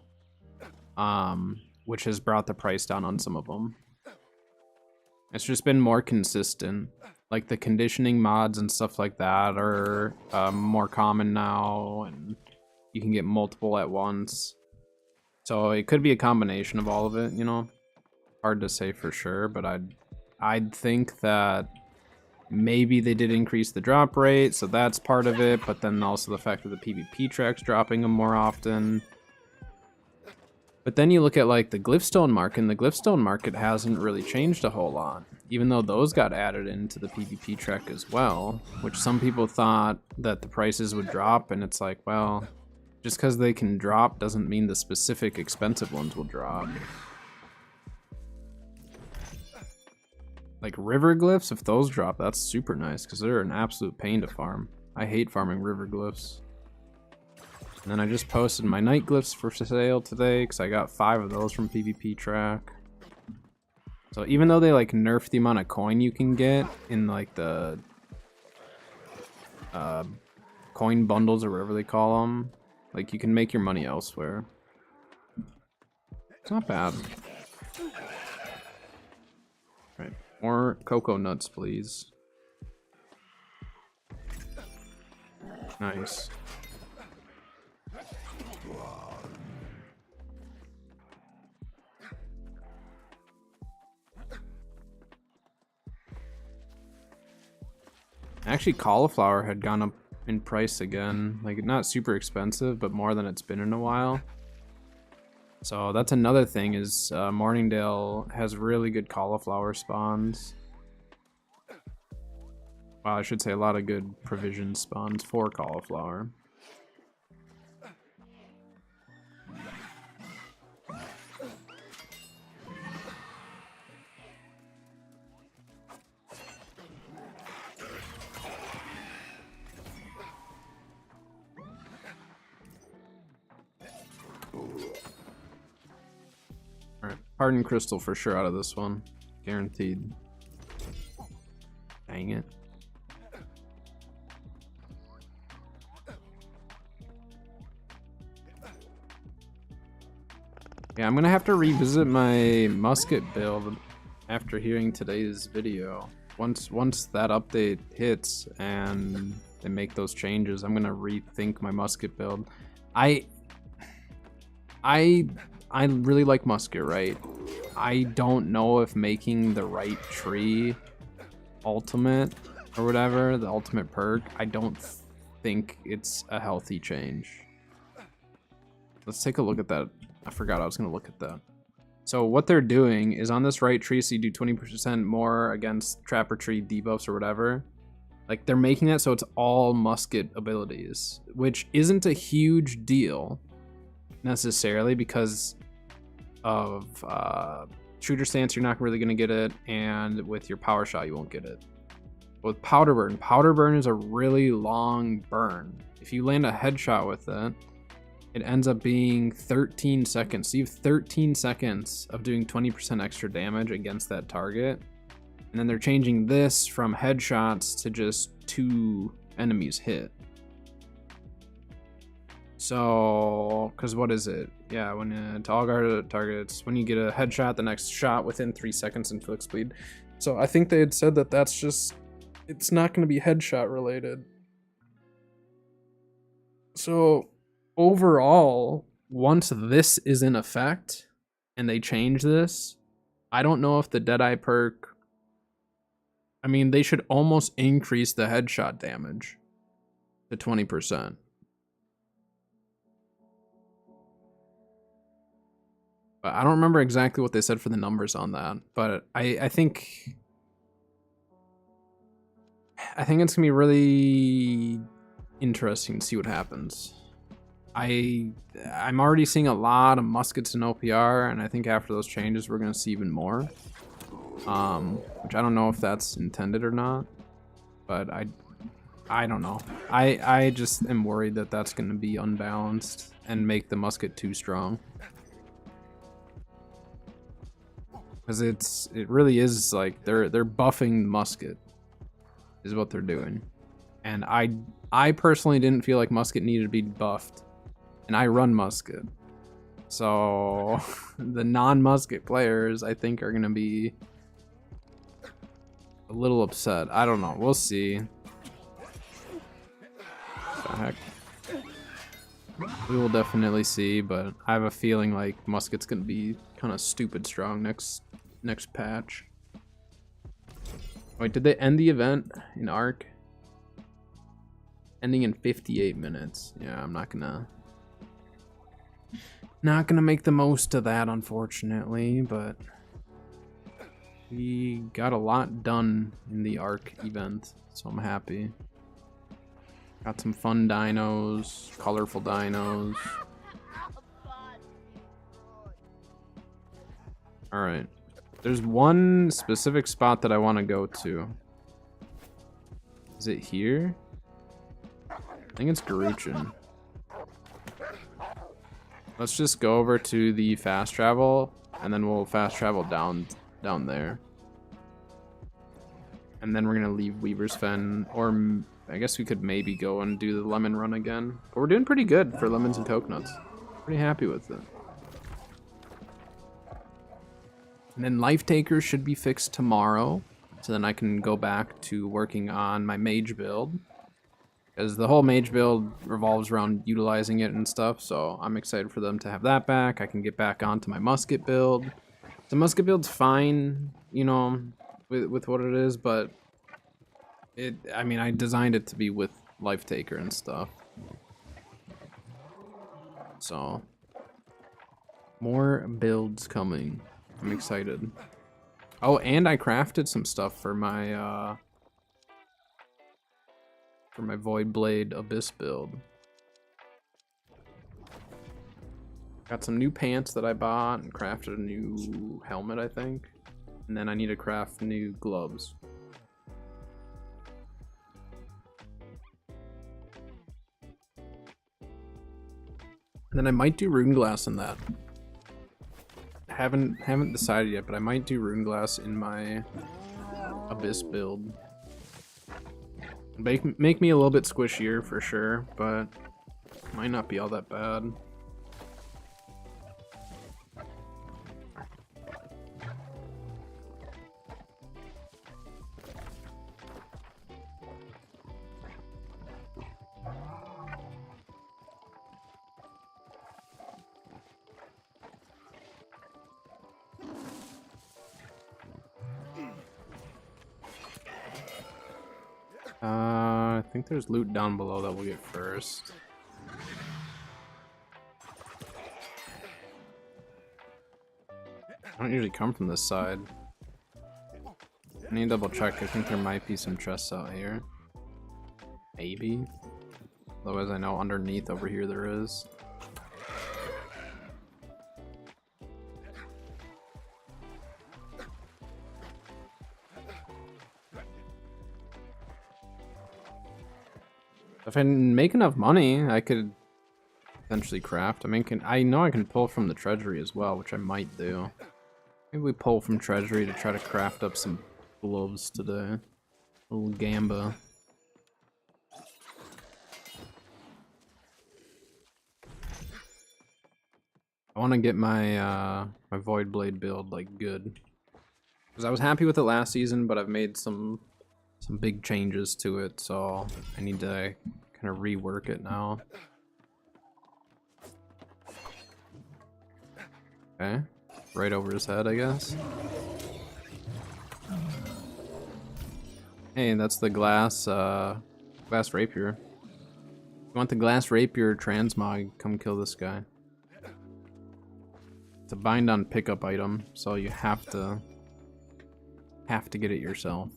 which has brought the price down on some of them. It's just been more consistent. Like the conditioning mods and stuff like that are more common now, and you can get multiple at once. So it could be a combination of all of it, you know? Hard to say for sure, but I'd think that maybe they did increase the drop rate, so that's part of it, but then also the fact that the PvP track's dropping them more often. But then you look at like the Glyphstone market, and the Glyphstone market hasn't really changed a whole lot, even though those got added into the PvP track as well, which some people thought that the prices would drop, and it's like, well, just because they can drop doesn't mean the specific expensive ones will drop. Like river glyphs, if those drop, that's super nice because they're an absolute pain to farm. I hate farming river glyphs. And then I just posted my night glyphs for sale today because I got 5 of those from PvP track. So even though they like nerf the amount of coin you can get in like the coin bundles or whatever they call them, like you can make your money elsewhere. It's not bad. Right, more cocoa nuts, please. Nice. Actually, cauliflower had gone up in price again. Like, not super expensive, but more than it's been in a while. So that's another thing is Morningdale has really good cauliflower spawns. Well, I should say a lot of good provision spawns for cauliflower. Alright, Hardened Crystal for sure out of this one. Guaranteed. Dang it. Yeah, I'm gonna have to revisit my musket build after hearing today's video. Once that update hits and they make those changes, I'm gonna rethink my musket build. I really like musket, right? I don't know if making the right tree ultimate or whatever, the ultimate perk, I don't think it's a healthy change. Let's take a look at that. I forgot I was gonna look at that. So what they're doing is on this right tree, so you do 20% more against trapper tree debuffs or whatever. Like they're making that so it's all musket abilities, which isn't a huge deal necessarily because of shooter stance, you're not really gonna get it, and with your power shot, you won't get it. But with powder burn is a really long burn. If you land a headshot with it, it ends up being 13 seconds. So you have 13 seconds of doing 20% extra damage against that target. And then they're changing this from headshots to just 2 enemies hit. So, because what is it? Yeah, when to all guarded targets, when you get a headshot, the next shot within 3 seconds inflicts bleed. So I think they had said that that's just, it's not going to be headshot related. So overall, once this is in effect and they change this, I don't know if the Deadeye perk, I mean, they should almost increase the headshot damage to 20%. But I don't remember exactly what they said for the numbers on that, but I think it's gonna be really interesting to see what happens. I'm already seeing a lot of muskets in OPR, and I think after those changes we're gonna see even more. Which I don't know if that's intended or not, but I don't know. I just am worried that that's gonna be unbalanced and make the musket too strong. Because it really is like they're buffing musket is what they're doing. And I personally didn't feel like musket needed to be buffed. And I run musket. So the non-musket players I think are gonna be a little upset. I don't know. We'll see. What the heck? We will definitely see, but I have a feeling like musket's gonna be kind of stupid strong next patch. Wait, did they end the event in Arc? Ending in 58 minutes. Yeah, I'm not gonna make the most of that, unfortunately, but we got a lot done in the Arc event, so I'm happy. Got some fun dinos, colorful dinos. Alright. There's one specific spot that I want to go to. Is it here? I think it's Garuchin. Let's just go over to the fast travel, and then we'll fast travel down there. And then we're gonna leave Weaver's Fen, or I guess we could maybe go and do the lemon run again. But we're doing pretty good for lemons and coconuts. Pretty happy with it. And then Life Taker should be fixed tomorrow, so then I can go back to working on my mage build. Because the whole mage build revolves around utilizing it and stuff, so I'm excited for them to have that back. I can get back onto my musket build. The musket build's fine, you know, with what it is, but I mean, I designed it to be with Life Taker and stuff. So, more builds coming. I'm excited. Oh, and I crafted some stuff for my Void Blade Abyss build. Got some new pants that I bought and crafted a new helmet, I think. And then I need to craft new gloves. And then I might do Rune Glass in that. Haven't decided yet, but I might do Rune Glass in my Abyss build. Make me a little bit squishier for sure, but might not be all that bad. I think there's loot down below that we'll get first. I don't usually come from this side. I need to double check. I think there might be some chests out here. Maybe. Otherwise I know underneath over here there is. If I make enough money, I could potentially craft. I mean, I know I can pull from the treasury as well, which I might do. Maybe we pull from treasury to try to craft up some gloves today. A little gamba. I want to get my my Void Blade build like good, because I was happy with it last season, but I've made some big changes to it, so I need to kind of rework it now. Okay, right over his head, I guess. Hey, that's the glass rapier. You want the glass rapier transmog? Come kill this guy. It's a bind on pickup item, so you have to get it yourself.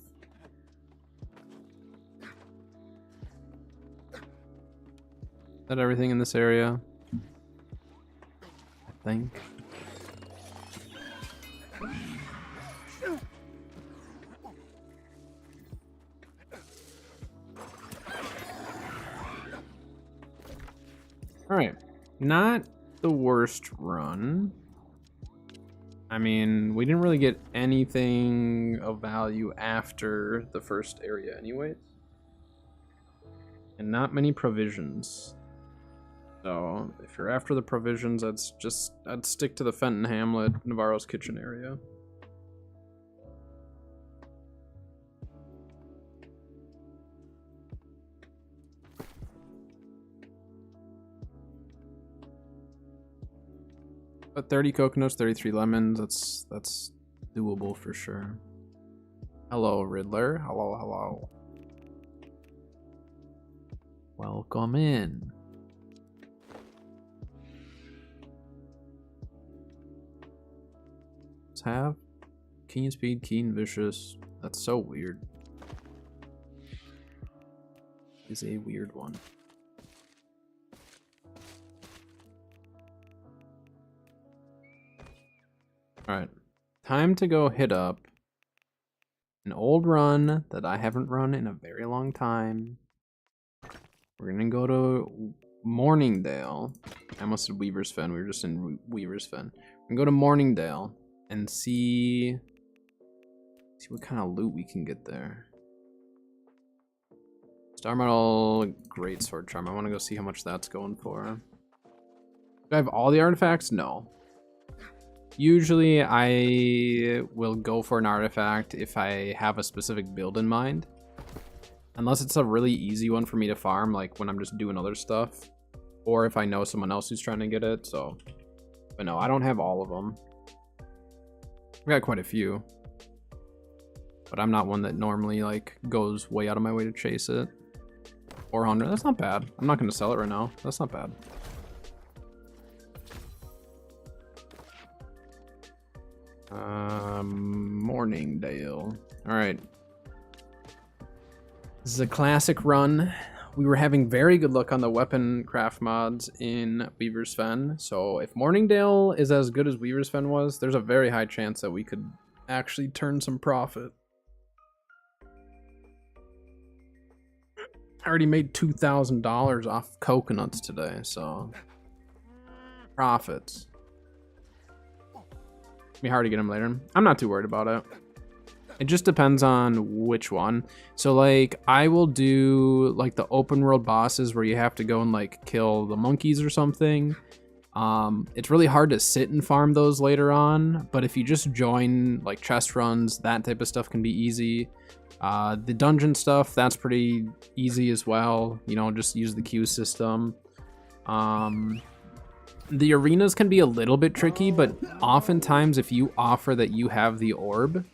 Is that everything in this area? I think. Alright. Not the worst run. I mean, we didn't really get anything of value after the first area anyways. And not many provisions. So, if you're after the provisions, I'd stick to the Fenton Hamlet, Navarro's Kitchen area. But 30 coconuts, 33 lemons, that's doable for sure. Hello, Riddler. Hello, hello. Welcome in. Let's have keen speed, keen vicious. That's so weird. Is a weird one. Alright. Time to go hit up an old run that I haven't run in a very long time. We're gonna go to Morningdale. I almost said Weaver's Fen. We were just in Weaver's Fen. We're gonna go to Morningdale and see what kind of loot we can get there. Star Metal, Great Sword Charm. I want to go see how much that's going for. Do I have all the artifacts? No. Usually I will go for an artifact if I have a specific build in mind. Unless it's a really easy one for me to farm, like when I'm just doing other stuff. Or if I know someone else who's trying to get it, so. But no, I don't have all of them. I got quite a few. But I'm not one that normally like goes way out of my way to chase it. 400, that's not bad. I'm not gonna sell it right now. That's not bad. Morningdale. All right. This is a classic run. We were having very good luck on the weapon craft mods in Weaver's Fen. So if Morningdale is as good as Weaver's Fen was, there's a very high chance that we could actually turn some profit. I already made $2,000 off coconuts today, so profits. Be hard to get them later. I'm not too worried about it. It just depends on which one. So like I will do like the open world bosses where you have to go and like kill the monkeys or something. It's really hard to sit and farm those later on, but if you just join like chest runs, that type of stuff can be easy. The dungeon stuff, that's pretty easy as well. You know, just use the queue system. The arenas can be a little bit tricky, but oftentimes if you offer that you have the orb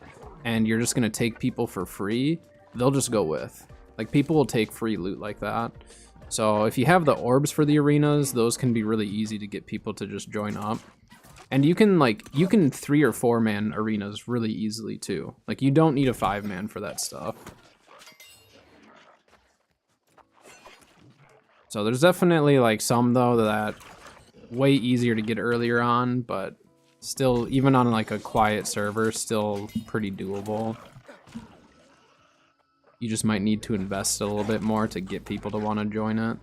and you're just gonna take people for free, they'll just go with. Like people will take free loot like that. So if you have the orbs for the arenas, those can be really easy to get people to just join up. And you can 3 or 4 man arenas really easily too. Like you don't need a 5-man for that stuff. So there's definitely like some though that way easier to get earlier on, but still even on like a quiet server, still pretty doable. You just might need to invest a little bit more to get people to want to join it.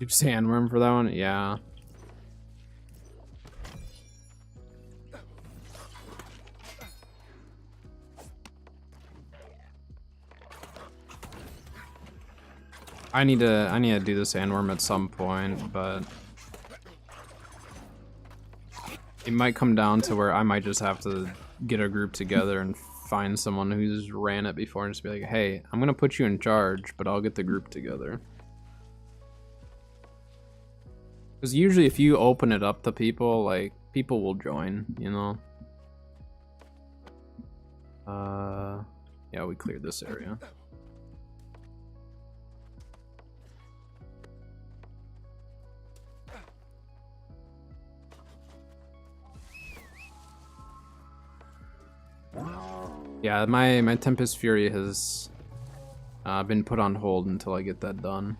Sandworm for that one? Yeah. I need to do the sandworm at some point, but it might come down to where I might just have to get a group together and find someone who's ran it before and just be like, hey, I'm gonna put you in charge, but I'll get the group together. Because usually if you open it up to people, like, people will join, you know? Yeah, we cleared this area. Yeah, my Tempest Fury has been put on hold until I get that done.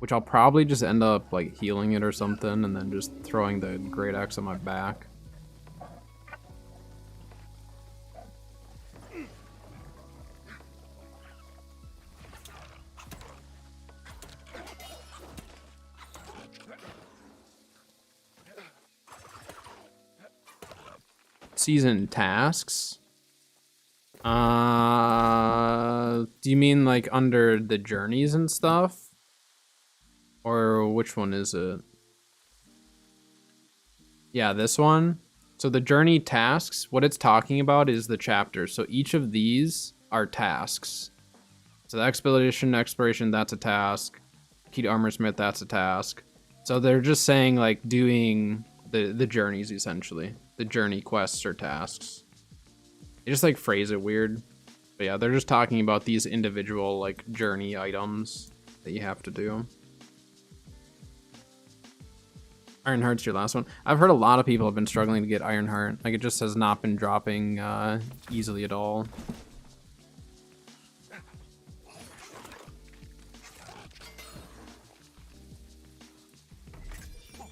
Which I'll probably just end up like healing it or something and then just throwing the Great Axe on my back. Season tasks. Do you mean like under the journeys and stuff? Or which one is it? Yeah, this one. So the journey tasks, what it's talking about is the chapter. So each of these are tasks. So the exploration, that's a task. Key to Armorsmith, that's a task. So they're just saying like doing the journeys essentially. The journey quests or tasks. They just like phrase it weird. But yeah, they're just talking about these individual like journey items that you have to do. Ironheart's your last one. I've heard a lot of people have been struggling to get Ironheart. Like it just has not been dropping easily at all.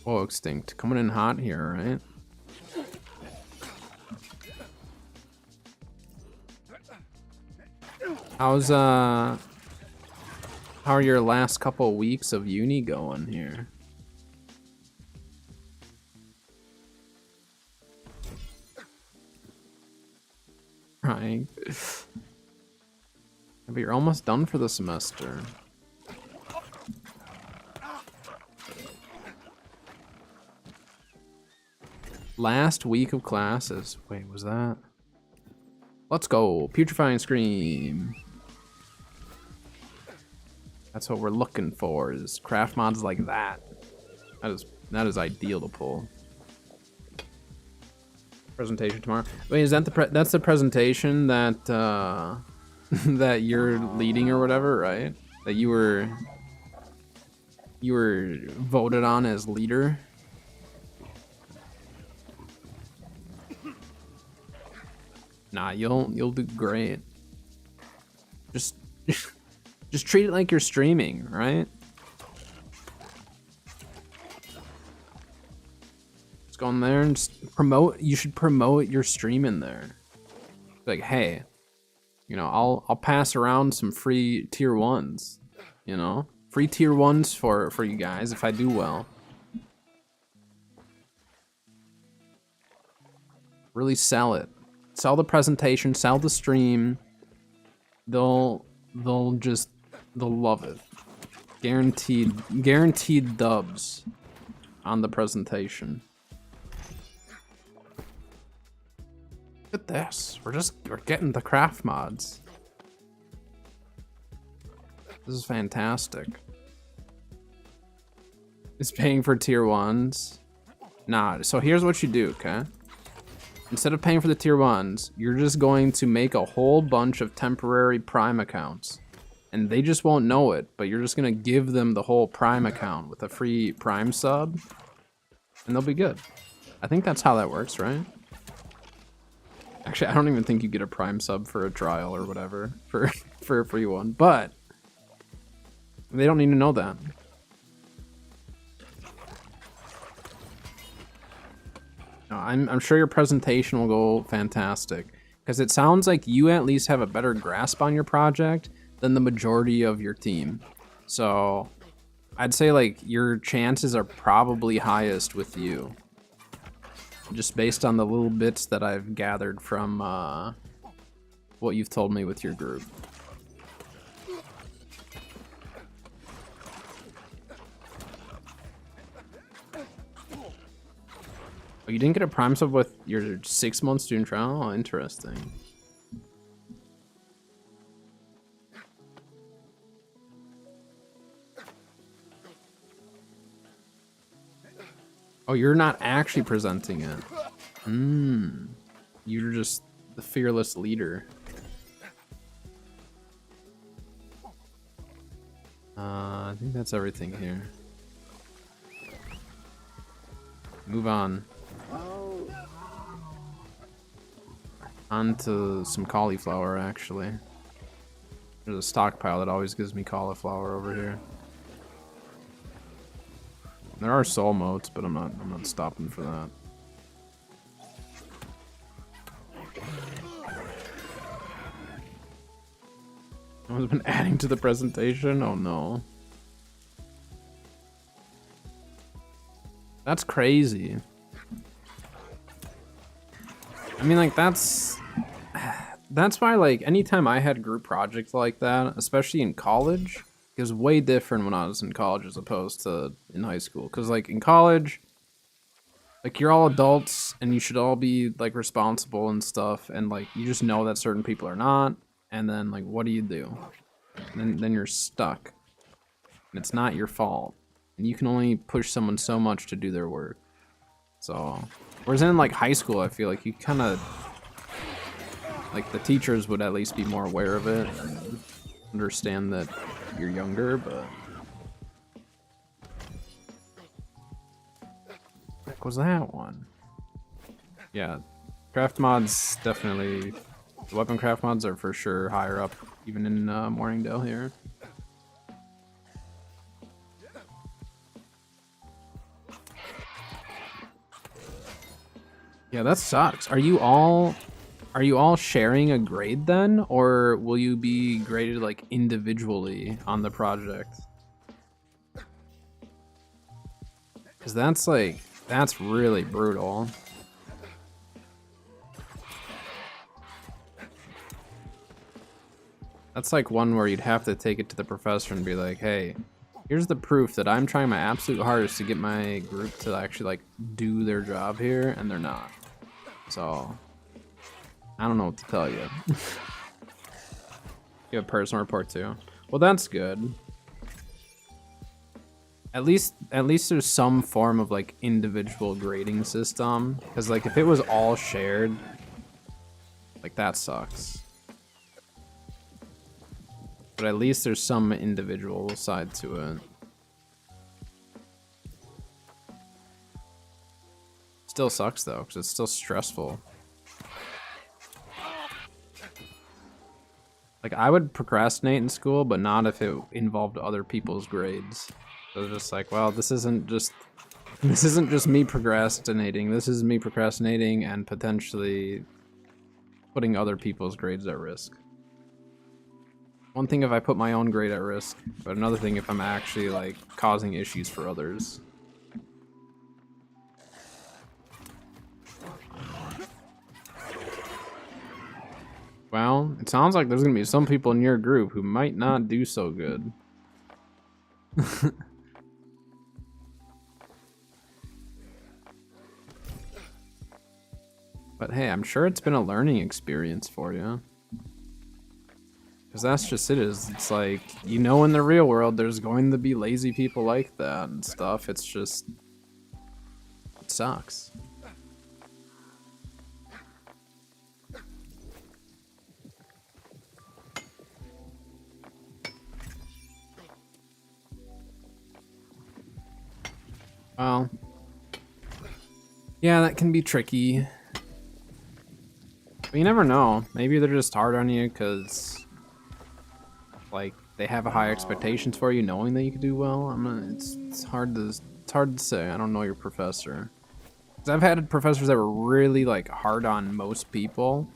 Oh, Extinct. Coming in hot here, right? How are your last couple weeks of uni going here? Right. But you're almost done for the semester. Last week of classes. Wait, was that? Let's go. Putrefying Scream. That's what we're looking for, is craft mods like that. That is ideal to pull. Presentation tomorrow. Wait, is that that's the presentation that that you're leading or whatever, right? That you were voted on as leader? Nah, you'll do great. Just treat it like you're streaming, right? Just go in there and just promote. You should promote your stream in there. Like, hey, you know, I'll pass around some free tier 1s. You know, free tier 1s for you guys if I do well. Really sell it. Sell the presentation, sell the stream. They'll love it. Guaranteed dubs on the presentation. Look at this. We're getting the craft mods. This is fantastic. It's paying for tier 1s. Nah, so here's what you do, okay? Instead of paying for the tier 1s, you're just going to make a whole bunch of temporary Prime accounts. And they just won't know it, but you're just going to give them the whole Prime account with a free Prime sub. And they'll be good. I think that's how that works, right? Actually, I don't even think you get a Prime sub for a trial or whatever for a free one. But they don't need to know that. I'm sure your presentation will go fantastic, because it sounds like you at least have a better grasp on your project than the majority of your team. So I'd say like your chances are probably highest with you, just based on the little bits that I've gathered from what you've told me with your group. Oh, you didn't get a Prime sub with your 6-month student trial? Oh, interesting. Oh, you're not actually presenting it. You're just the fearless leader. I think that's everything here. Move on. On to some cauliflower, actually. There's a stockpile that always gives me cauliflower over here. There are soul motes, but I'm not stopping for that. Someone's been adding to the presentation? Oh no. That's crazy. I mean, like, that's that's why, like, anytime I had group projects like that, especially in college, it was way different when I was in college as opposed to in high school. Because, like, in college, like, you're all adults and you should all be, like, responsible and stuff. And, like, you just know that certain people are not. And then, like, what do? Then you're stuck. And it's not your fault. And you can only push someone so much to do their work. So, whereas in, like, high school, I feel like you kind of, like, the teachers would at least be more aware of it and understand that you're younger, but... What was that one? Yeah, craft mods definitely... The weapon craft mods are for sure higher up, even in Morningdale here. Yeah, that sucks. Are you all sharing a grade then, or will you be graded like individually on the project? Because that's really brutal. That's like one where you'd have to take it to the professor and be like, hey, here's the proof that I'm trying my absolute hardest to get my group to actually like do their job here, and they're not. So I don't know what to tell you. You have a personal report too. Well, that's good. At least there's some form of like individual grading system. Because like if it was all shared, like that sucks. But at least there's some individual side to it. Still sucks though, because it's still stressful. Like, I would procrastinate in school, but not if it involved other people's grades. So it's just like, well, this isn't just me procrastinating. This is me procrastinating and potentially putting other people's grades at risk. One thing if I put my own grade at risk, but another thing if I'm actually, like, causing issues for others. Well, it sounds like there's gonna be some people in your group who might not do so good. But hey, I'm sure it's been a learning experience for you. Because that's just it is. It's like, you know, in the real world, there's going to be lazy people like that and stuff. It's just... It sucks. Well, yeah, that can be tricky. But you never know. Maybe they're just hard on you because, like, they have a high expectations for you, knowing that you can do well. It's hard to say. I don't know your professor. 'Cause I've had professors that were really like hard on most people,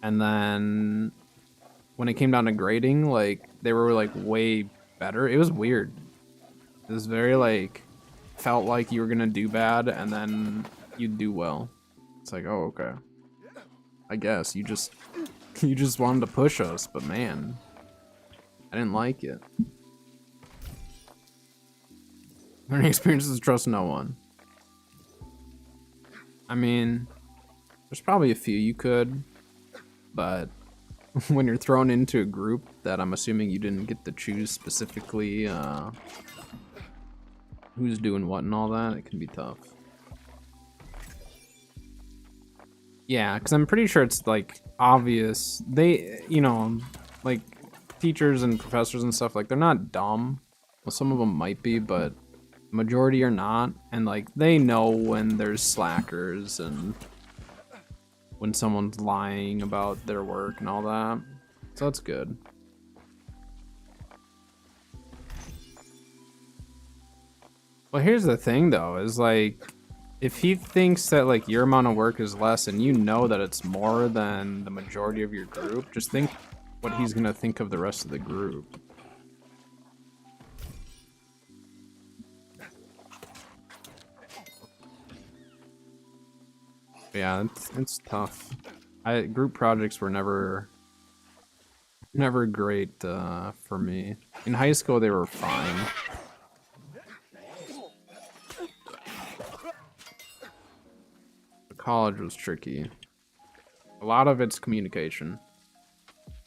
and then when it came down to grading, like they were like way better. It was weird. It was very like. Felt like you were gonna do bad and then you'd do well. It's like, oh, okay. I guess you just wanted to push us, but man, I didn't like it. Learning experiences, trust no one. I mean, there's probably a few you could, but when you're thrown into a group that I'm assuming you didn't get to choose specifically, who's doing what and all that, it can be tough. Yeah, because I'm pretty sure it's like obvious. They, you know, like teachers and professors and stuff, like they're not dumb. Well, some of them might be, but the majority are not. And like they know when there's slackers and when someone's lying about their work and all that. So that's good. Well, here's the thing though, is like, if he thinks that like your amount of work is less and you know that it's more than the majority of your group, just think what he's gonna think of the rest of the group. Yeah, it's tough. Group projects were never great for me. In high school, they were fine. College was tricky. A lot of it's communication.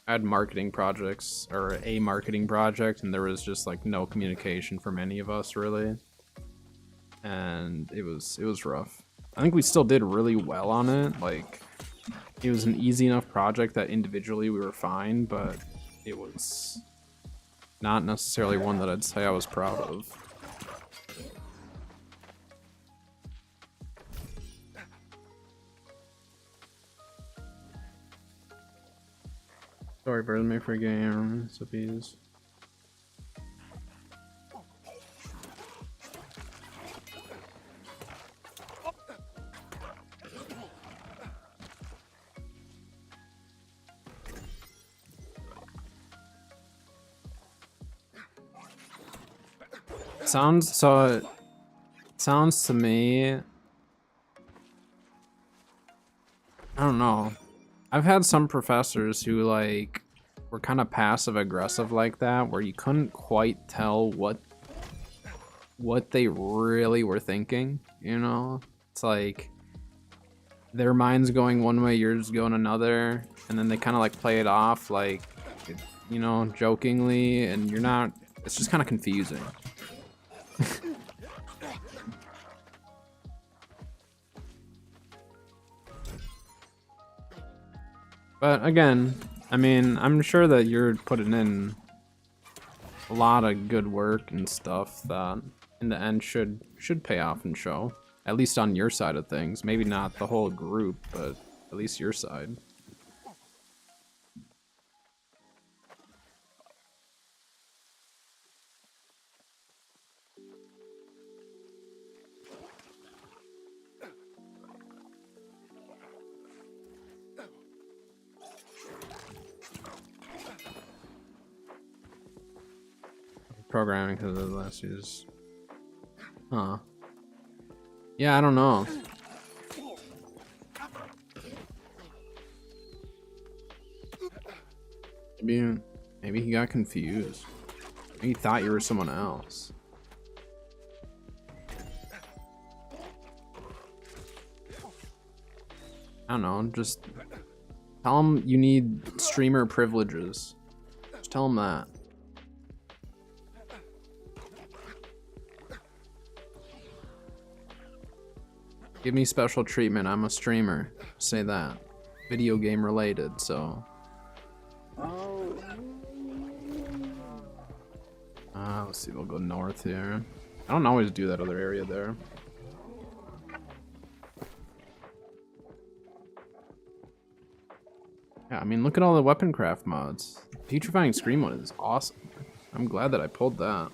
I had marketing projects, or a marketing project, and there was just like no communication from any of us really. And it was rough. I think we still did really well on it. Like, it was an easy enough project that individually we were fine, but it was not necessarily one that I'd say I was proud of. Sorry, bird me for game recipes. Sounds to me, I don't know. I've had some professors who like were kind of passive aggressive like that, where you couldn't quite tell what they really were thinking, you know? It's like their mind's going one way, yours going another, and then they kind of like play it off like, you know, jokingly, and you're not, it's just kind of confusing. But again, I mean, I'm sure that you're putting in a lot of good work and stuff that in the end should pay off and show. At least on your side of things. Maybe not the whole group, but at least your side. Programming because of the last year's. Huh. Yeah, I don't know. Maybe he got confused. Maybe he thought you were someone else. I don't know, just tell him you need streamer privileges. Just tell him that. Give me special treatment, I'm a streamer. Say that. Video game related, so. Let's see, we'll go north here. I don't always do that other area there. Yeah, I mean, look at all the weapon craft mods. Putrefying Scream one is awesome. I'm glad that I pulled that.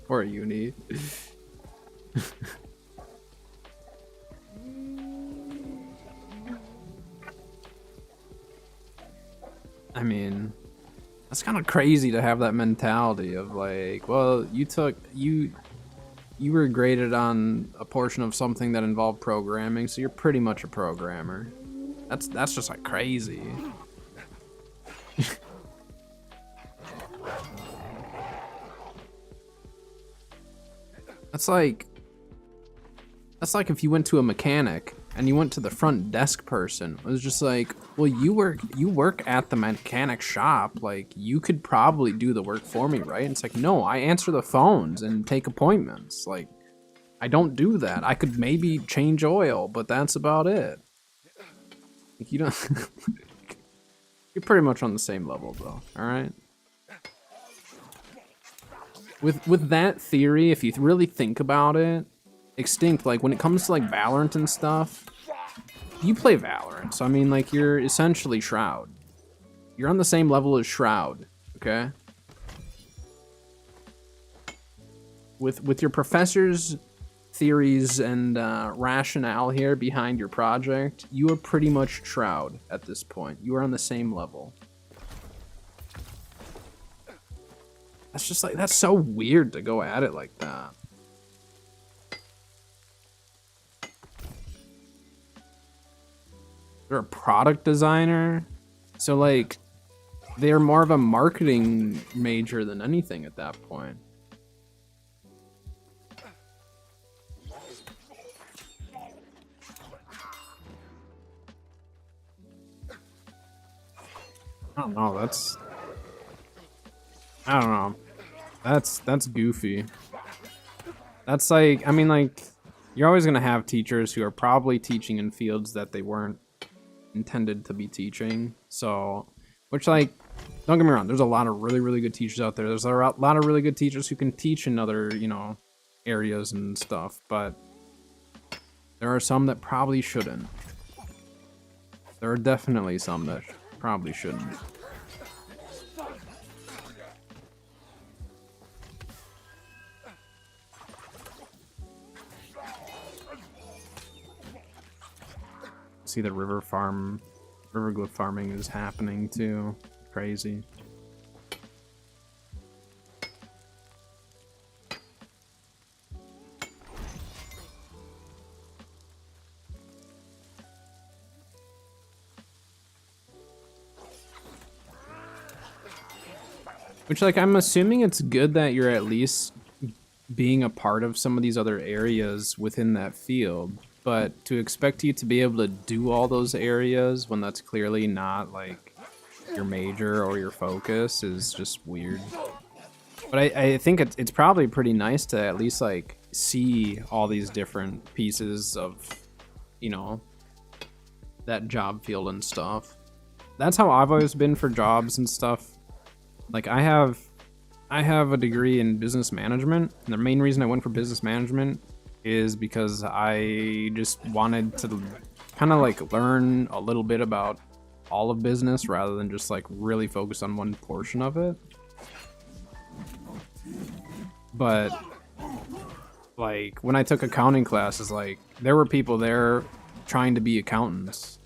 For uni. I mean, that's kind of crazy to have that mentality of like, well, you were graded on a portion of something that involved programming, so you're pretty much a programmer. That's just like crazy. That's like if you went to a mechanic and you went to the front desk person. It was just like, well, you work at the mechanic shop. Like, you could probably do the work for me, right? And it's like, no, I answer the phones and take appointments. Like, I don't do that. I could maybe change oil, but that's about it. Like, you don't. You're pretty much on the same level, though. All right. With that theory, if you really think about it, Extinct, like when it comes to like Valorant and stuff, you play Valorant, so I mean, like, you're essentially Shroud. You're on the same level as Shroud, okay? With your professor's theories and rationale here behind your project, you are pretty much Shroud at this point. You are on the same level. That's just like, that's so weird to go at it like that. They're a product designer, so like they're more of a marketing major than anything at that point. I don't know, I don't know. That's goofy. That's like, I mean, like, you're always gonna have teachers who are probably teaching in fields that they weren't intended to be teaching. So, which, like, don't get me wrong, there's a lot of really, really good teachers out there. There's a lot of really good teachers who can teach in other, you know, areas and stuff, but there are some that probably shouldn't. There are definitely some that probably shouldn't. See, the river glyph farming is happening too. Crazy. Which, like, I'm assuming it's good that you're at least being a part of some of these other areas within that field. But to expect you to be able to do all those areas when that's clearly not, like, your major or your focus is just weird. But I think it's probably pretty nice to at least, like, see all these different pieces of, you know, that job field and stuff. That's how I've always been for jobs and stuff. Like, I have a degree in business management, and the main reason I went for business management is because I just wanted to kind of like learn a little bit about all of business rather than just like really focus on one portion of it. But like when I took accounting classes, like there were people there trying to be accountants.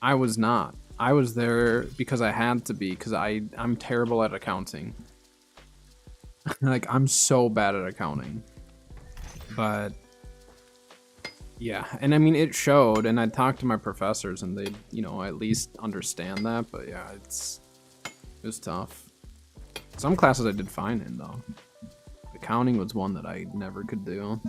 I was not. I was there because I had to be, because I'm terrible at accounting. Like, I'm so bad at accounting. But yeah, and I mean, it showed, and I talked to my professors and they, you know, at least understand that. But yeah, it was tough. Some classes I did fine in though. Accounting was one that I never could do.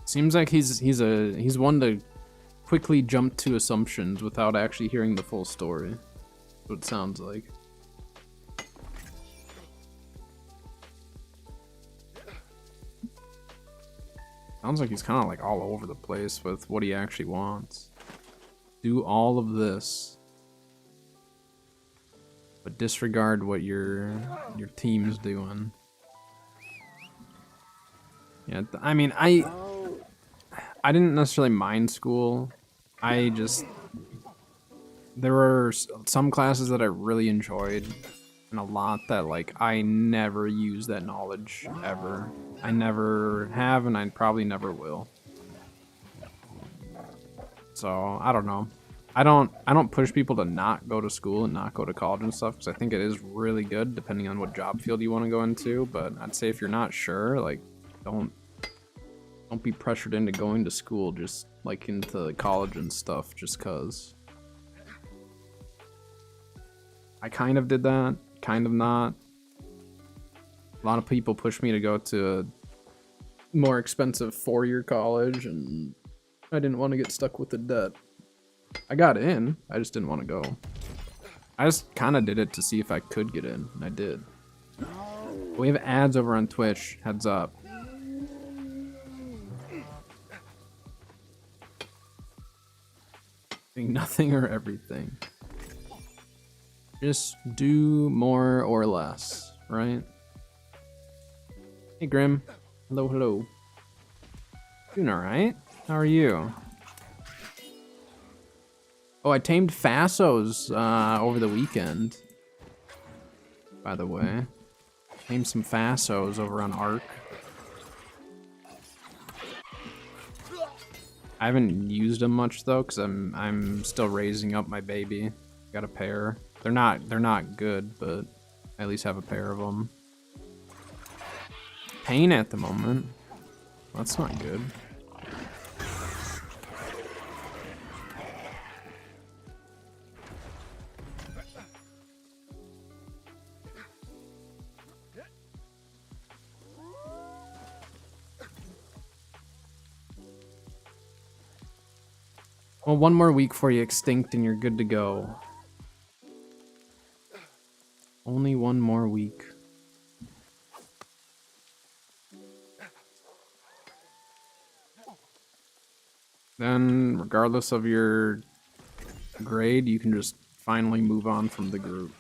Seems like he's one to quickly jump to assumptions without actually hearing the full story. That's what it sounds like. Sounds like he's kind of like all over the place with what he actually wants. Do all of this, but disregard what your team's doing. Yeah, I mean, I didn't necessarily mind school. There were some classes that I really enjoyed, and a lot that, like, I never use that knowledge ever. I never have, and I probably never will. So, I don't know. I don't push people to not go to school and not go to college and stuff, because I think it is really good depending on what job field you want to go into, but I'd say if you're not sure, like, don't be pressured into going to school, just like into college and stuff, just cause. I kind of did that, kind of not. A lot of people pushed me to go to a more expensive 4-year college, and I didn't want to get stuck with the debt. I got in, I just didn't want to go. I just kind of did it to see if I could get in, and I did. We have ads over on Twitch, heads up. Nothing or everything. Just do more or less, right? Hey Grim. Hello, hello. Doing alright. How are you? Oh, I tamed Fassos over the weekend. By the way. Tamed some Fassos over on Ark. I haven't used them much though, because I'm still raising up my baby. Got a pair. They're not good, but I at least have a pair of them. Pain at the moment. That's not good. Well, one more week for you extinct and you're good to go. Only one more week. Then, regardless of your grade, you can just finally move on from the group.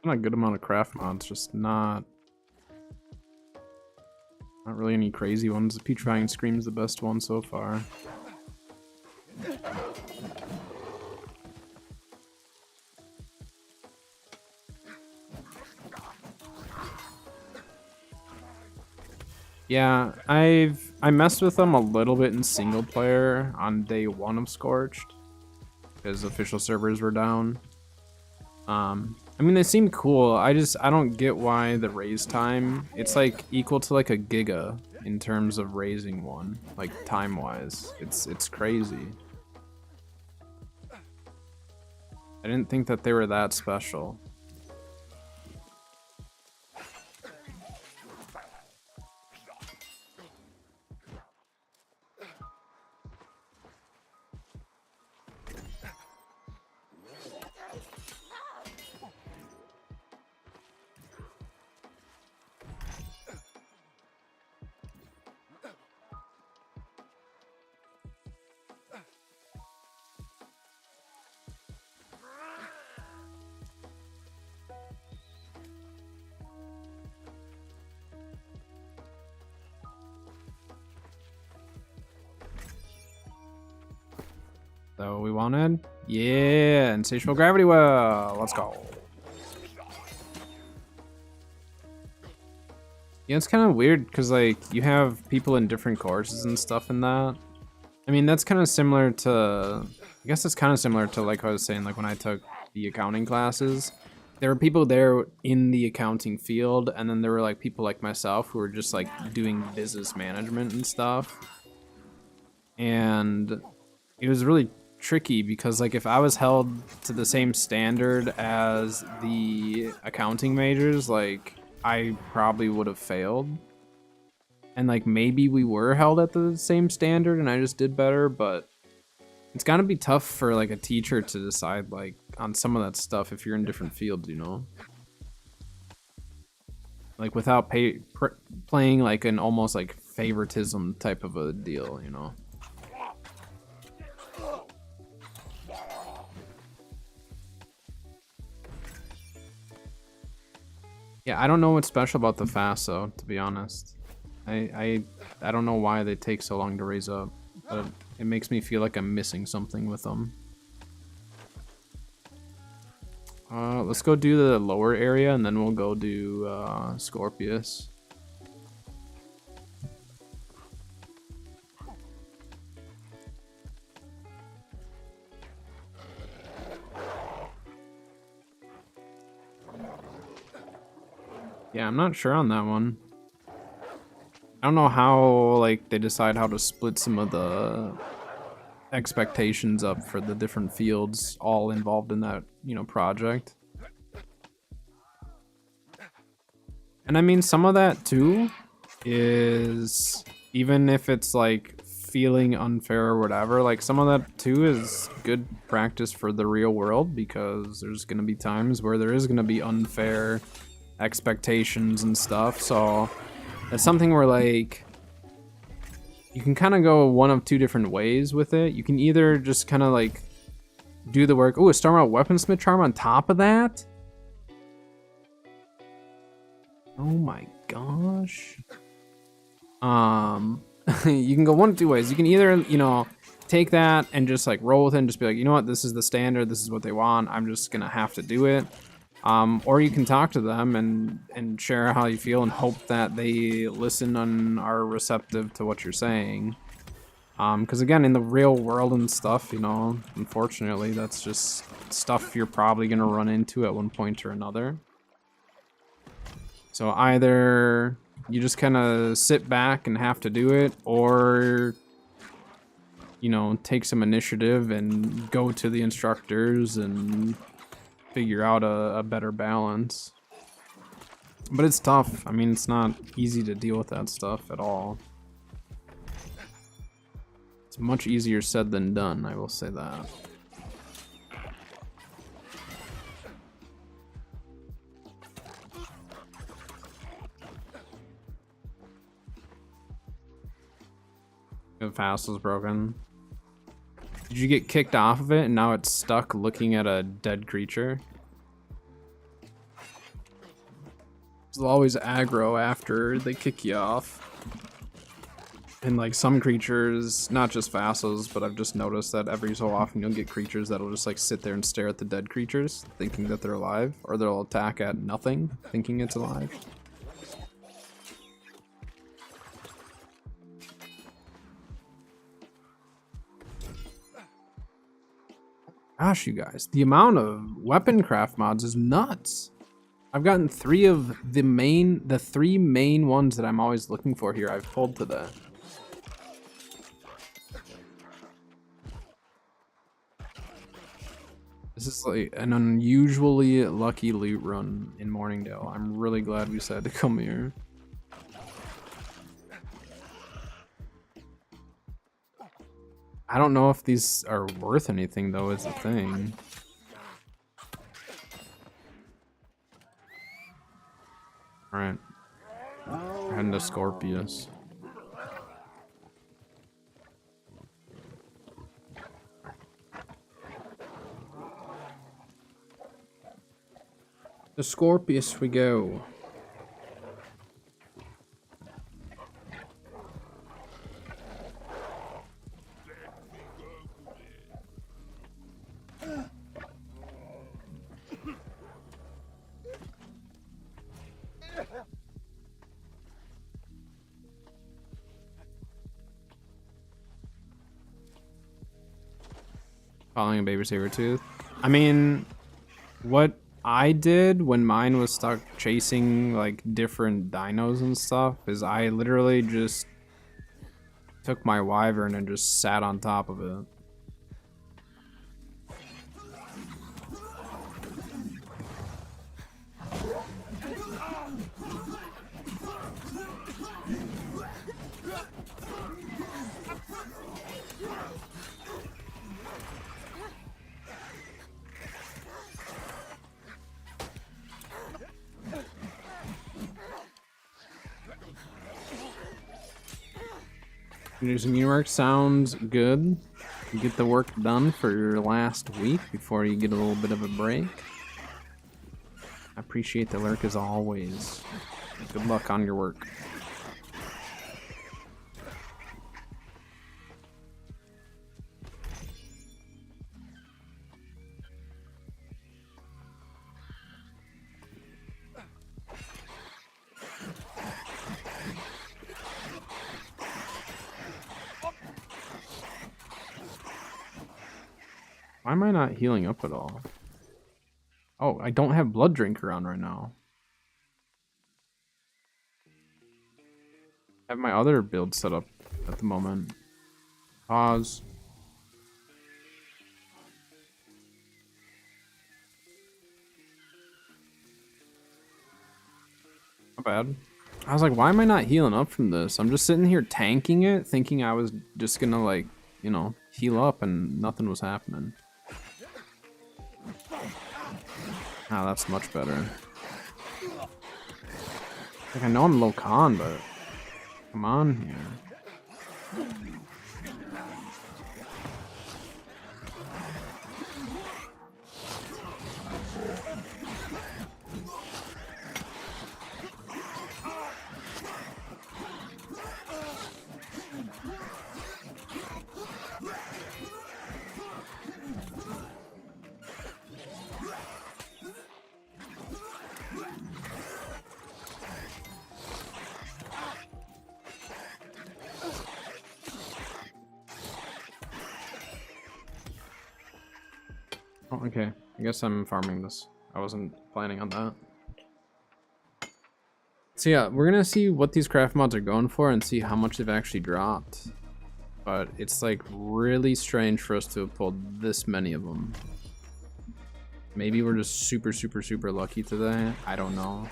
Not a good amount of craft mods, just not really any crazy ones. The Putrefying Scream's the best one so far. Yeah, I messed with them a little bit in single player on day 1 of Scorched, because official servers were down. I mean, they seem cool. I don't get why the raise time, it's like equal to like a giga in terms of raising one, like time wise. It's crazy. I didn't think that they were that special. That what we wanted? Yeah, Insatiable Gravity Well. Let's go. Yeah, it's kind of weird because like you have people in different courses and stuff in that. I mean, that's kind of similar to, I guess it's kind of similar to like I was saying, like when I took the accounting classes, there were people there in the accounting field, and then there were like people like myself who were just like doing business management and stuff. And it was really tricky because like if I was held to the same standard as the accounting majors, like I probably would have failed. And like maybe we were held at the same standard and I just did better, but it's gotta be tough for like a teacher to decide like on some of that stuff if you're in different fields, you know? Like without playing like an almost like favoritism type of a deal, you know? Yeah, I don't know what's special about the Faso, to be honest. I don't know why they take so long to raise up, but it makes me feel like I'm missing something with them. Let's go do the lower area and then we'll go do Scorpius. Yeah, I'm not sure on that one. I don't know how like they decide how to split some of the expectations up for the different fields all involved in that, you know, project. And I mean, some of that too is, even if it's like feeling unfair or whatever, like some of that too is good practice for the real world, because there's gonna be times where there is gonna be unfair expectations and stuff. So it's something where like you can kind of go one of two different ways with it. You can either just kind of like do the work. Oh, a Starmount Weaponsmith charm on top of that. Oh my gosh. You can go one of two ways. You can either, you know, take that and just like roll with it and just be like, you know what, this is the standard, this is what they want, I'm just gonna have to do it. Or you can talk to them and share how you feel and hope that they listen and are receptive to what you're saying. Because again, in the real world and stuff, you know, unfortunately, that's just stuff you're probably gonna run into at one point or another. So either you just kind of sit back and have to do it, or, you know, take some initiative and go to the instructors and figure out a better balance. But it's tough. I mean, it's not easy to deal with that stuff at all. It's much easier said than done, I will say that. The Vassal's broken. Did you get kicked off of it and now it's stuck looking at a dead creature? They'll always aggro after they kick you off. And like some creatures, not just vassals, but I've just noticed that every so often you'll get creatures that'll just like sit there and stare at the dead creatures, thinking that they're alive, or they'll attack at nothing, thinking it's alive. Gosh, you guys, the amount of weapon craft mods is nuts. I've gotten three of the three main ones that I'm always looking for here I've pulled today. This is like an unusually lucky loot run in Morningdale. I'm really glad we decided to come here. I don't know if these are worth anything though, is the thing. Alright. We're heading to Scorpius. To Scorpius we go. Following a baby saber tooth. I mean, what I did when mine was stuck chasing like different dinos and stuff is I literally just took my wyvern and just sat on top of it. Do some work sounds good. You get the work done for your last week before you get a little bit of a break. I appreciate the lurk as always. Good luck on your work. Why am I not healing up at all? Oh, I don't have Blood Drinker on right now. I have my other build set up at the moment. Pause. Not bad. I was like, why am I not healing up from this? I'm just sitting here tanking it, thinking I was just gonna, like, you know, heal up, and nothing was happening. Ah, that's much better. Like, I know I'm low con, but come on here. Oh, okay. I guess I'm farming this. I wasn't planning on that. So yeah, we're gonna see what these craft mods are going for and see how much they've actually dropped. But it's like really strange for us to have pulled this many of them. Maybe we're just super, super, super lucky today. I don't know.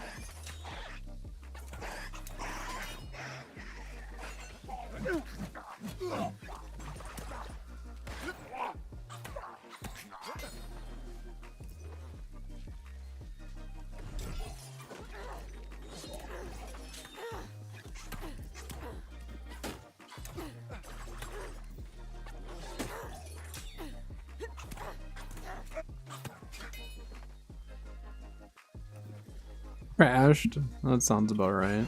Crashed. That sounds about right.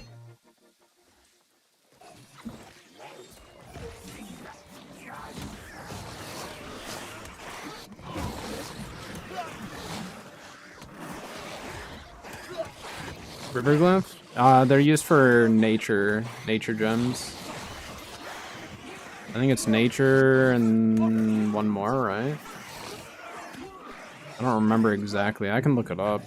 River glyph? They're used for nature gems. I think it's nature and one more, right? I don't remember exactly. I can look it up.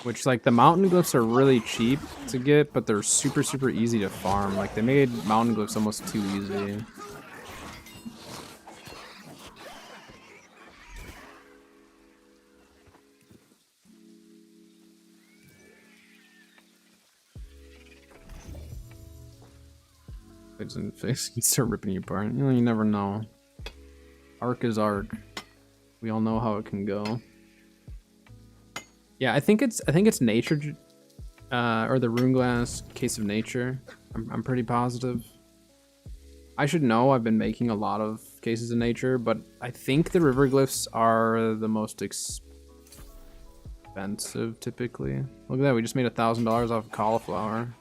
Which, like, the mountain glyphs are really cheap to get, but they're super, super easy to farm. Like, they made mountain glyphs almost too easy. Face can start ripping you apart. You know, you never know. Arc is arc. We all know how it can go. Yeah, I think it's nature, or the rune glass case of nature. I'm pretty positive. I should know. I've been making a lot of cases of nature, but I think the river glyphs are the most expensive typically. Look at that. We just made $1,000 off of cauliflower.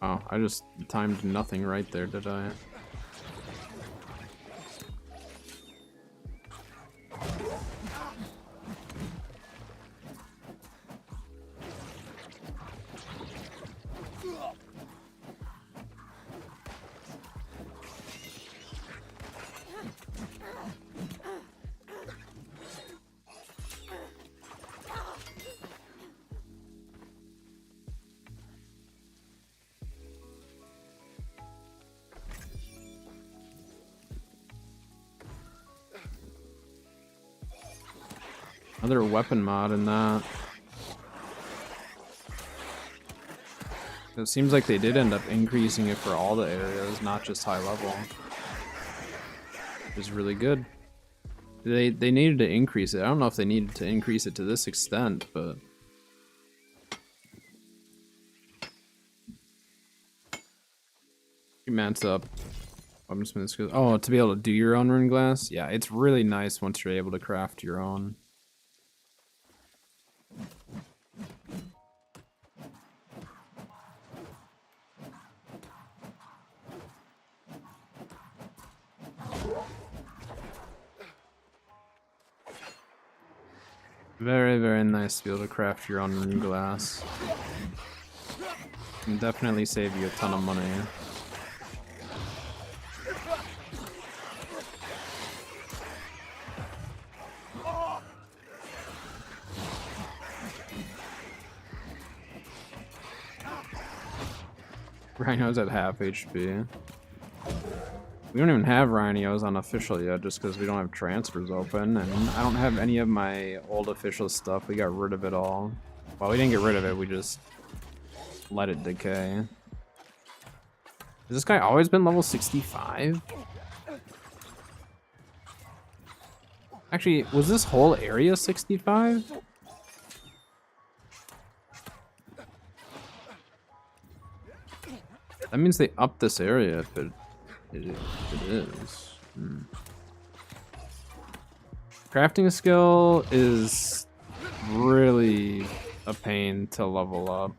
Oh, I just timed nothing right there, did I? Another weapon mod in that. It seems like they did end up increasing it for all the areas, not just high level. Which is really good. They needed to increase it. I don't know if they needed to increase it to this extent, but mats up. I'm just gonna oh, to be able to do your own rune glass? Yeah, it's really nice once you're able to craft your own. Very, very nice to be able to craft your own rune glass. Can definitely save you a ton of money. Rhino's at half HP. We don't even have Rhinos on official yet just because we don't have transfers open, and I don't have any of my old official stuff. We got rid of it all. Well, we didn't get rid of it, we just let it decay. Has this guy always been level 65? Actually, was this whole area 65? That means they upped this area if it is. Crafting skill is really a pain to level up.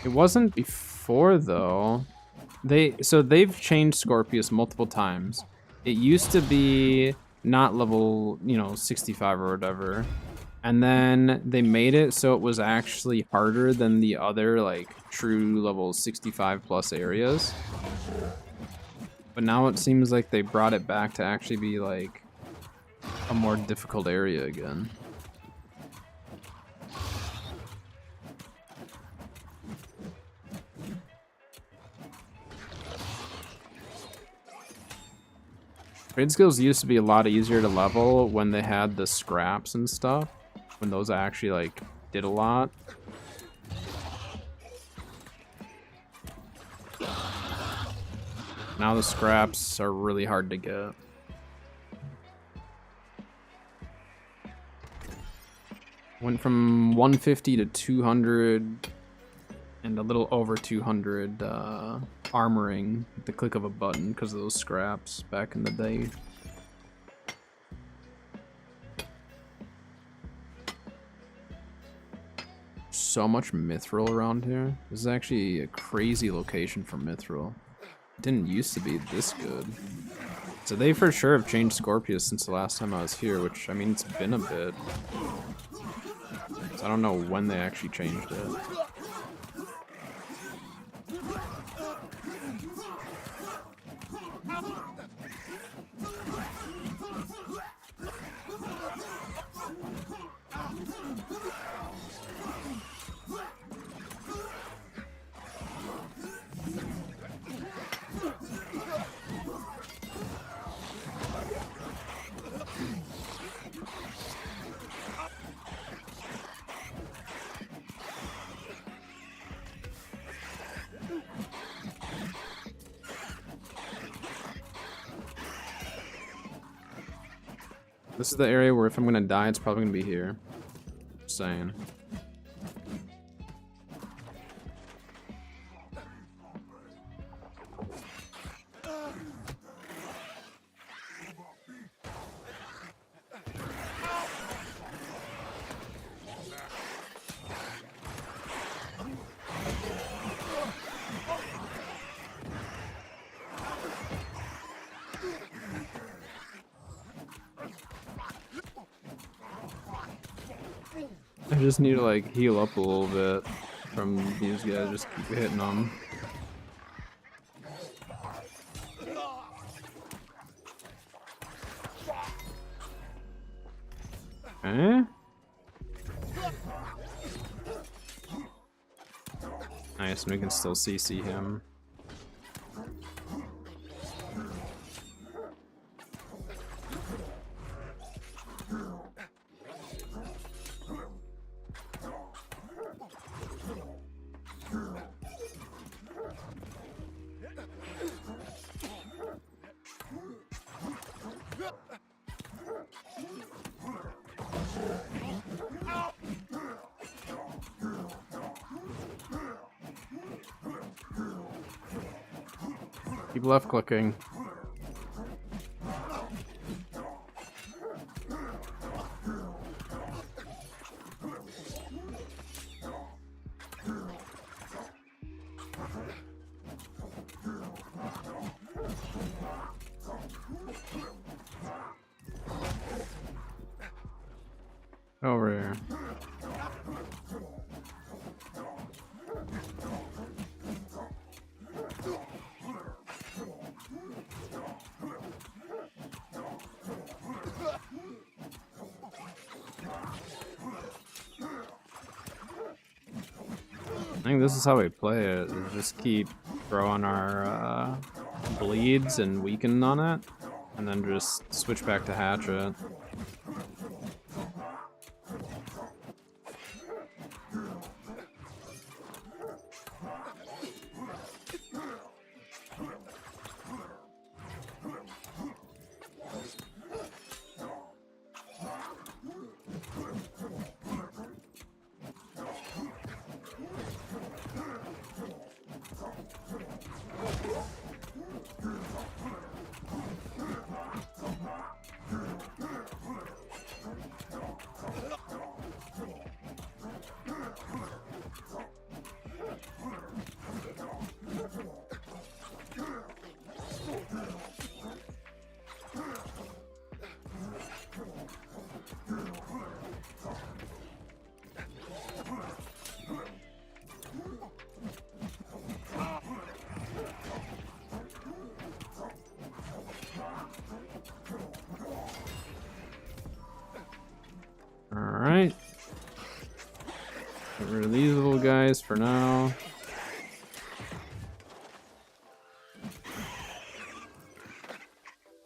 It wasn't before though. They've changed Scorpius multiple times. It used to be not level, 65 or whatever. And then they made it so it was actually harder than the other like true level 65 plus areas. But now it seems like they brought it back to actually be like a more difficult area again. Trade skills used to be a lot easier to level when they had the scraps and stuff. When those actually like did a lot. Now the scraps are really hard to get. Went from 150 to 200 and a little over 200 armoring at the click of a button because of those scraps back in the day. So much mithril around here. This is actually a crazy location for mithril. It didn't used to be this good. So they for sure have changed Scorpius since the last time I was here, which, I mean, it's been a bit. So I don't know when they actually changed it. This is the area where if I'm gonna die, it's probably gonna be here. Just saying. I just need to like heal up a little bit from these guys, just keep hitting them. Eh? Nice, we can still CC him. Keep left clicking. Over here. think this is how we play it. Is just keep throwing our bleeds and weaken on it, and then just switch back to hatchet. Alright. Get rid of these little guys for now.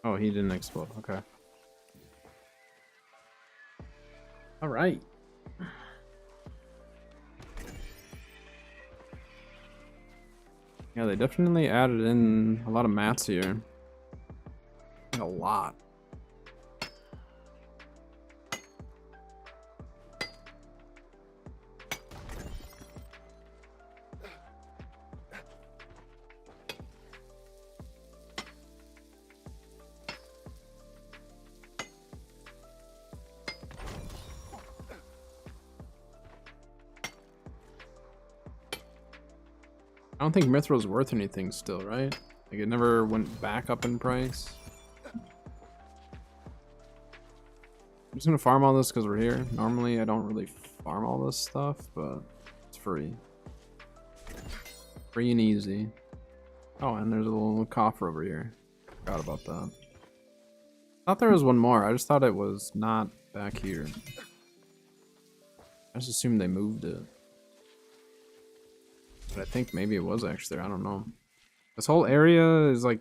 Oh, he didn't explode. Okay. Alright. Yeah, they definitely added in a lot of mats here. Like a lot. I don't think Mithril's worth anything still, right? Like it never went back up in price. I'm just gonna farm all this because we're here. Normally I don't really farm all this stuff, but it's free. Free and easy. Oh, and there's a little coffer over here. Forgot about that. Thought there was one more. I just thought it was not back here. I just assumed they moved it. But I think maybe it was actually there. I don't know. This whole area is like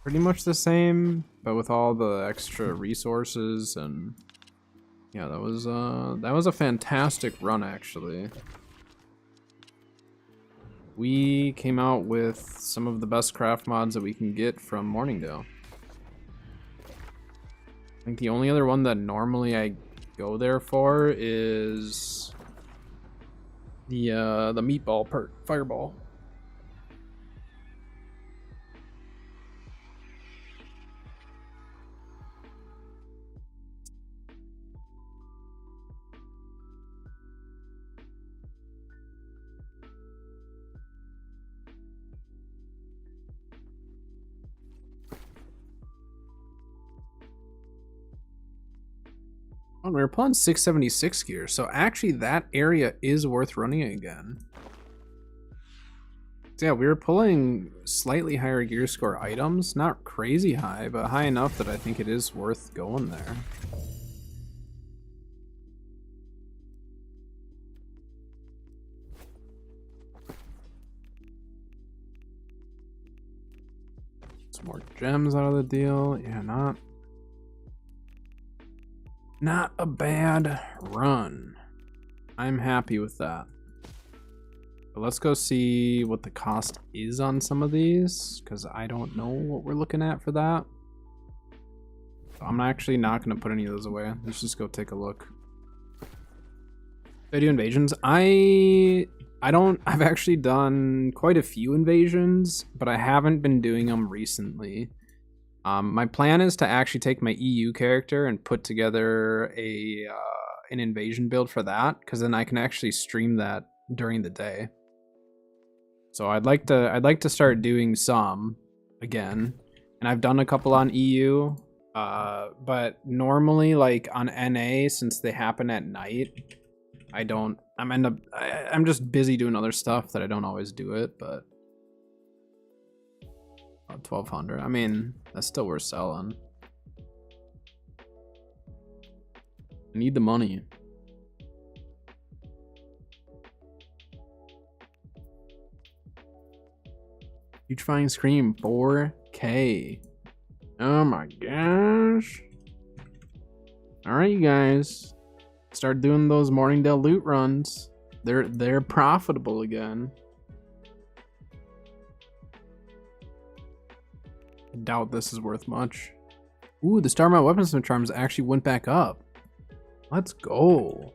pretty much the same, but with all the extra resources, and yeah, that was a fantastic run actually. We came out with some of the best craft mods that we can get from Morningdale. I think the only other one that normally I go there for is the meatball fireball. Oh, we were pulling 676 gear, so actually that area is worth running again. So yeah, we were pulling slightly higher gear score items, not crazy high, but high enough that I think it is worth going there. Some more gems out of the deal. Yeah, not a bad run. I'm happy with that. But let's go see what the cost is on some of these, because I don't know what we're looking at for that. So I'm actually not going to put any of those away. Let's just go take a look. Did I do invasions? I've actually done quite a few invasions, but I haven't been doing them recently. My plan is to actually take my EU character and put together an invasion build for that, because then I can actually stream that during the day. So I'd like to start doing some again, and I've done a couple on EU, but normally like on NA, since they happen at night, I'm just busy doing other stuff that I don't always do it. But 1200, I mean, that's still worth selling. I need the money. Putrefying Scream 4K. Oh my gosh. Alright, you guys. Start doing those Morningdale loot runs. They're profitable again. I doubt this is worth much. Ooh, the Starmount Weapons and Charms actually went back up. Let's go.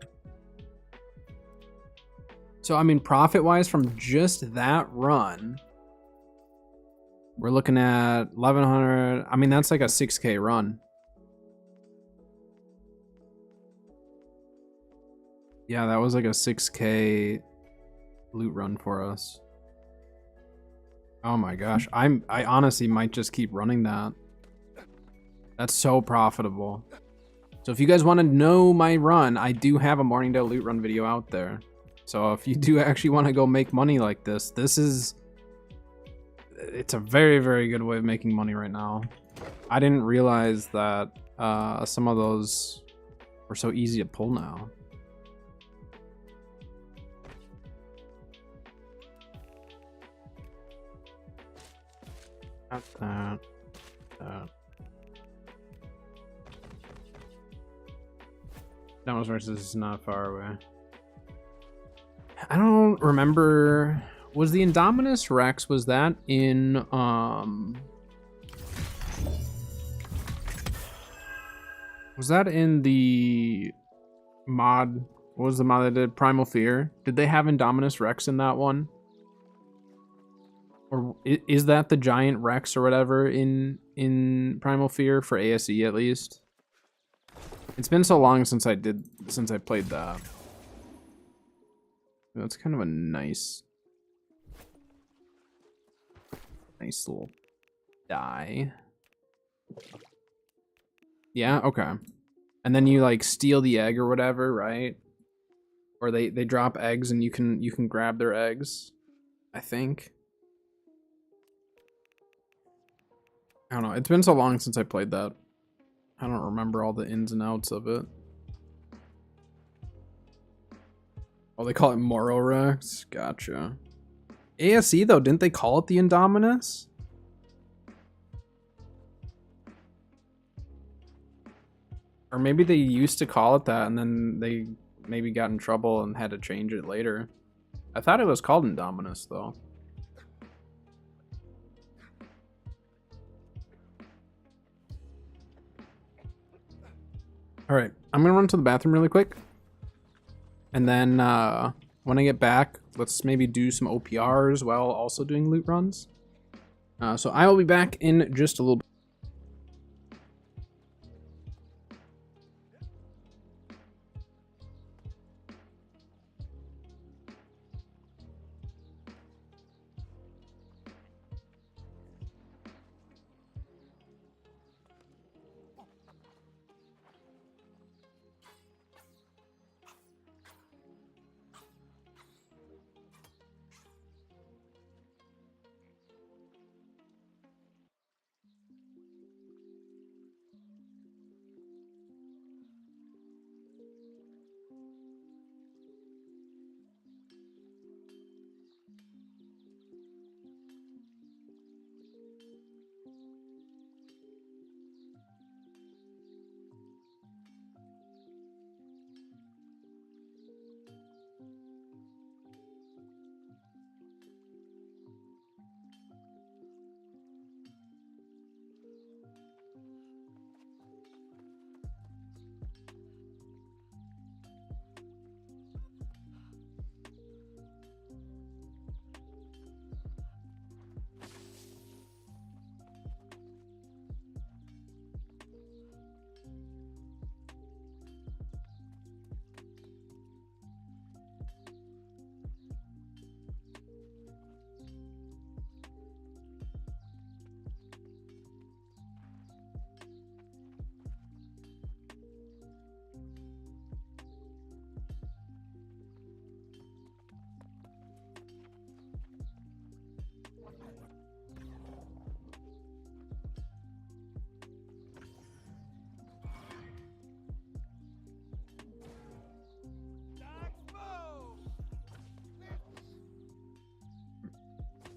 So, I mean, profit-wise from just that run, we're looking at 1,100. I mean, that's like a 6K run. Yeah, that was like a 6K loot run for us. Oh my gosh. I honestly might just keep running that. That's so profitable. So if you guys want to know my run, I do have a Morningdale loot run video out there. So if you do actually want to go make money like this, it's a very, very good way of making money right now. I didn't realize that some of those were so easy to pull now. Not that. Domus versus is not far away. I don't remember. Was the Indominus Rex, was that in was that in the mod? What was the mod that did Primal Fear? Did they have Indominus Rex in that one? Or is that the giant Rex or whatever in Primal Fear for ASE at least? It's been so long since I played that. That's kind of a nice little die. Yeah, okay. And then you like steal the egg or whatever, right? Or they drop eggs and you can grab their eggs, I think. I don't know. It's been so long since I played that. I don't remember all the ins and outs of it. Oh, they call it Mororex? Gotcha. ASE, though, didn't they call it the Indominus? Or maybe they used to call it that and then they maybe got in trouble and had to change it later. I thought it was called Indominus, though. Alright, I'm gonna run to the bathroom really quick. And then when I get back, let's maybe do some OPRs while also doing loot runs. So I will be back in just a little bit.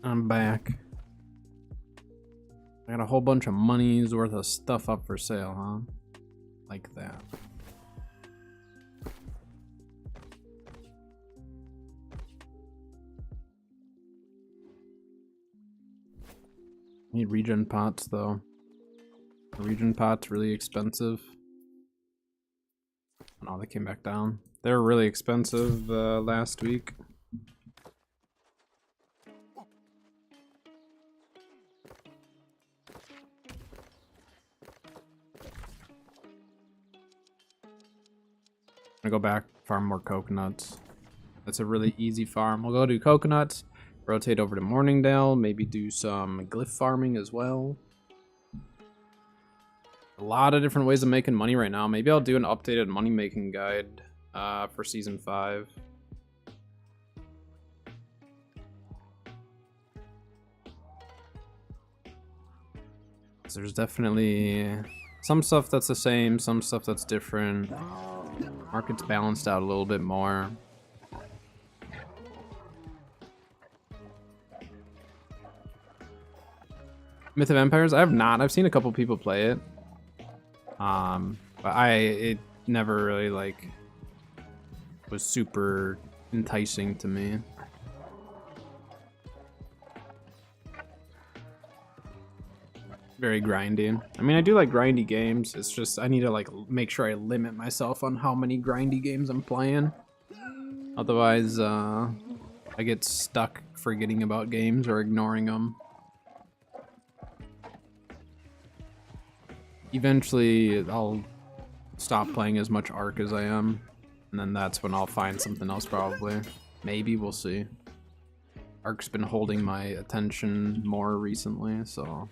I'm back. Got a whole bunch of money's worth of stuff up for sale, huh? Like that. Need regen pots though. The regen pots really expensive. Oh, they came back down. They were really expensive last week. I'm gonna go back, farm more coconuts. That's a really easy farm. We'll go do coconuts, rotate over to Morningdale, maybe do some glyph farming as well. A lot of different ways of making money right now. Maybe I'll do an updated money making guide for season 5. So there's definitely some stuff that's the same, some stuff that's different. Market's balanced out a little bit more. Myth of Empires? I have not. I've seen a couple people play it. But it never really like was super enticing to me. Very grindy. I mean, I do like grindy games. It's just I need to like make sure I limit myself on how many grindy games I'm playing. Otherwise, I get stuck forgetting about games or ignoring them. Eventually, I'll stop playing as much Ark as I am, and then that's when I'll find something else probably. Maybe, we'll see. Ark's been holding my attention more recently, so...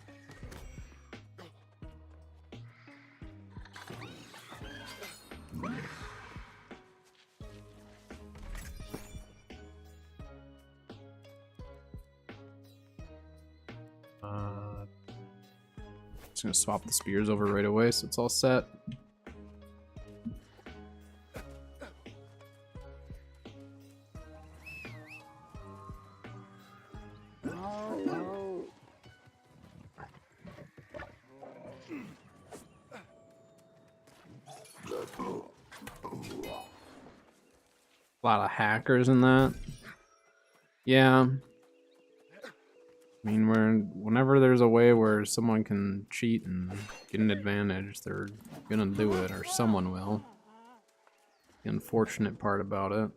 Just gonna swap the spears over right away so it's all set. A lot of hackers in that. Yeah. I mean, whenever there's a way where someone can cheat and get an advantage, they're gonna do it, or someone will. The unfortunate part about it.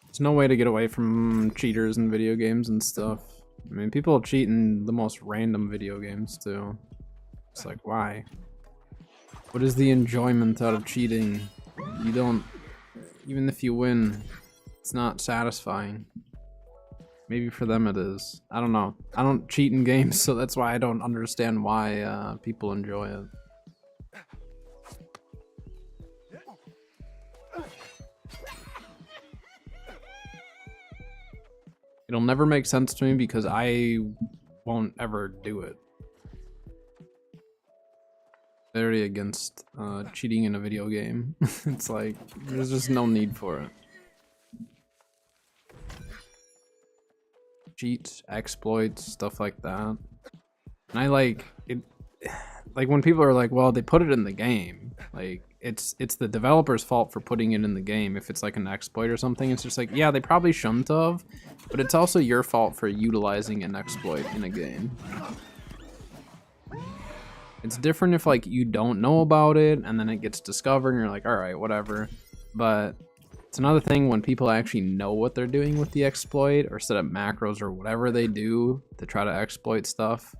There's no way to get away from cheaters in video games and stuff. I mean, people cheat in the most random video games too. It's like, why? What is the enjoyment out of cheating? You don't... Even if you win, it's not satisfying. Maybe for them it is. I don't know. I don't cheat in games, so that's why I don't understand why people enjoy it. It'll never make sense to me because I won't ever do it. Very against cheating in a video game. It's like, there's just no need for it. Cheats, exploits, stuff like that. And I like it, like when people are like, well, they put it in the game. Like, it's the developer's fault for putting it in the game. If it's like an exploit or something, it's just like, yeah, they probably shouldn't have, but it's also your fault for utilizing an exploit in a game. It's different if like you don't know about it and then it gets discovered and you're like, all right, whatever. But it's another thing when people actually know what they're doing with the exploit or set up macros or whatever they do to try to exploit stuff.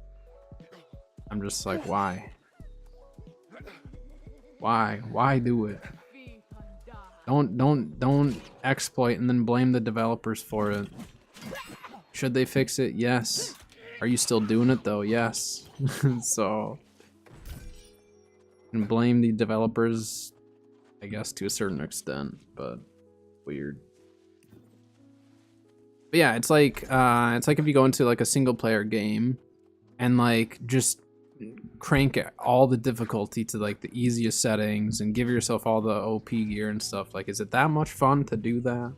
I'm just like, why? Why do it? Don't exploit and then blame the developers for it. Should they fix it? Yes. Are you still doing it though? Yes. So, and blame the developers, I guess, to a certain extent, but weird. But yeah, it's like if you go into like a single player game and like just crank all the difficulty to like the easiest settings and give yourself all the OP gear and stuff. Like, is it that much fun to do that?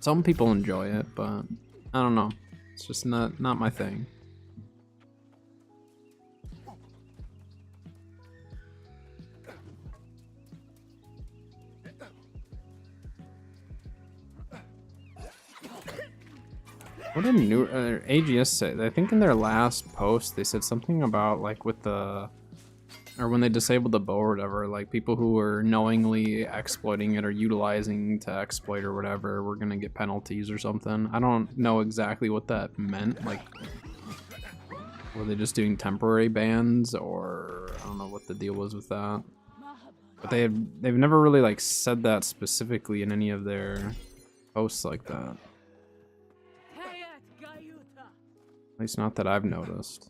Some people enjoy it, but I don't know. It's just not my thing. What did new AGS say? I think in their last post they said something about like with the, or when they disabled the bow or whatever, like people who were knowingly exploiting it or utilizing to exploit or whatever were gonna get penalties or something. I don't know exactly what that meant. Like, were they just doing temporary bans, or I don't know what the deal was with that. But they've never really like said that specifically in any of their posts like that. At least not that I've noticed.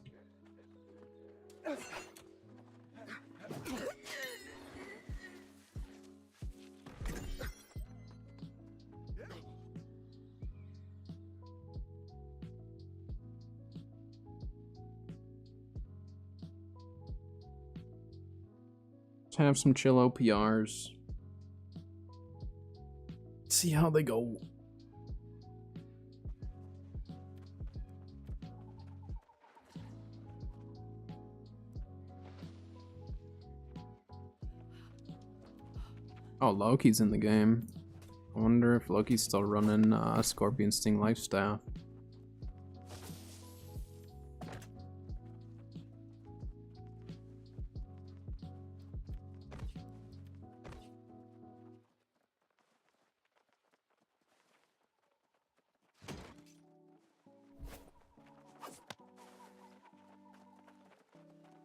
Let's have some chill OPRs. See how they go. Oh, Loki's in the game. I wonder if Loki's still running Scorpion Sting Lifestaff.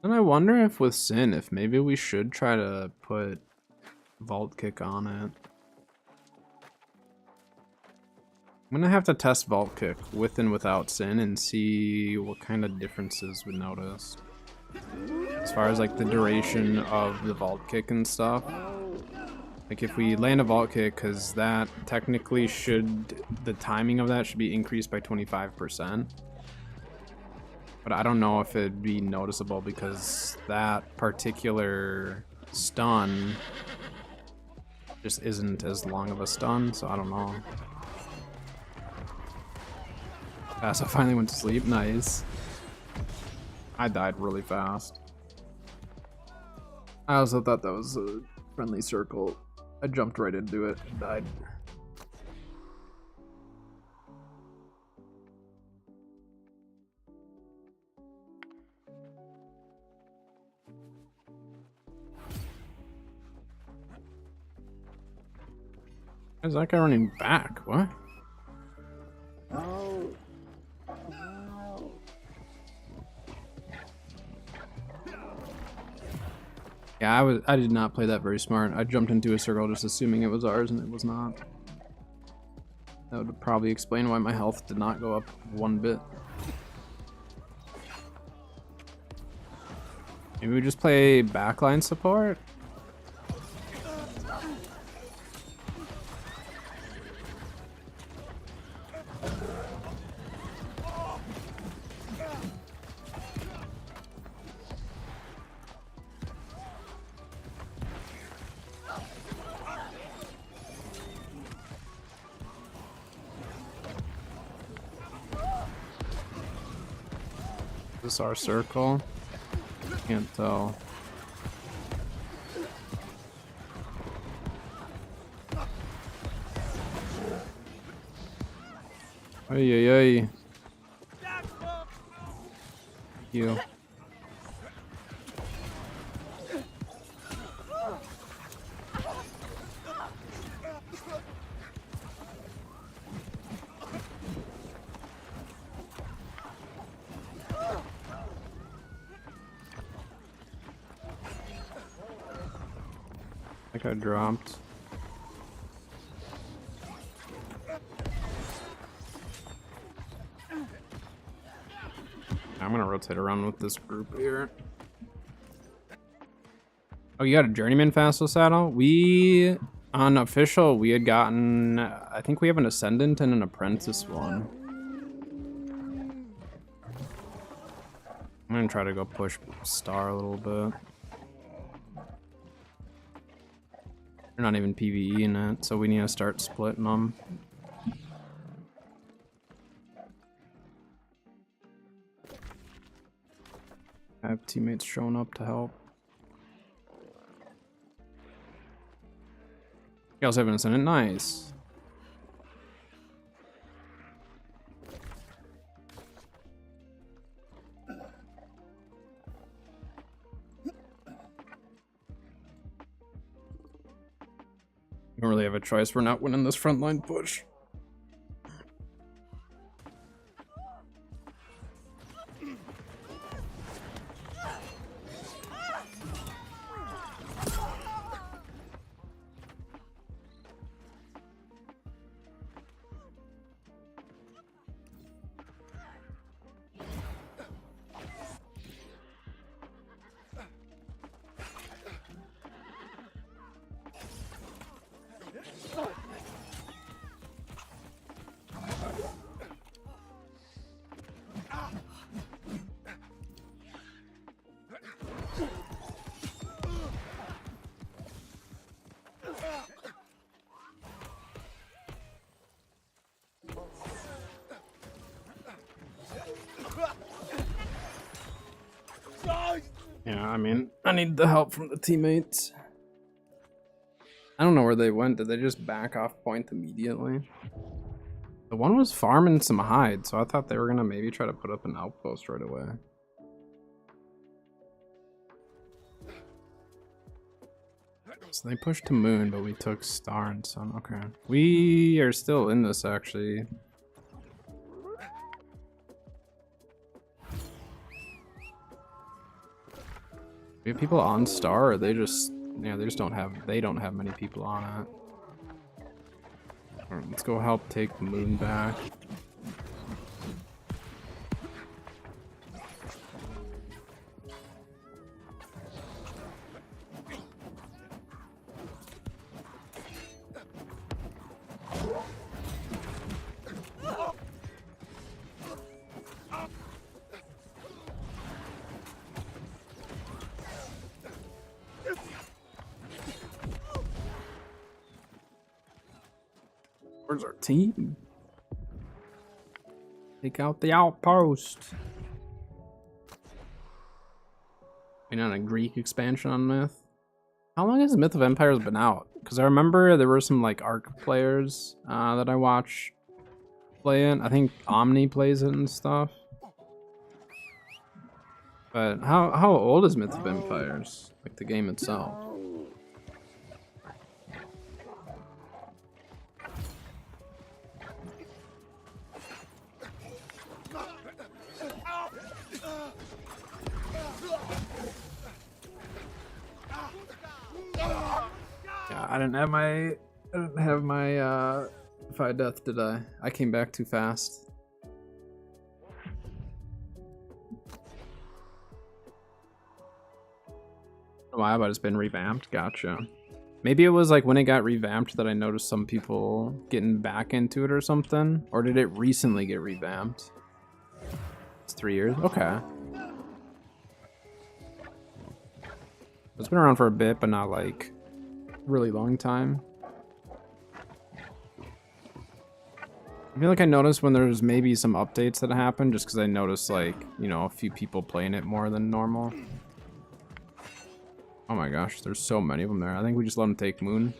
And I wonder if with Sin, if maybe we should try to put Vault Kick on it. I'm gonna have to test Vault Kick with and without Sin and see what kind of differences we notice. As far as like the duration of the Vault Kick and stuff. Like if we land a Vault Kick, because that technically should, the timing of that should be increased by 25%. But I don't know if it'd be noticeable because that particular stun just isn't as long of a stun, so I don't know. So I finally went to sleep. Nice. I died really fast. I also thought that was a friendly circle. I jumped right into it and died. Is that guy running back? What? Oh. Yeah, I did not play that very smart. I jumped into a circle just assuming it was ours, and it was not. That would probably explain why my health did not go up one bit. Maybe we just play backline support? Is this our circle? Can't tell. Ay ay ay. You. I got dropped. I'm gonna rotate around with this group here. Oh, you got a Journeyman Vassal saddle? We, on official, we had gotten, I think we have an Ascendant and an Apprentice one. I'm gonna try to go push Star a little bit. They're not even PvE in it, so we need to start splitting them. I have teammates showing up to help. Chaos Incident, nice. Don't really have a choice. We're not winning this frontline push. Yeah, I mean, I need the help from the teammates. I don't know where they went. Did they just back off point immediately? The one was farming some hide, so I thought they were gonna maybe try to put up an outpost right away. So they pushed to Moon, but we took Star and Sun. Okay. We are still in this, actually. We have people on Star, or they just, yeah, they don't have many people on it. All right, let's go help take Moon back. Where's our team? Take out the outpost. Been on a Greek expansion on Myth. How long has Myth of Empires been out? Because I remember there were some like Arc players that I watch play it. I think Omni plays it and stuff. But how old is Myth of Empires? Like the game itself? I didn't have my Fi Death, did I? I came back too fast. Why, but it's been revamped? Gotcha. Maybe it was like when it got revamped that I noticed some people getting back into it or something. Or did it recently get revamped? It's 3 years? Okay. It's been around for a bit, but not like really long time. I feel like I noticed when there's maybe some updates that happen just because I noticed like, you know, a few people playing it more than normal. Oh my gosh, there's so many of them there. I think we just let them take Moon.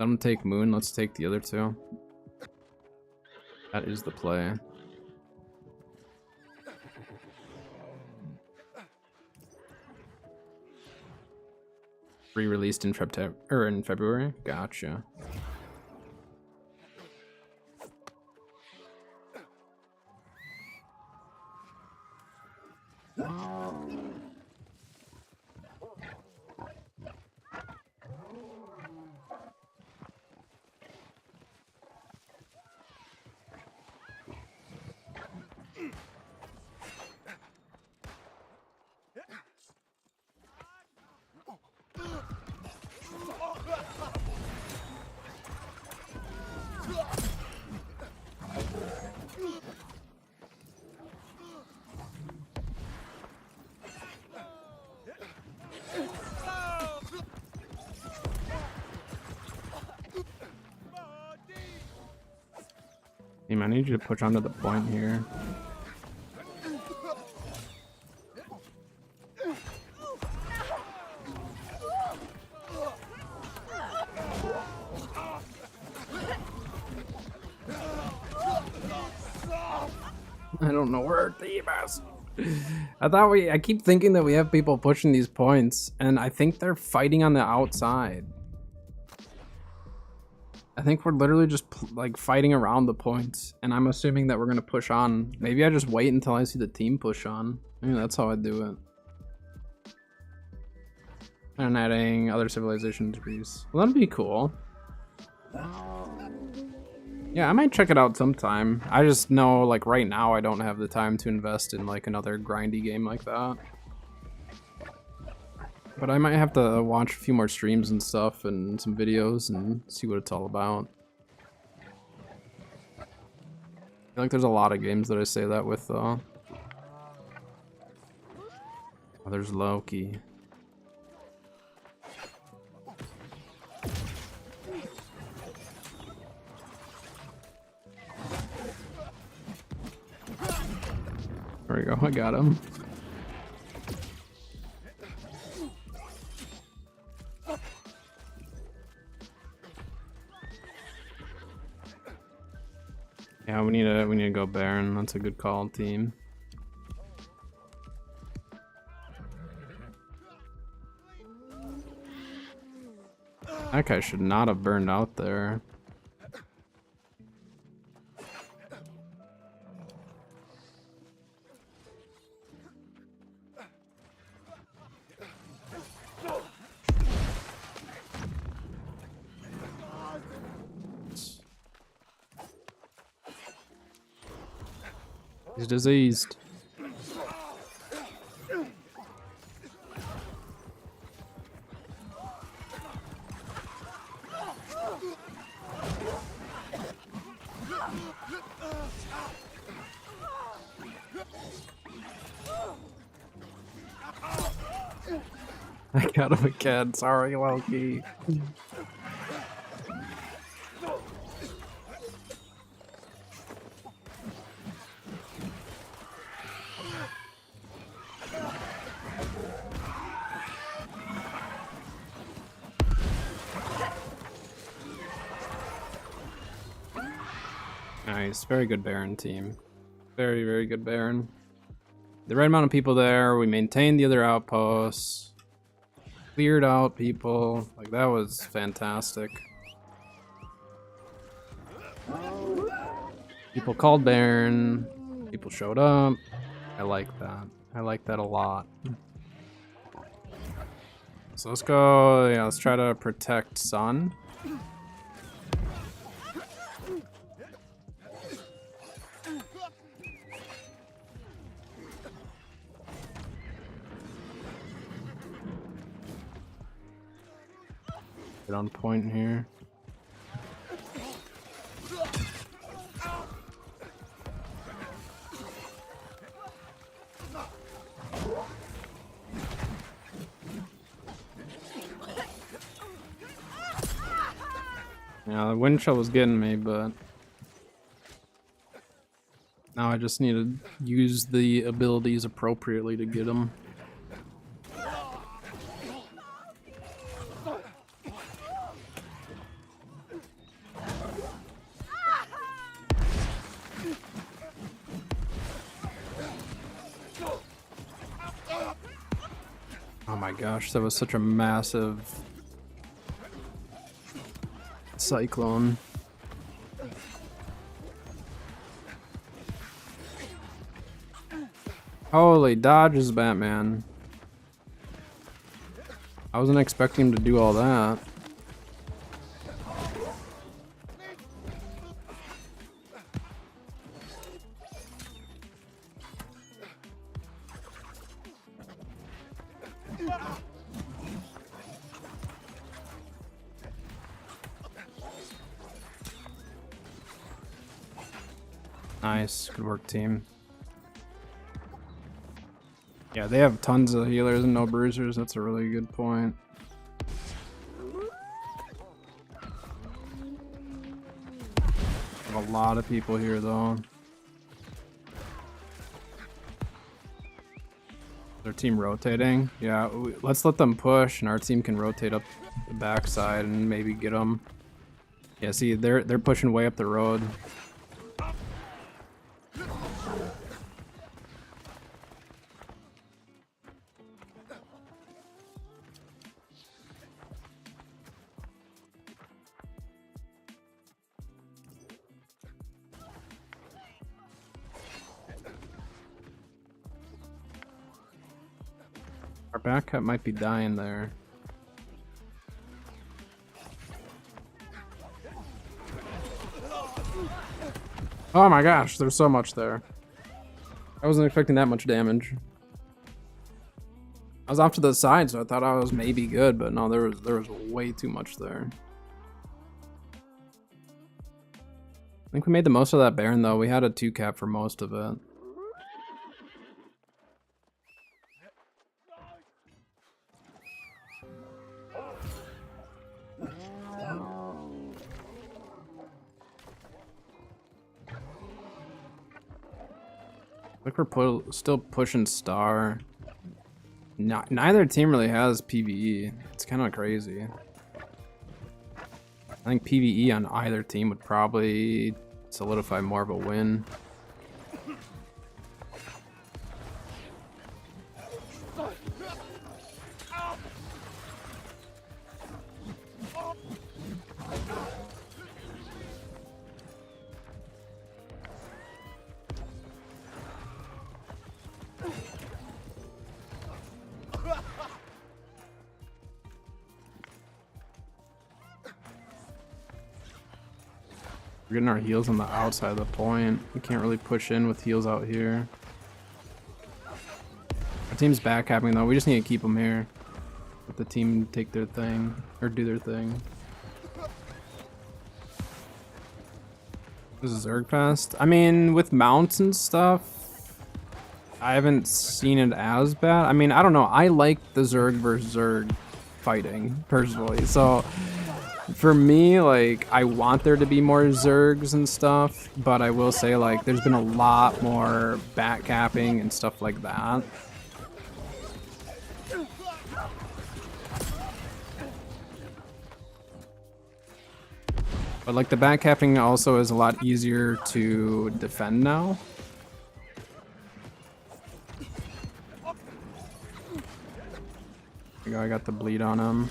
Let them take Moon, let's take the other two. That is the play. Re-released in February? Gotcha. I need you to push onto the point here. I don't know where our team is. I keep thinking that we have people pushing these points, and I think they're fighting on the outside. I think we're literally just like fighting around the points, and I'm assuming that we're gonna push on. Maybe I just wait until I see the team push on. Maybe that's how I do it. And adding other civilization degrees. Well, that'd be cool. Yeah, I might check it out sometime. I just know, like, right now I don't have the time to invest in, like, another grindy game like that. But I might have to watch a few more streams and stuff and some videos and see what it's all about. I feel like there's a lot of games that I say that with, though. Oh, there's Loki. There we go, I got him. Yeah, we need to go Baron. That's a good call, team. That guy should not have burned out there. He's diseased. I got him again. Sorry, Loki. Nice, very good Baron team. Very, very good Baron. The right amount of people there. We maintained the other outposts. Cleared out people. Like, that was fantastic. People called Baron. People showed up. I like that. I like that a lot. So let's go. Yeah, let's try to protect Sun. Get on point here. Yeah, the wind chill was getting me, but now I just need to use the abilities appropriately to get them. Oh my gosh, that was such a massive cyclone. Holy dodges, Batman. I wasn't expecting him to do all that. Nice, good work, team. Yeah, they have tons of healers and no bruisers. That's a really good point. Have a lot of people here, though. Their team rotating. Yeah, let's let them push, and our team can rotate up the backside and maybe get them. Yeah, see, they're pushing way up the road. Our back cut might be dying there. Oh my gosh, there's so much there. I wasn't expecting that much damage. I was off to the side, so I thought I was maybe good, but no, there was way too much there. I think we made the most of that Baron though. We had a 2-cap for most of it. Like we're still pushing star. Neither team really has PvE. It's kind of crazy. I think PvE on either team would probably solidify more of a win. We're getting our heals on the outside of the point. We can't really push in with heals out here. Our team's backcapping though. We just need to keep them here. Let the team take their thing, or do their thing. This is Zergfest. I mean, with mounts and stuff, I haven't seen it as bad. I mean, I don't know. I like the Zerg versus Zerg fighting, personally. So, for me, like, I want there to be more Zergs and stuff, but I will say, like, there's been a lot more backcapping and stuff like that. But, like, the backcapping also is a lot easier to defend now. There you go, I got the bleed on him.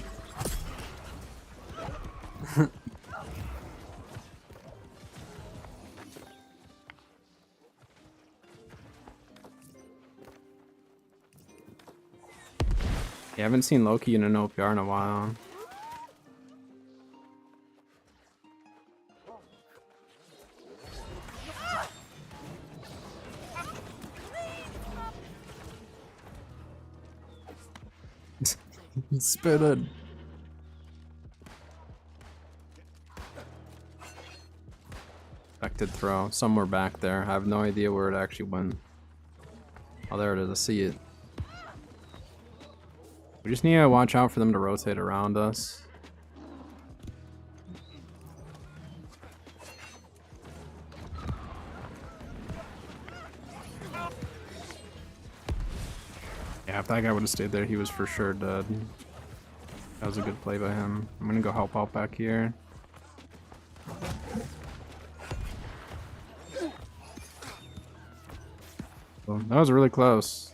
Yeah, I haven't seen Loki in an OPR in a while. Spit it. Expected throw. Somewhere back there. I have no idea where it actually went. Oh, there it is. I see it. We just need to watch out for them to rotate around us. Yeah, if that guy would have stayed there, he was for sure dead. That was a good play by him. I'm gonna go help out back here. Well, that was really close.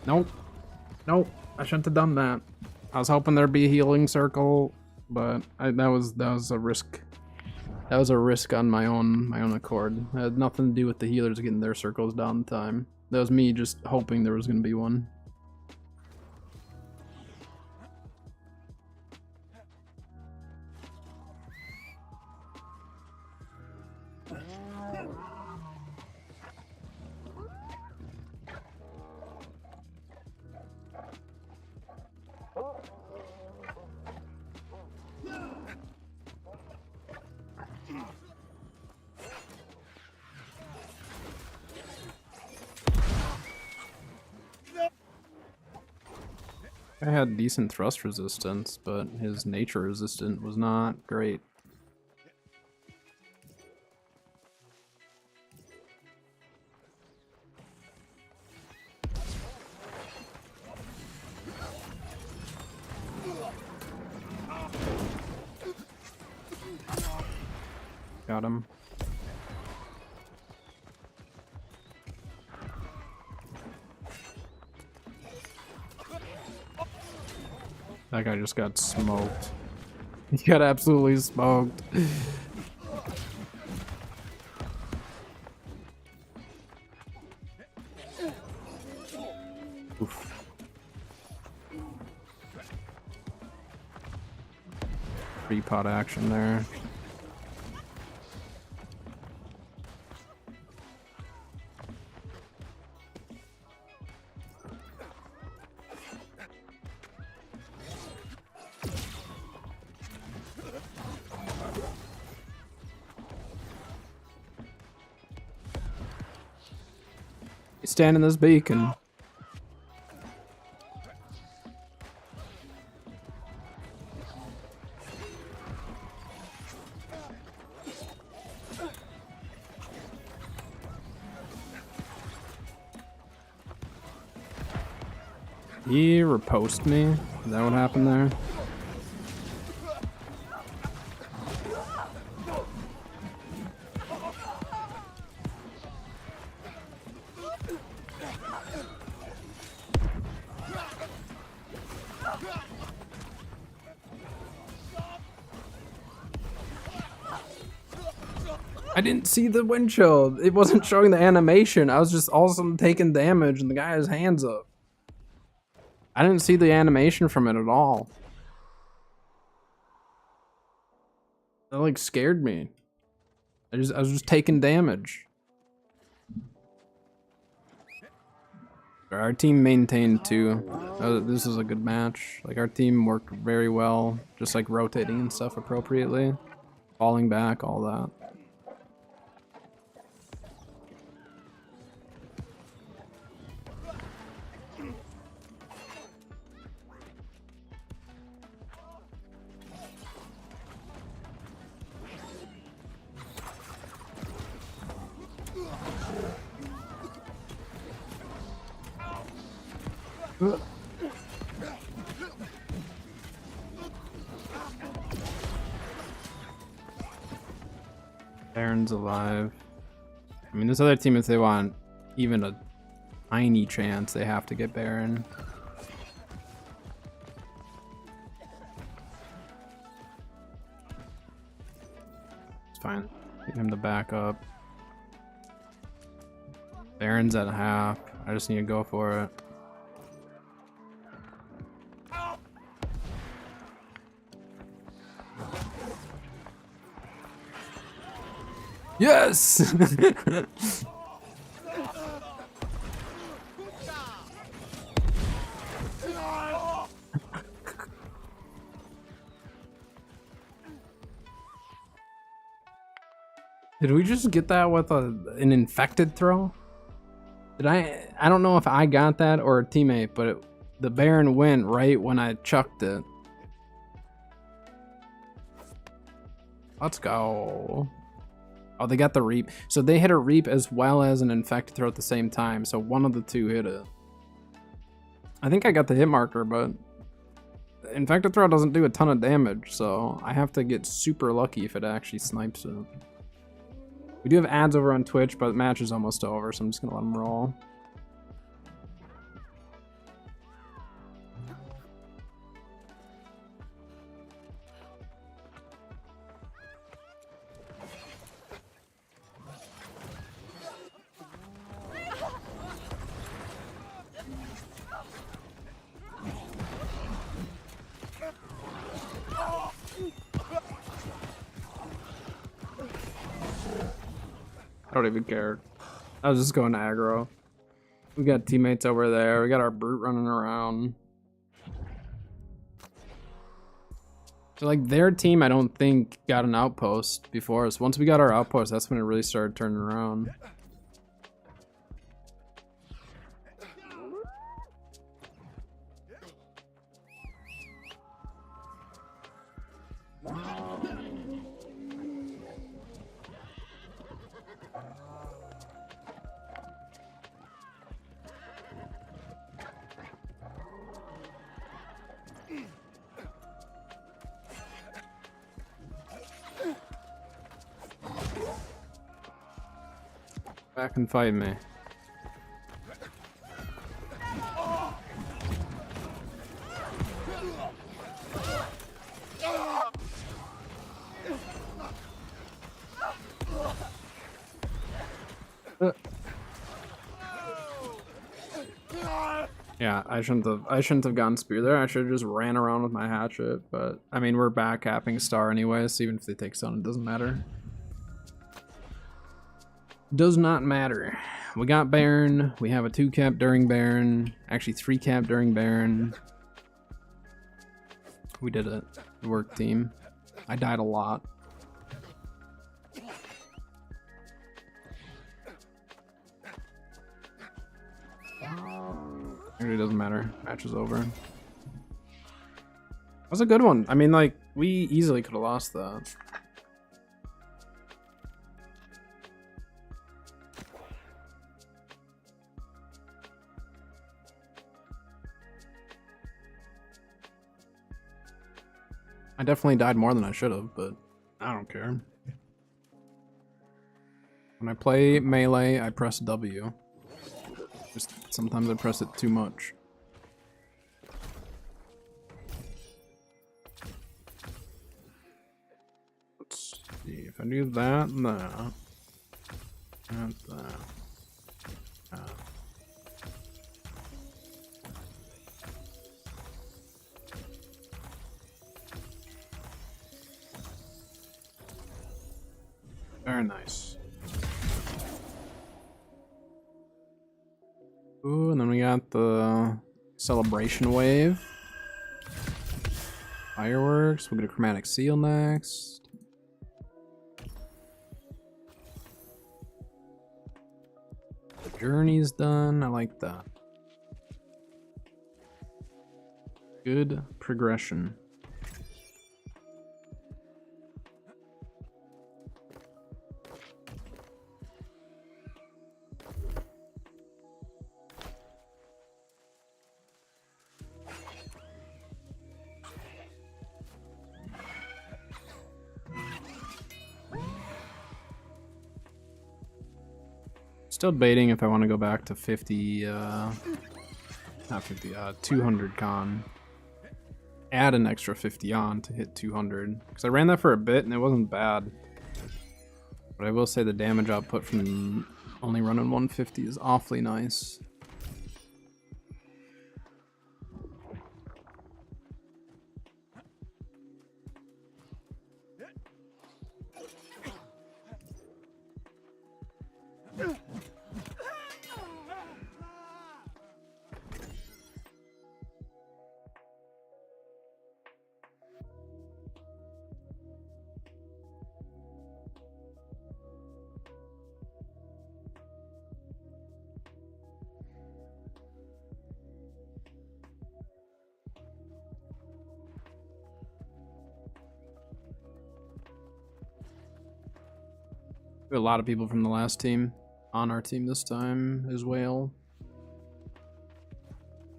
Nope. Nope. I shouldn't have done that. I was hoping there'd be a healing circle, but that was a risk. That was a risk on my own accord. It had nothing to do with the healers getting their circles down in time. That was me just hoping there was gonna be one. I had decent thrust resistance, but his nature resistant was not great. Got him. That guy just got smoked. He got absolutely smoked. Oof. Free pot action there. Stand in this beacon. He riposted me. Is that what happened there? I didn't see the wind chill. It wasn't showing the animation. I was just all of a sudden taking damage and the guy had his hands up. I didn't see the animation from it at all. That like scared me. I was just taking damage. Our team maintained too. This is a good match. Like our team worked very well, just like rotating and stuff appropriately, falling back, all that. Baron's alive. I mean, this other team, if they want even a tiny chance, they have to get Baron. It's fine. Get him to back up. Baron's at half. I just need to go for it. Yes! Did we just get that with an infected throw? Did I don't know if I got that or a teammate, but the Baron went right when I chucked it. Let's go. Oh, they got the Reap. So they hit a Reap as well as an Infected Throw at the same time. So one of the two hit it. I think I got the hit marker, but Infected Throw doesn't do a ton of damage. So I have to get super lucky if it actually snipes it. We do have ads over on Twitch, but the match is almost over. So I'm just going to let them roll. I don't even care. I was just going aggro. We got teammates over there. We got our brute running around. So like their team, I don't think got an outpost before us. Once we got our outpost, that's when it really started turning around. Back and fight me. Yeah, I shouldn't have gone spear there. I should have just ran around with my hatchet, but I mean we're back capping star anyway, so even if they take stone, it doesn't matter. Does not matter. We got Baron, we have a 2-cap during Baron, actually 3-cap during Baron. We did it. Work team. I died a lot. It really doesn't matter. Match is over. That was a good one. I mean, like, we easily could have lost that. I definitely died more than I should have, but I don't care. When I play melee, I press W. Just sometimes I press it too much. Let's see if I do that and that. And that. Very nice. Ooh, and then we got the celebration wave. Fireworks. We'll get a chromatic seal next. The journey's done. I like that. Good progression. Still debating if I want to go back to 50, not 50, 200 con. Add an extra 50 on to hit 200. Because I ran that for a bit and it wasn't bad. But I will say the damage output from only running 150 is awfully nice. We have a lot of people from the last team on our team this time as well.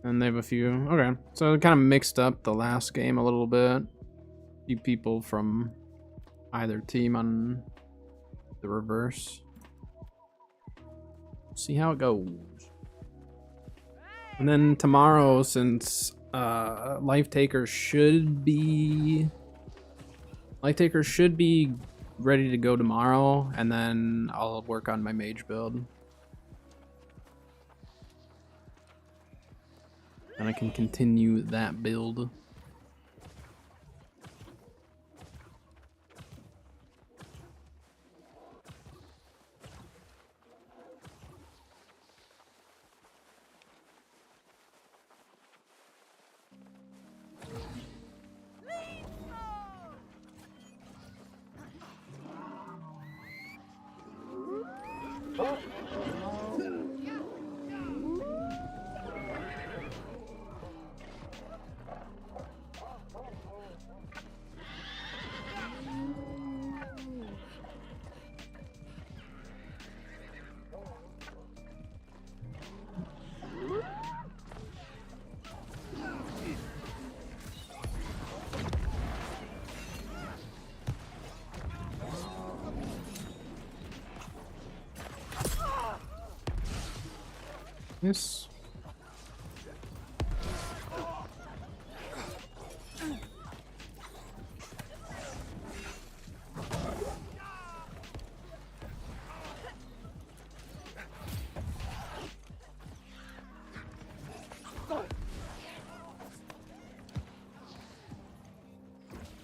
And they have a few. Okay, so it kind of mixed up the last game a little bit. A few people from either team on the reverse. See how it goes. And then tomorrow, since Life Taker should be ready to go tomorrow, and then I'll work on my mage build. And I can continue that build. Yes.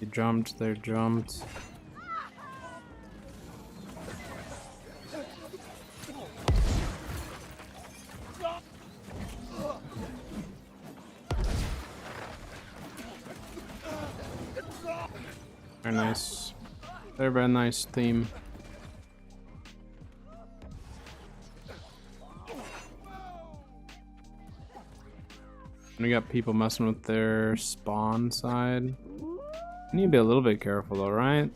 He jumped, they jumped. Very nice. Very, very nice team. And we got people messing with their spawn side. I need to be a little bit careful though, right?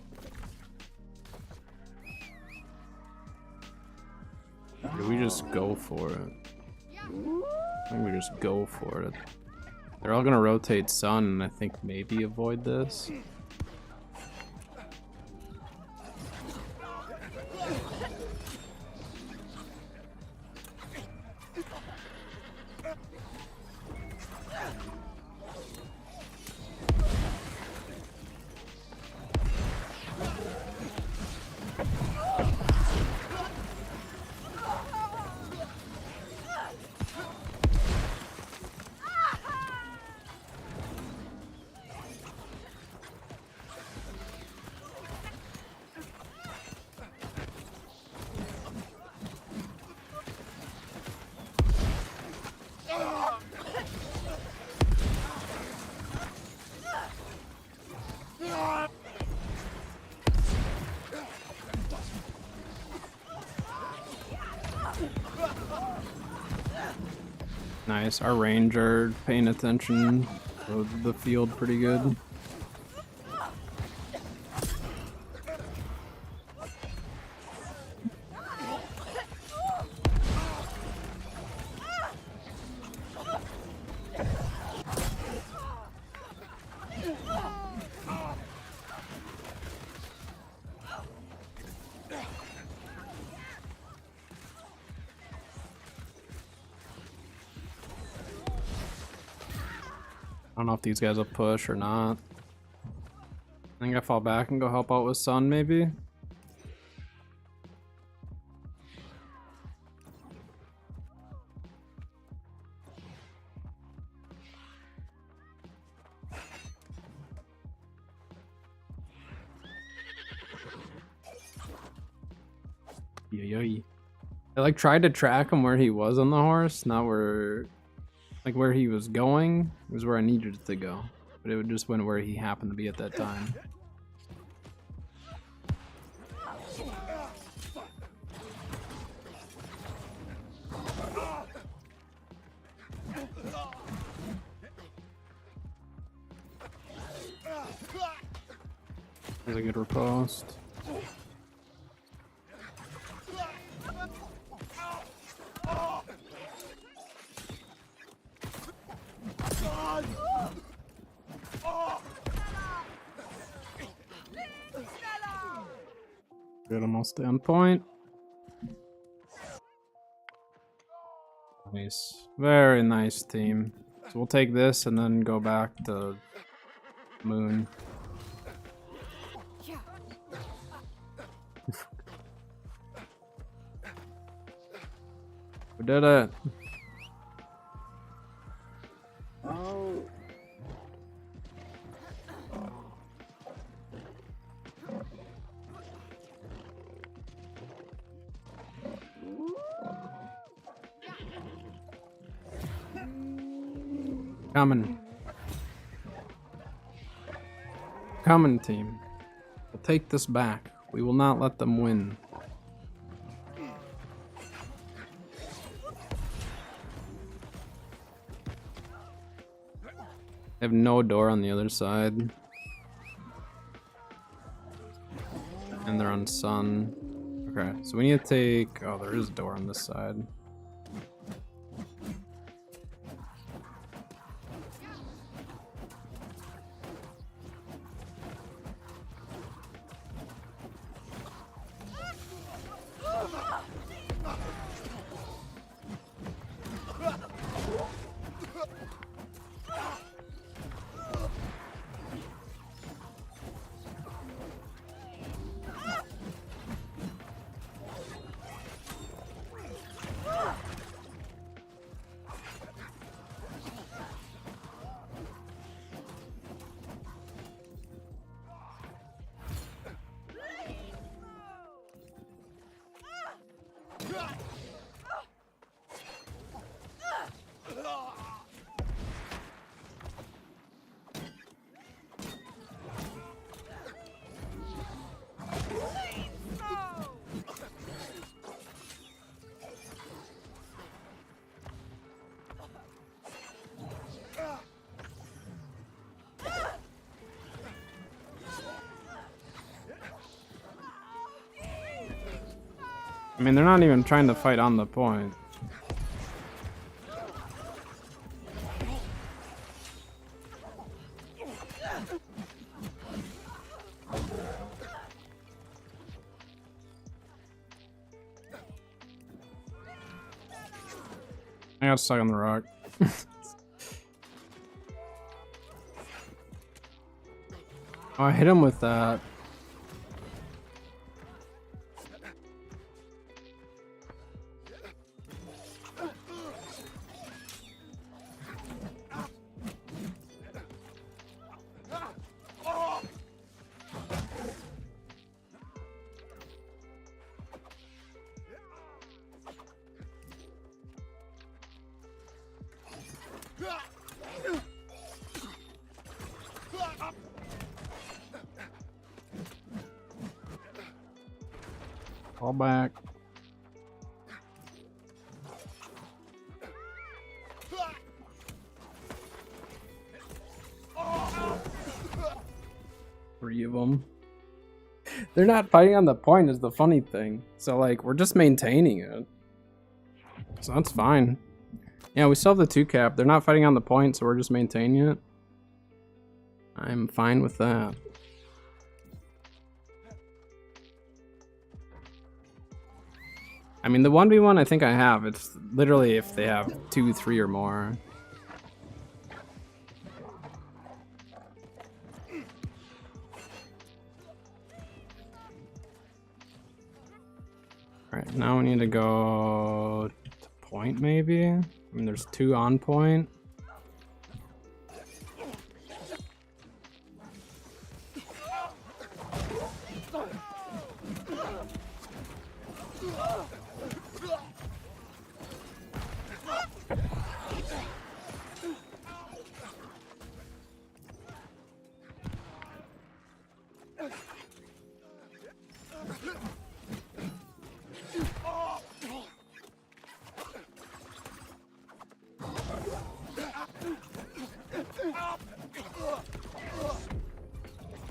Or do we just go for it? I think we just go for it. They're all gonna rotate sun, and I think maybe avoid this. Nice, our ranger paying attention to the field pretty good. I don't know if these guys will push or not. I think I fall back and go help out with Sun, maybe? Yoy. I like tried to track him where he was on the horse, not where, like where he was going was where I needed it to go, but it would just went where he happened to be at that time. There's a good riposte. Good, almost on point. Nice. Very nice team. So we'll take this and then go back to Moon. We did it. Oh. Coming. Coming, team. We'll take this back. We will not let them win. They have no door on the other side. And they're on Sun. Okay, so we need to take... Oh, there is a door on this side. I mean, they're not even trying to fight on the point. I got stuck on the rock. Oh, I hit him with that. Fall back. Three of them. They're not fighting on the point is the funny thing. So like we're just maintaining it. So that's fine. Yeah, we still have the 2 cap. They're not fighting on the point, so we're just maintaining it. I'm fine with that. I mean, the 1v1 I think I have. It's literally if they have 2, 3 or more. Alright, now we need to go to point maybe? I mean, there's 2 on point.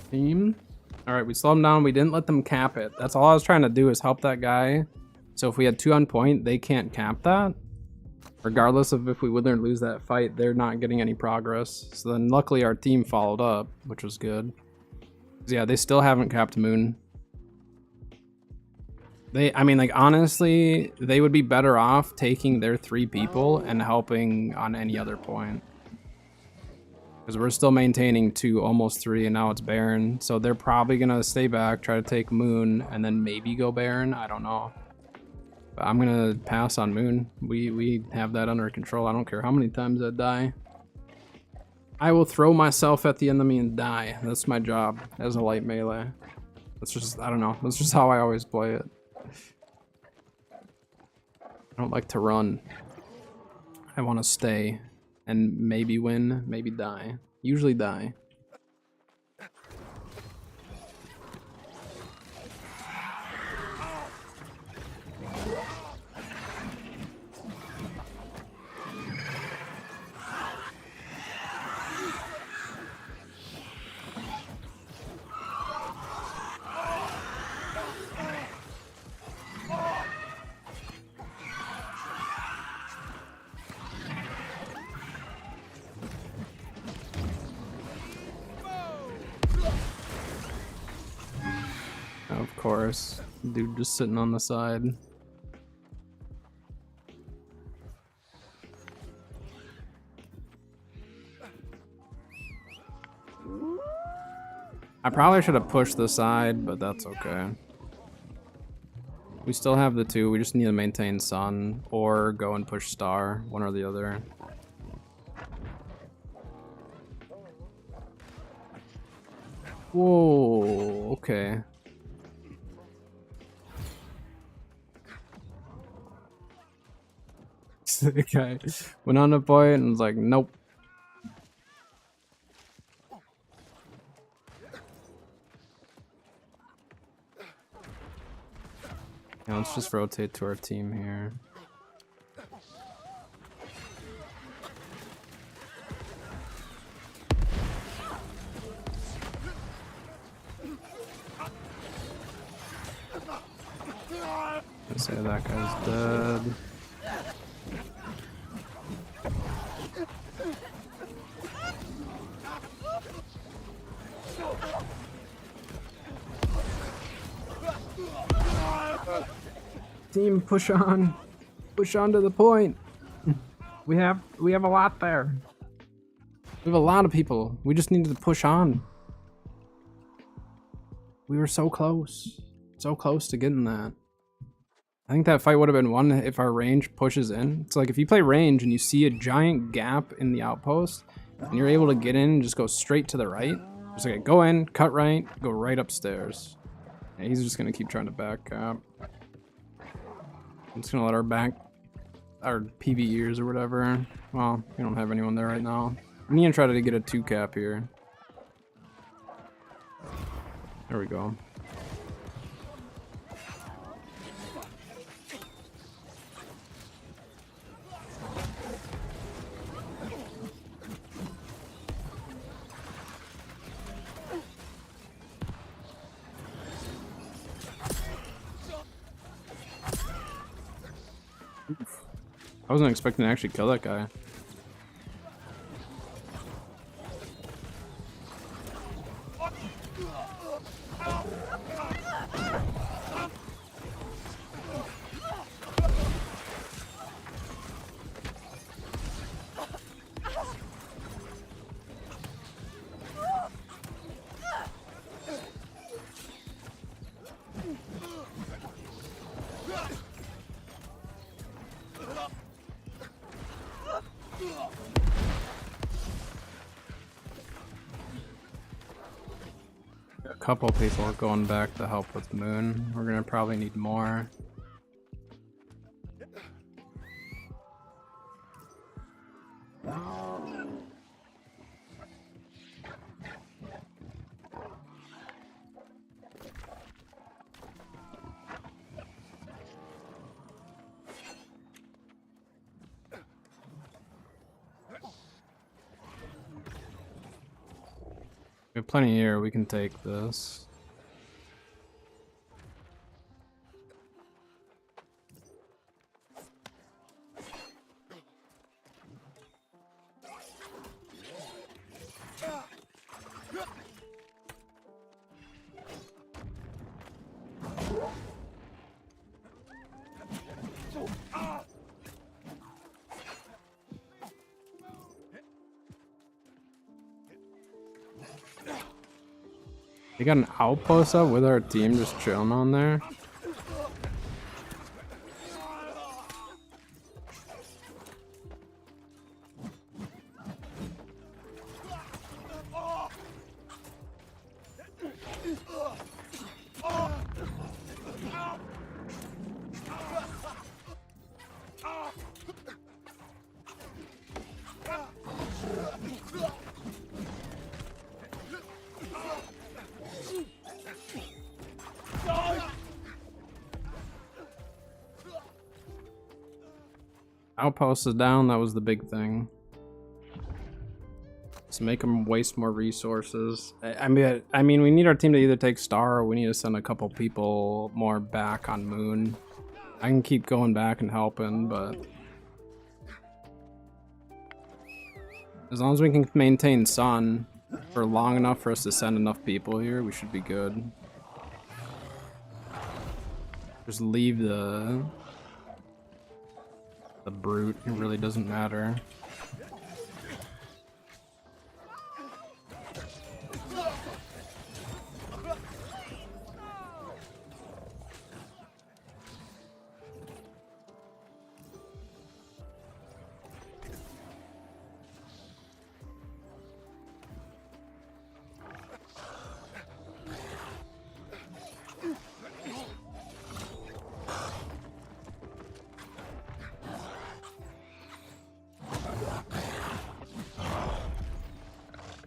Team. Alright, we slowed them down. We didn't let them cap it. That's all I was trying to do is help that guy. So if we had 2 on point, they can't cap that. Regardless of if we win or lose that fight, they're not getting any progress. So then luckily our team followed up, which was good. Yeah, they still haven't capped Moon. I mean, like, honestly, they would be better off taking their 3 people and helping on any other point. Because we're still maintaining 2, almost 3, and now it's Baron. So they're probably going to stay back, try to take Moon, and then maybe go Baron. I don't know. But I'm going to pass on Moon. We have that under control. I don't care how many times I die. I will throw myself at the enemy and die. That's my job as a light melee. That's just, I don't know. That's just how I always play it. I don't like to run. I want to stay. And maybe win, maybe die. Usually die. Of course. Dude just sitting on the side. I probably should have pushed the side, but that's okay. We still have the 2. We just need to maintain Sun or go and push Star, one or the other. Whoa, okay. The guy went on a point and was like, nope. Yeah, let's just rotate to our team here. Say that guy's dead. Team, push on. Push on to the point. We have a lot there. We have a lot of people. We just needed to push on. We were so close. So close to getting that. I think that fight would have been won if our range pushes in. It's like if you play range and you see a giant gap in the outpost and you're able to get in and just go straight to the right. Just like go in, cut right, go right upstairs. Yeah, he's just gonna keep trying to back up. I'm just gonna let our PvEers or whatever. Well, we don't have anyone there right now. I'm gonna try to get a 2-cap here. There we go. I wasn't expecting to actually kill that guy. A couple people are going back to help with Moon. We're gonna probably need more. We have plenty here, we can take this. They got an outpost up with our team just chilling on there. Outpost is down, that was the big thing. Let's make them waste more resources. I mean, we need our team to either take Star or we need to send a couple people more back on Moon. I can keep going back and helping, but as long as we can maintain Sun for long enough for us to send enough people here, we should be good. Just leave the brute, it really doesn't matter.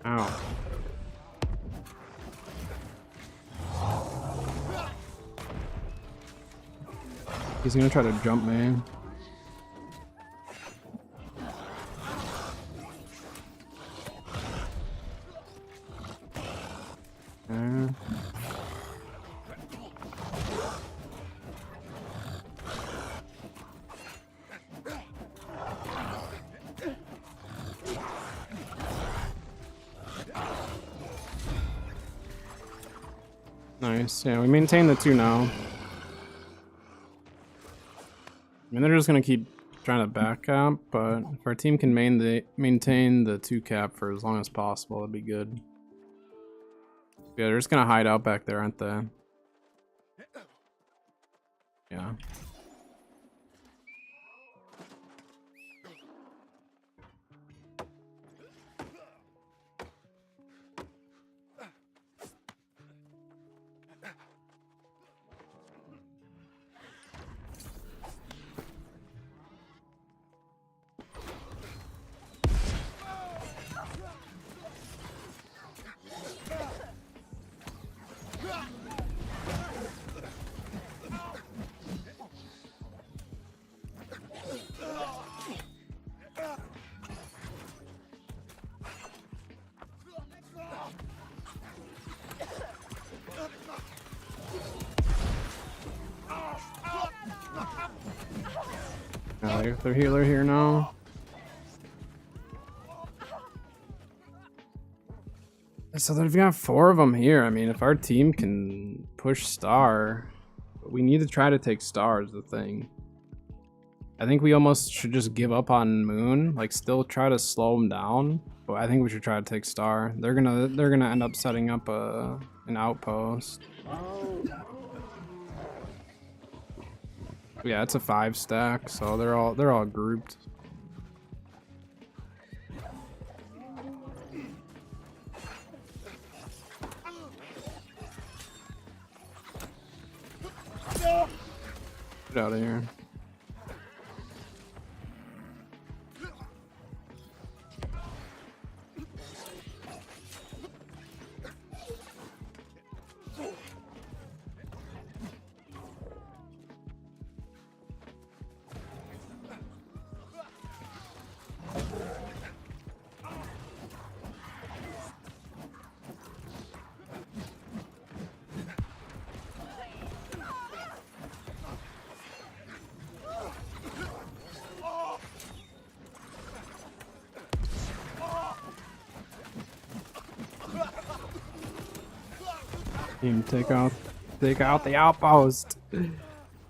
Ow. He's gonna try to jump me. Nice. Yeah, we maintain the 2 now. I mean, they're just gonna keep trying to back cap, but if our team can maintain the 2 cap for as long as possible, it'd be good. Yeah, they're just gonna hide out back there, aren't they? Yeah. Their healer here now. So they've got 4 of them here. I mean, if our team can push star, we need to try to take star is the thing. I think we almost should just give up on moon, like still try to slow them down, but I think we should try to take star. They're gonna end up setting up an outpost. Yeah, it's a 5 stack, so they're all grouped. Get out of here. Team, take out the outpost.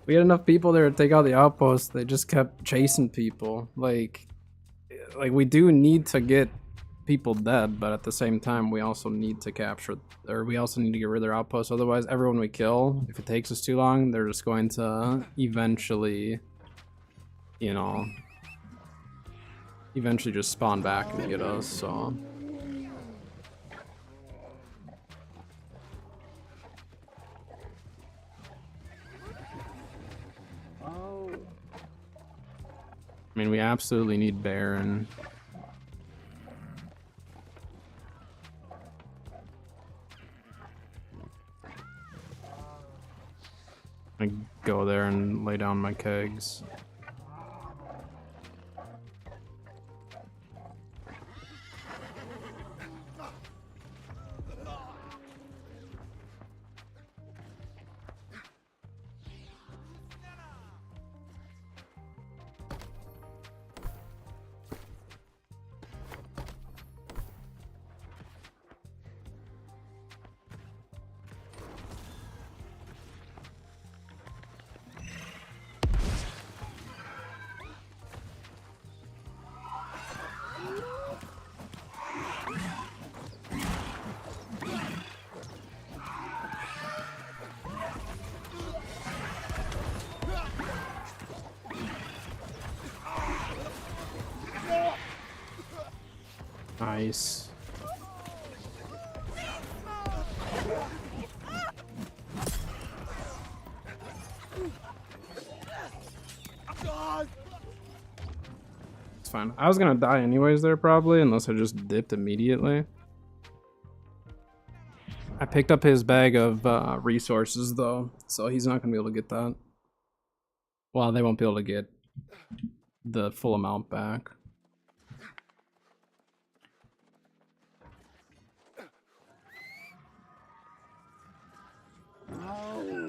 We had enough people there to take out the outpost. They just kept chasing people. Like we do need to get people dead, but at the same time, we also need to capture, or we also need to get rid of their outposts. Otherwise, everyone we kill, if it takes us too long, they're just going to eventually, you know, just spawn back and get us. So. I mean, we absolutely need Baron. I go there and lay down my kegs. Nice. It's fine. I was gonna die anyways there probably, unless I just dipped immediately. I picked up his bag of resources though, so he's not gonna be able to get that. Well, they won't be able to get the full amount back.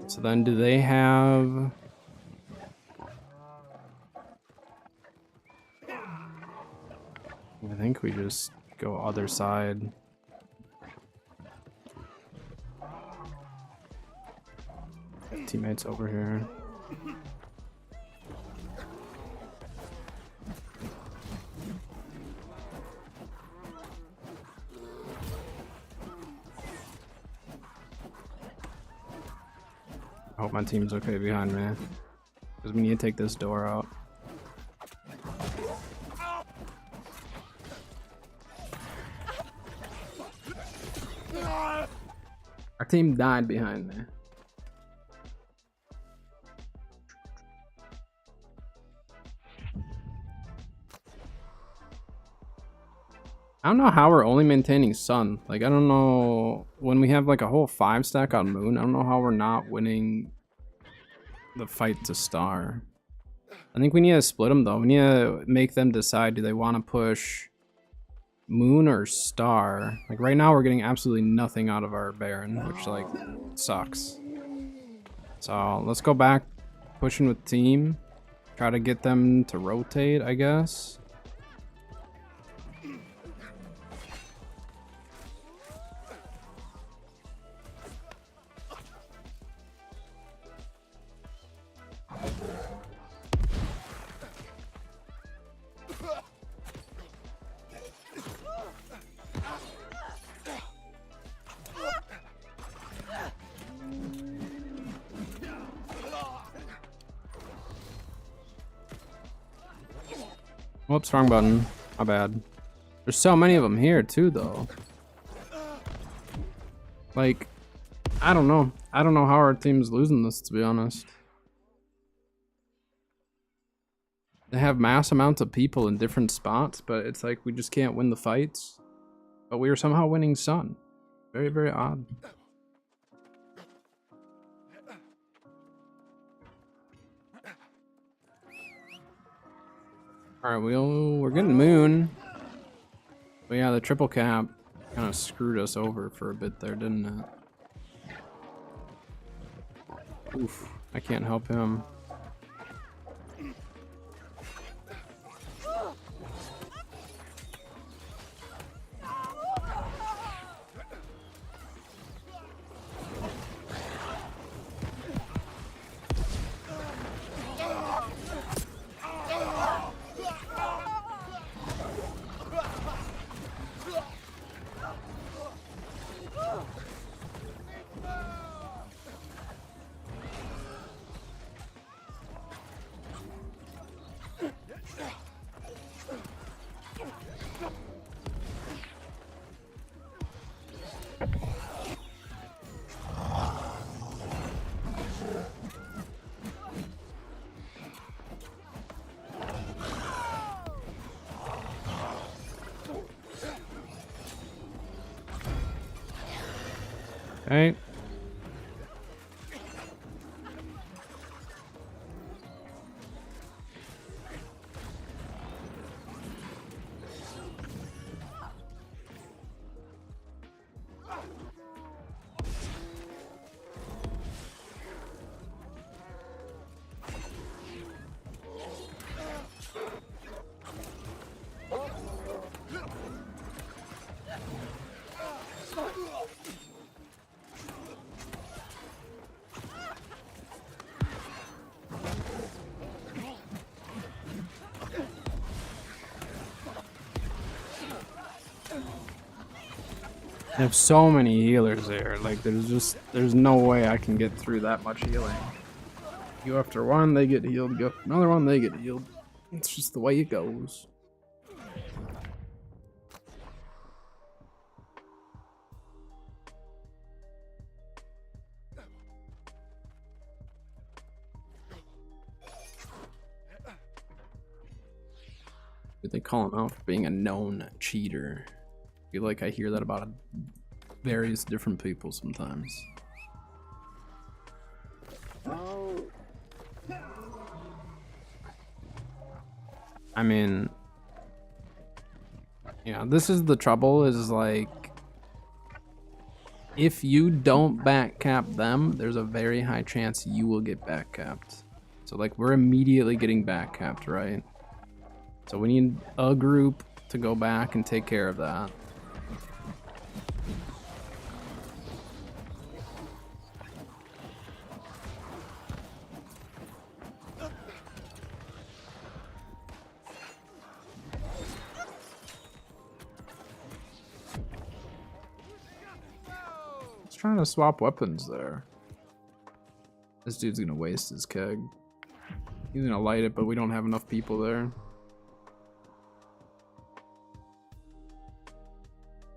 So then do they have... I think we just go other side. teammates over here. I hope my team's okay behind me, because we need to take this door out. Our team died behind me. I don't know how we're only maintaining Sun. Like, I don't know, when we have like a whole 5 stack on Moon, I don't know how we're not winning the fight to Star. I think we need to split them though. We need to make them decide, do they want to push Moon or Star? Like right now we're getting absolutely nothing out of our Baron, which like sucks. So let's go back pushing with team. Try to get them to rotate, I guess. Whoops, wrong button. My bad. There's so many of them here too, though. Like, I don't know. I don't know how our team's losing this, to be honest. They have mass amounts of people in different spots, but it's like we just can't win the fights. But we are somehow winning Sun. Very, very odd. Alright, we're getting Moon. But yeah, the triple cap kind of screwed us over for a bit there, didn't it? Oof, I can't help him. Okay. I have so many healers there. Like, there's no way I can get through that much healing. You after one, they get healed. Go after another one, they get healed. It's just the way it goes. They call him out for being a known cheater. I feel like I hear that about various different people sometimes. I mean, yeah, this is the trouble, is like, if you don't back cap them, there's a very high chance you will get back capped. So like, we're immediately getting back capped, right? So we need a group to go back and take care of that. trying to swap weapons there? This dude's gonna waste his keg. He's gonna light it, but we don't have enough people there.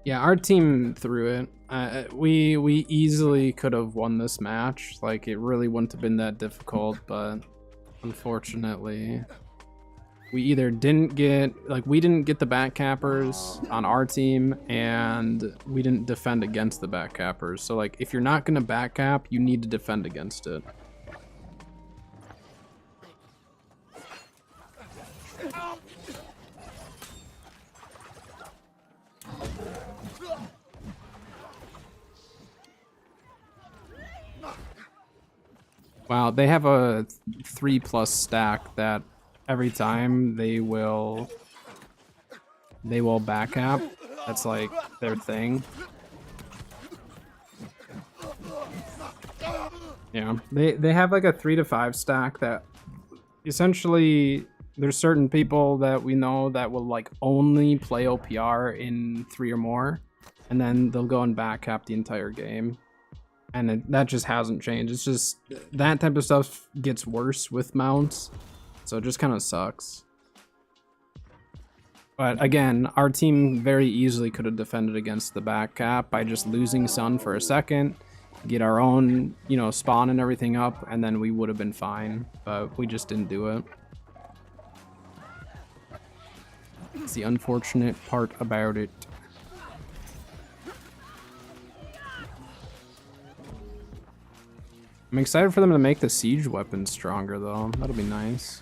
Yeah, our team threw it. We easily could have won this match. Like, it really wouldn't have been that difficult, but unfortunately, we either didn't get, like, we didn't get the backcappers on our team, and we didn't defend against the backcappers. So, like, if you're not gonna backcap, you need to defend against it. Wow, they have a 3+ stack that every time they will backcap. That's like their thing. Yeah, they have like a 3 to 5 stack that essentially there's certain people that we know that will like only play OPR in 3 or more, and then they'll go and backcap the entire game. And that just hasn't changed. It's just that type of stuff gets worse with mounts, so it just kind of sucks. But again, our team very easily could have defended against the back cap by just losing Sun for a second, get our own, you know, spawn and everything up, and then we would have been fine. But we just didn't do it. It's the unfortunate part about it. I'm excited for them to make the siege weapons stronger, though. That'll be nice.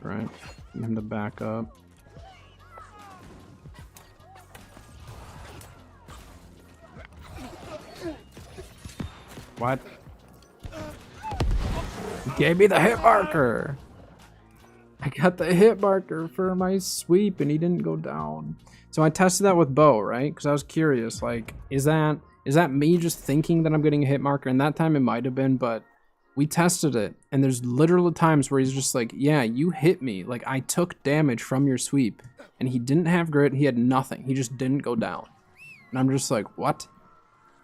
Right, get him to back up. What? He gave me the hit marker! I got the hit marker for my sweep and he didn't go down. So I tested that with Bo, right? Because I was curious, like, is that me just thinking that I'm getting a hit marker? And that time it might have been, but we tested it. And there's literal times where he's just like, yeah, you hit me. Like, I took damage from your sweep. And he didn't have grit. He had nothing. He just didn't go down. And I'm just like, what?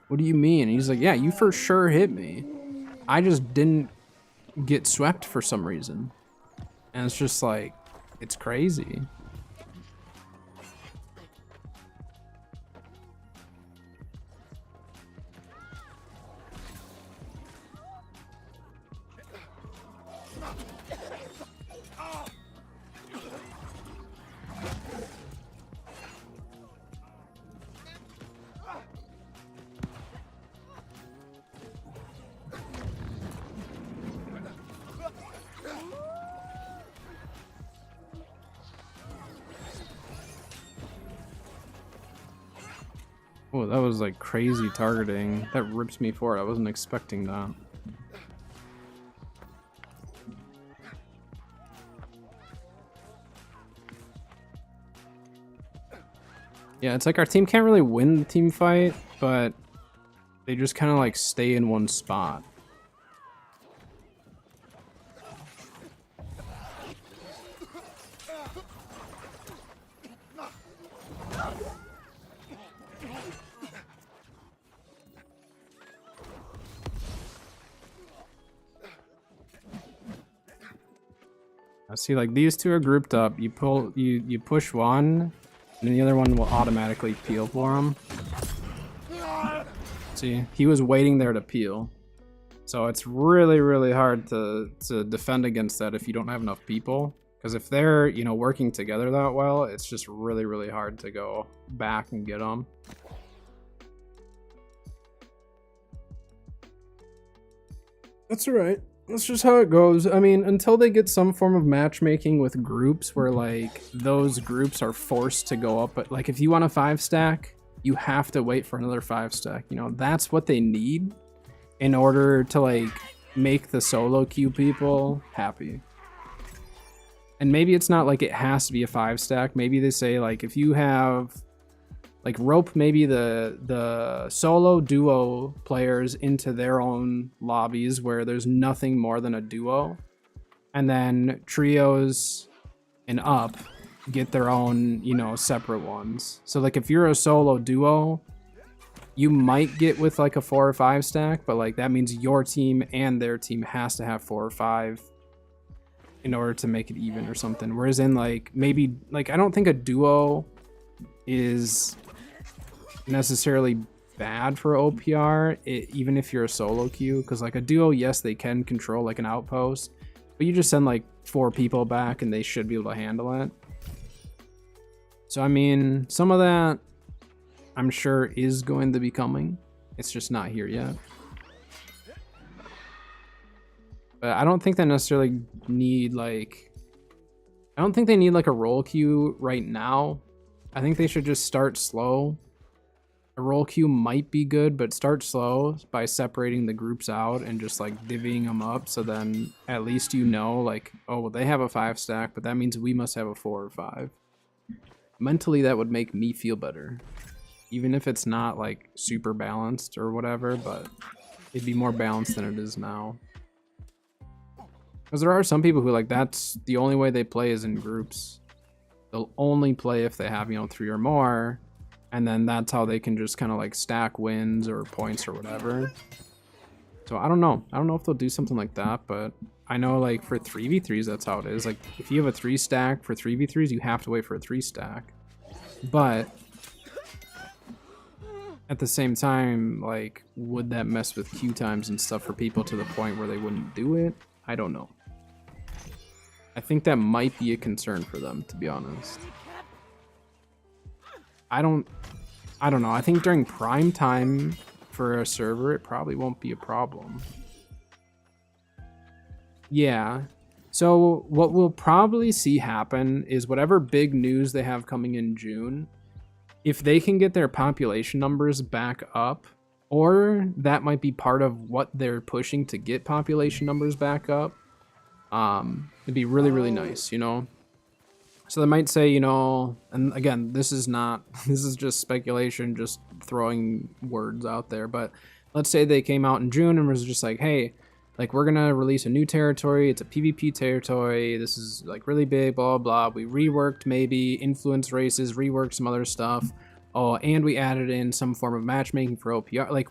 What do you mean? And he's like, yeah, you for sure hit me. I just didn't get swept for some reason. And it's just like, it's crazy. Oh, that was like crazy targeting. That rips me for it. I wasn't expecting that. Yeah, it's like our team can't really win the team fight, but they just kind of like stay in one spot. I see, like, these two are grouped up. You push one, and the other one will automatically peel for him. See, he was waiting there to peel. So it's really, really hard to defend against that if you don't have enough people. Because if they're, you know, working together that well, it's just really, really hard to go back and get them. That's alright. That's just how it goes. I mean, until they get some form of matchmaking with groups where, like, those groups are forced to go up. But, like, if you want a 5-stack, you have to wait for another 5-stack. You know, that's what they need in order to, like, make the solo queue people happy. And maybe it's not like it has to be a 5-stack. Maybe they say, like, if you have, like, rope maybe the solo duo players into their own lobbies where there's nothing more than a duo. And then trios and up get their own, you know, separate ones. So like if you're a solo duo, you might get with like a 4 or 5 stack, but like that means your team and their team has to have 4 or 5 in order to make it even or something. Whereas in like maybe like I don't think a duo is necessarily bad for OPR, even if you're a solo queue, because like a duo, yes, they can control like an outpost, but you just send like 4 people back and they should be able to handle it. So I mean, some of that I'm sure is going to be coming. It's just not here yet. But I don't think they necessarily need like, I don't think they need like a role queue right now. I think they should just start slow. A role queue might be good, but start slow by separating the groups out and just like divvying them up. So then at least you know like, oh, well, they have a 5 stack, but that means we must have a 4 or 5. Mentally, that would make me feel better. Even if it's not like super balanced or whatever, but it'd be more balanced than it is now. Because there are some people who like that's the only way they play is in groups. They'll only play if they have, you know, 3 or more, and then that's how they can just kind of like stack wins or points or whatever. So I don't know. I don't know if they'll do something like that, but I know like for 3v3s that's how it is. Like if you have a 3 stack for 3v3s, you have to wait for a 3 stack. But at the same time, like, would that mess with queue times and stuff for people to the point where they wouldn't do it? I don't know. I think that might be a concern for them, to be honest. I don't know. I think during prime time for a server, it probably won't be a problem. Yeah. So what we'll probably see happen is whatever big news they have coming in June, if they can get their population numbers back up, or that might be part of what they're pushing to get population numbers back up, it'd be really, really nice, you know? So they might say, you know, and again, this is just speculation, just throwing words out there, but let's say they came out in June and was just like, hey, like we're gonna release a new territory, it's a PvP territory, this is like really big, blah, blah, blah. We reworked maybe influence races, reworked some other stuff. Oh, and we added in some form of matchmaking for OPR. Like,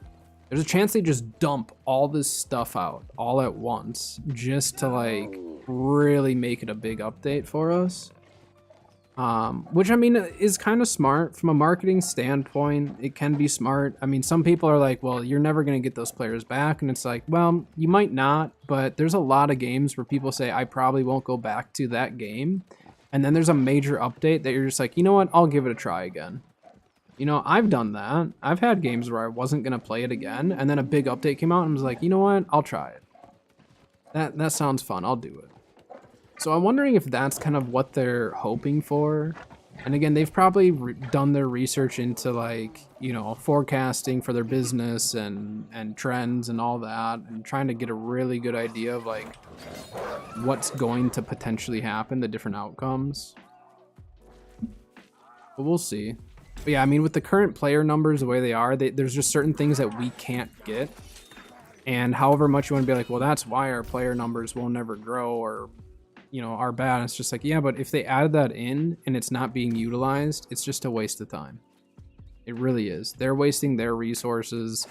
there's a chance they just dump all this stuff out all at once just to like really make it a big update for us. Which I mean is kind of smart from a marketing standpoint. It can be smart. I mean, some people are like, well, you're never going to get those players back. And it's like, well, you might not, but there's a lot of games where people say, I probably won't go back to that game. And then there's a major update that you're just like, you know what? I'll give it a try again. You know, I've done that. I've had games where I wasn't going to play it again. And then a big update came out and was like, you know what? I'll try it. That sounds fun. I'll do it. So I'm wondering if that's kind of what they're hoping for. And again, they've probably done their research into like, you know, forecasting for their business and trends and all that, and trying to get a really good idea of like what's going to potentially happen, the different outcomes. But we'll see. But yeah, I mean, with the current player numbers the way they are, there's just certain things that we can't get. And however much you want to be like, well, that's why our player numbers will never grow or, you know, are bad. It's just like, yeah, but if they added that in and it's not being utilized, it's just a waste of time. It really is. They're wasting their resources.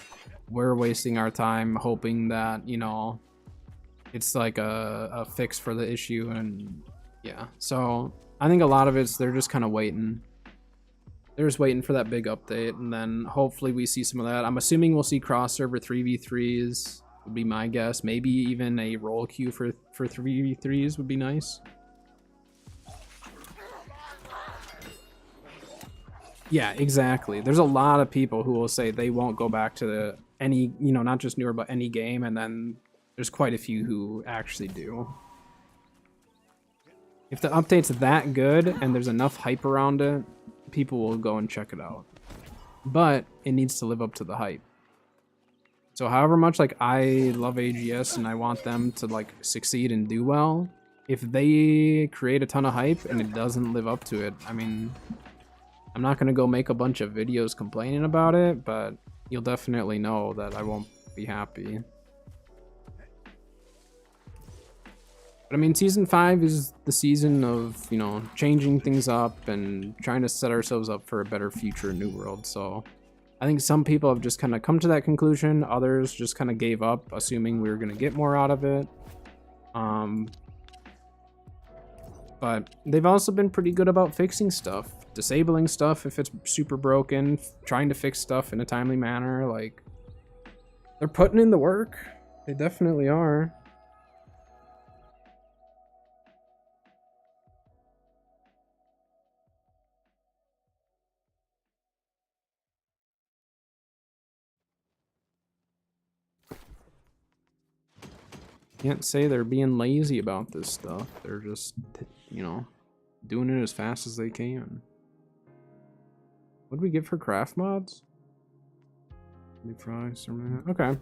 We're wasting our time hoping that, you know, it's like a fix for the issue. And yeah, so I think a lot of it's they're just kind of waiting. They're just waiting for that big update, and then hopefully we see some of that. I'm assuming we'll see cross-server 3v3s. Would be my guess. Maybe even a role queue for 3v3s would be nice. Yeah, exactly. There's a lot of people who will say they won't go back to any, you know, not just newer, but any game, and then there's quite a few who actually do. If the update's that good and there's enough hype around it, people will go and check it out. But it needs to live up to the hype. So however much like I love AGS and I want them to like succeed and do well, if they create a ton of hype and it doesn't live up to it, I mean, I'm not going to go make a bunch of videos complaining about it, but you'll definitely know that I won't be happy. But I mean, season 5 is the season of, you know, changing things up and trying to set ourselves up for a better future in New World. So I think some people have just kind of come to that conclusion. Others just kind of gave up, assuming we were going to get more out of it. But they've also been pretty good about fixing stuff, disabling stuff if it's super broken, trying to fix stuff in a timely manner. Like, they're putting in the work. They definitely are. Can't say they're being lazy about this stuff. They're just, you know, doing it as fast as they can. What do we get for craft mods? Okay.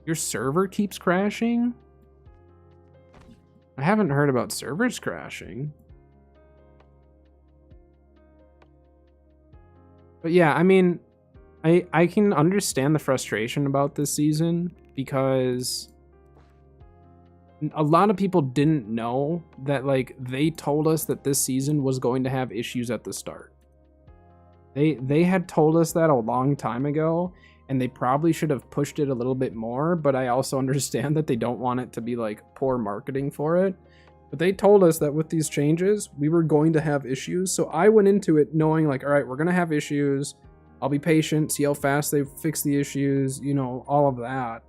Your server keeps crashing? I haven't heard about servers crashing. But yeah, I mean, I can understand the frustration about this season because a lot of people didn't know that, like, they told us that this season was going to have issues at the start. They had told us that a long time ago, and they probably should have pushed it a little bit more, but I also understand that they don't want it to be like poor marketing for it. But they told us that with these changes, we were going to have issues. So I went into it knowing, like, all right, we're going to have issues. I'll be patient, see how fast they fix the issues, you know, all of that.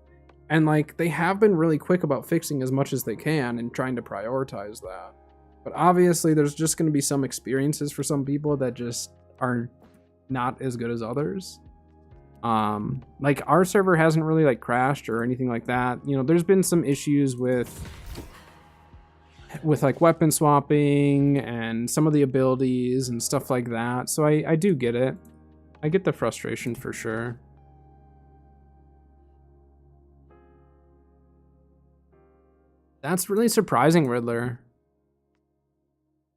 And, like, they have been really quick about fixing as much as they can and trying to prioritize that. But obviously, there's just going to be some experiences for some people that just are not as good as others. Like, our server hasn't really, like, crashed or anything like that. You know, there's been some issues with like weapon swapping and some of the abilities and stuff like that. So I do get it. I get the frustration for sure. That's really surprising, Riddler.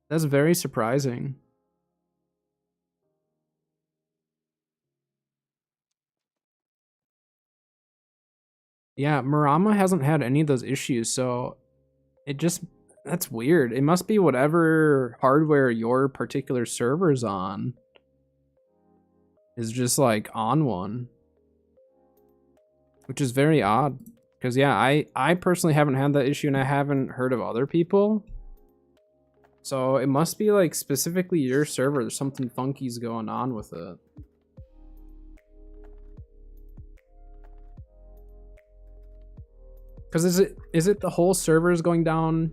That's very surprising. Yeah, Murama hasn't had any of those issues, so it just, that's weird. It must be whatever hardware your particular server's on is just like on one, which is very odd. Because yeah, I personally haven't had that issue and I haven't heard of other people. So it must be like specifically your server. There's something funky's going on with it. Because is it the whole server is going down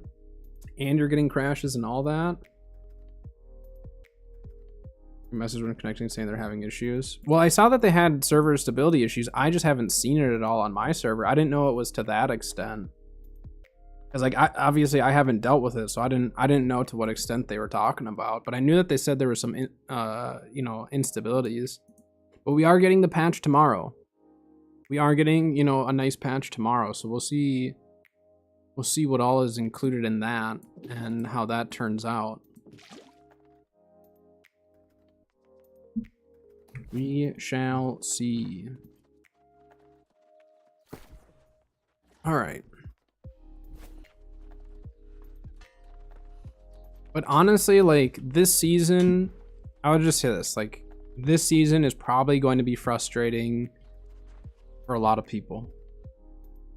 and you're getting crashes and all that? Message when connecting saying they're having issues. Well, I saw that they had server stability issues. I just haven't seen it at all on my server. I didn't know it was to that extent. Because like obviously I haven't dealt with it, so I didn't know to what extent they were talking about. But I knew that they said there were some you know, instabilities. But we are getting the patch tomorrow. We are getting, you know, a nice patch tomorrow, so we'll see what all is included in that and how that turns out. We shall see. All right. But honestly, like, this season, I would just say this, like, this season is probably going to be frustrating for a lot of people.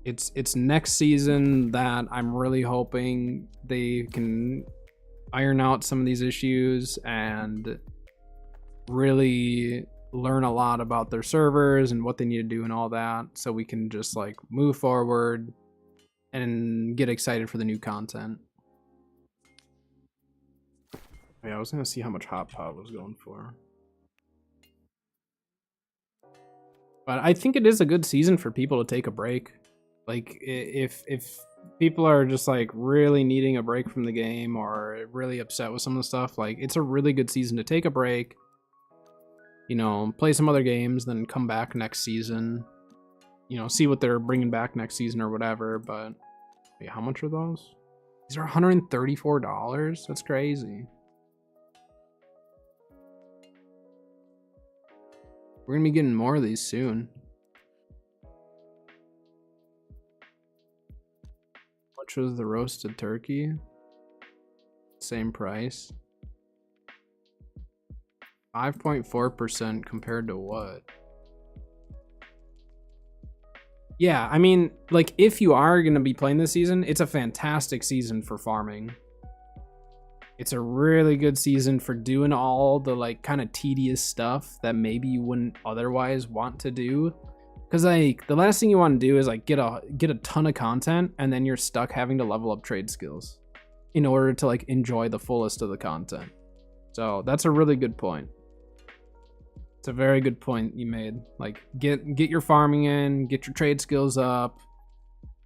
It's next season that I'm really hoping they can iron out some of these issues and really learn a lot about their servers and what they need to do and all that, so we can just like move forward and get excited for the new content. Yeah, I was gonna see how much Hot Pot was going for. But I think it is a good season for people to take a break. Like, if people are just like really needing a break from the game or really upset with some of the stuff, like, it's a really good season to take a break, you know, play some other games, then come back next season, you know, see what they're bringing back next season or whatever. But wait, how much are those? These are $134. That's crazy. We're gonna be getting more of these soon. How much was the roasted turkey? Same price. 5.4% compared to what? Yeah, I mean, like, if you are going to be playing this season, it's a fantastic season for farming. It's a really good season for doing all the, like, kind of tedious stuff that maybe you wouldn't otherwise want to do. Because, like, the last thing you want to do is, like, get a ton of content, and then you're stuck having to level up trade skills in order to, like, enjoy the fullest of the content. So that's a really good point. It's a very good point you made. Like, get your farming in, get your trade skills up,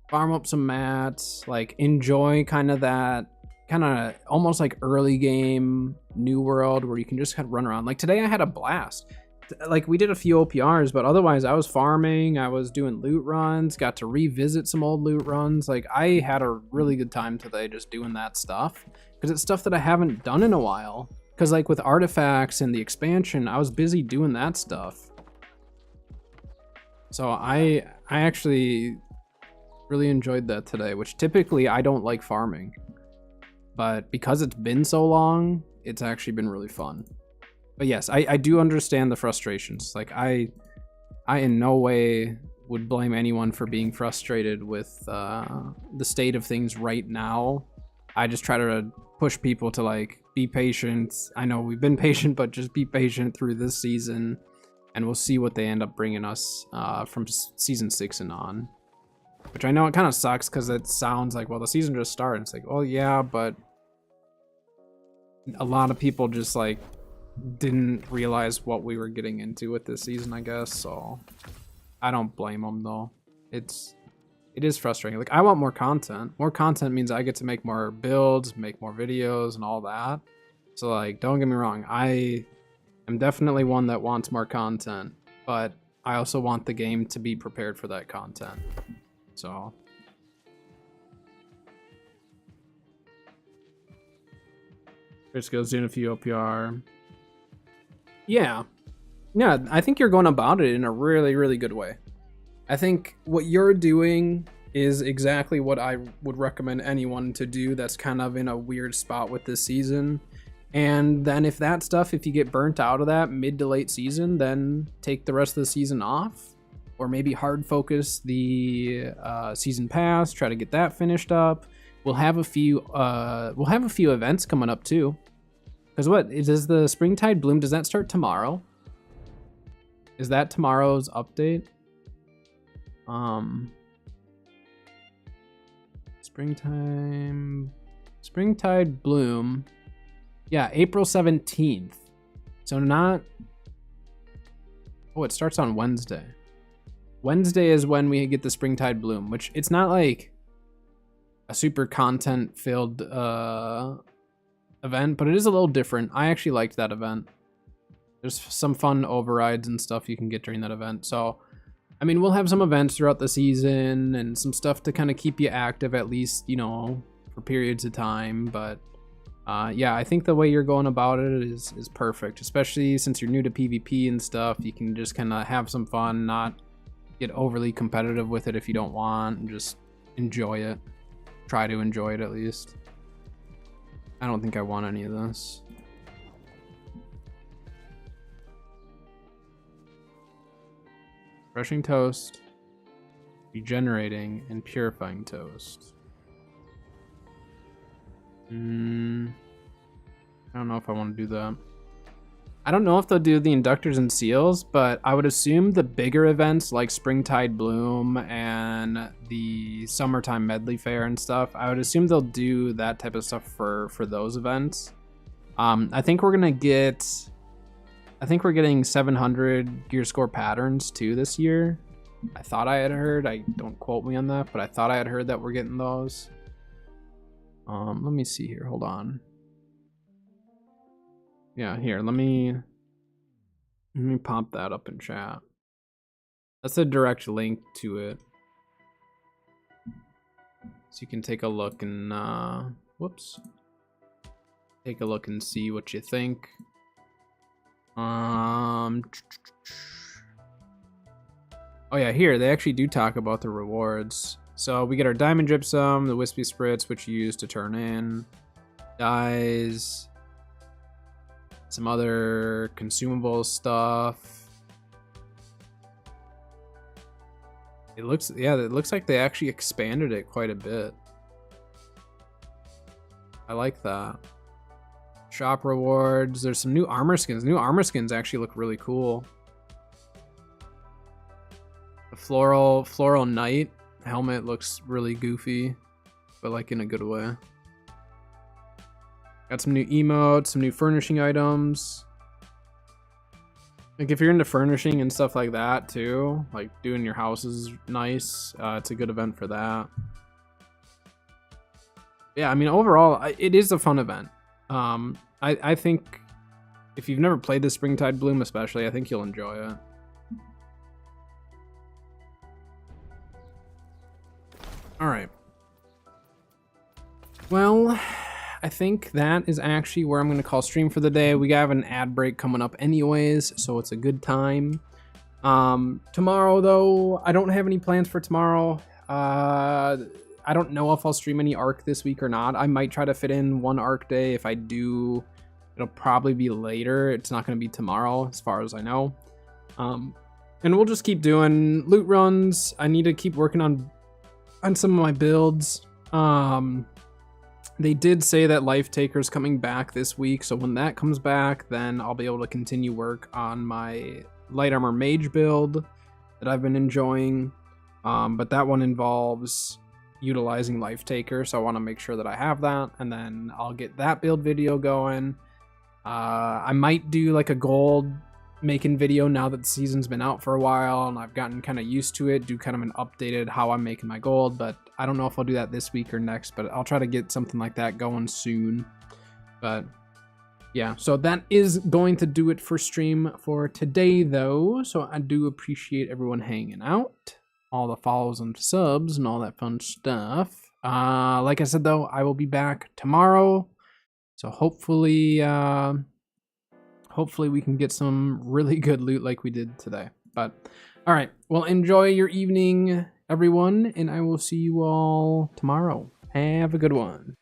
farm up some mats, like, enjoy kind of that, kind of almost like early game New World where you can just kind of run around. Like, today I had a blast. Like, we did a few OPRs, but otherwise I was farming, I was doing loot runs, got to revisit some old loot runs. Like, I had a really good time today just doing that stuff, because it's stuff that I haven't done in a while. Because, like, with artifacts and the expansion, I was busy doing that stuff. So I actually really enjoyed that today, which typically I don't like farming. But because it's been so long, it's actually been really fun. But yes, I do understand the frustrations. Like, I in no way would blame anyone for being frustrated with the state of things right now. I just try to push people to, like, be patient. I know we've been patient, but just be patient through this season, and we'll see what they end up bringing us from season 6 and on. Which I know it kind of sucks, because it sounds like, well, the season just started. It's like, oh yeah, but a lot of people just, like, didn't realize what we were getting into with this season, I guess. So I don't blame them, though. It is frustrating. Like, I want more content. More content means I get to make more builds, make more videos, and all that. So, like, don't get me wrong. I am definitely one that wants more content, but I also want the game to be prepared for that content. So Chris goes in a few OPR. Yeah, I think you're going about it in a really, really good way. I think what you're doing is exactly what I would recommend anyone to do that's kind of in a weird spot with this season. And then if you get burnt out of that mid to late season, then take the rest of the season off, or maybe hard focus the season pass, try to get that finished up. We'll have a few events coming up too. Because does the Springtide Bloom, does that start tomorrow? Is that tomorrow's update? Springtide Bloom. Yeah, April 17th. So not... Oh, it starts on Wednesday. Wednesday is when we get the Springtide Bloom, which it's not like a super content-filled event, but it is a little different. I actually liked that event. There's some fun overrides and stuff you can get during that event. So, I mean, we'll have some events throughout the season and some stuff to kind of keep you active, at least, you know, for periods of time. But yeah, I think the way you're going about it is perfect, especially since you're new to PvP and stuff. You can just kind of have some fun, not get overly competitive with it if you don't want, and just enjoy it. Try to enjoy it, at least. I don't think I want any of this. Crushing toast, regenerating, and purifying toast. I don't know if I want to do that. I don't know if they'll do the inductors and seals, but I would assume the bigger events like Springtide Bloom and the Summertime Medley Fair and stuff, I would assume they'll do that type of stuff for those events. I think we're getting 700 gear score patterns too this year. I thought I had heard, don't quote me on that, but I thought I had heard that we're getting those. Let me see here, hold on. Yeah, here, let me pop that up in chat. That's a direct link to it. So you can take a look and, take a look and see what you think. Oh yeah, here they actually do talk about the rewards. So we get our diamond gypsum, the wispy spritz, which you use to turn in, dyes, some other consumable stuff. It looks like they actually expanded it quite a bit. I like that. Shop rewards. There's some new armor skins. New armor skins actually look really cool. The floral knight helmet looks really goofy, but like in a good way. Got some new emotes, some new furnishing items. Like if you're into furnishing and stuff like that too, like doing your house is nice. It's a good event for that. Yeah, I mean overall, it is a fun event. I think if you've never played the Springtide Bloom especially, I think you'll enjoy it. All right. Well, I think that is actually where I'm going to call stream for the day. We have an ad break coming up anyways, so it's a good time. Tomorrow, though, I don't have any plans for tomorrow. I don't know if I'll stream any ARC this week or not. I might try to fit in one ARC day. If I do, it'll probably be later. It's not going to be tomorrow, as far as I know. And we'll just keep doing loot runs. I need to keep working on some of my builds. They did say that Life Taker's coming back this week, so when that comes back, then I'll be able to continue work on my light armor mage build that I've been enjoying. But that one involves utilizing Life Taker, so I want to make sure that I have that, and then I'll get that build video going. I might do like a gold making video now that the season's been out for a while and I've gotten kind of used to it, do kind of an updated how I'm making my gold, but I don't know if I'll do that this week or next, but I'll try to get something like that going soon. But yeah, so that is going to do it for stream for today though. So I do appreciate everyone hanging out, all the follows and subs and all that fun stuff. Like I said though, I will be back tomorrow, so hopefully we can get some really good loot like we did today. But all right, well, enjoy your evening, everyone, and I will see you all tomorrow. Have a good one.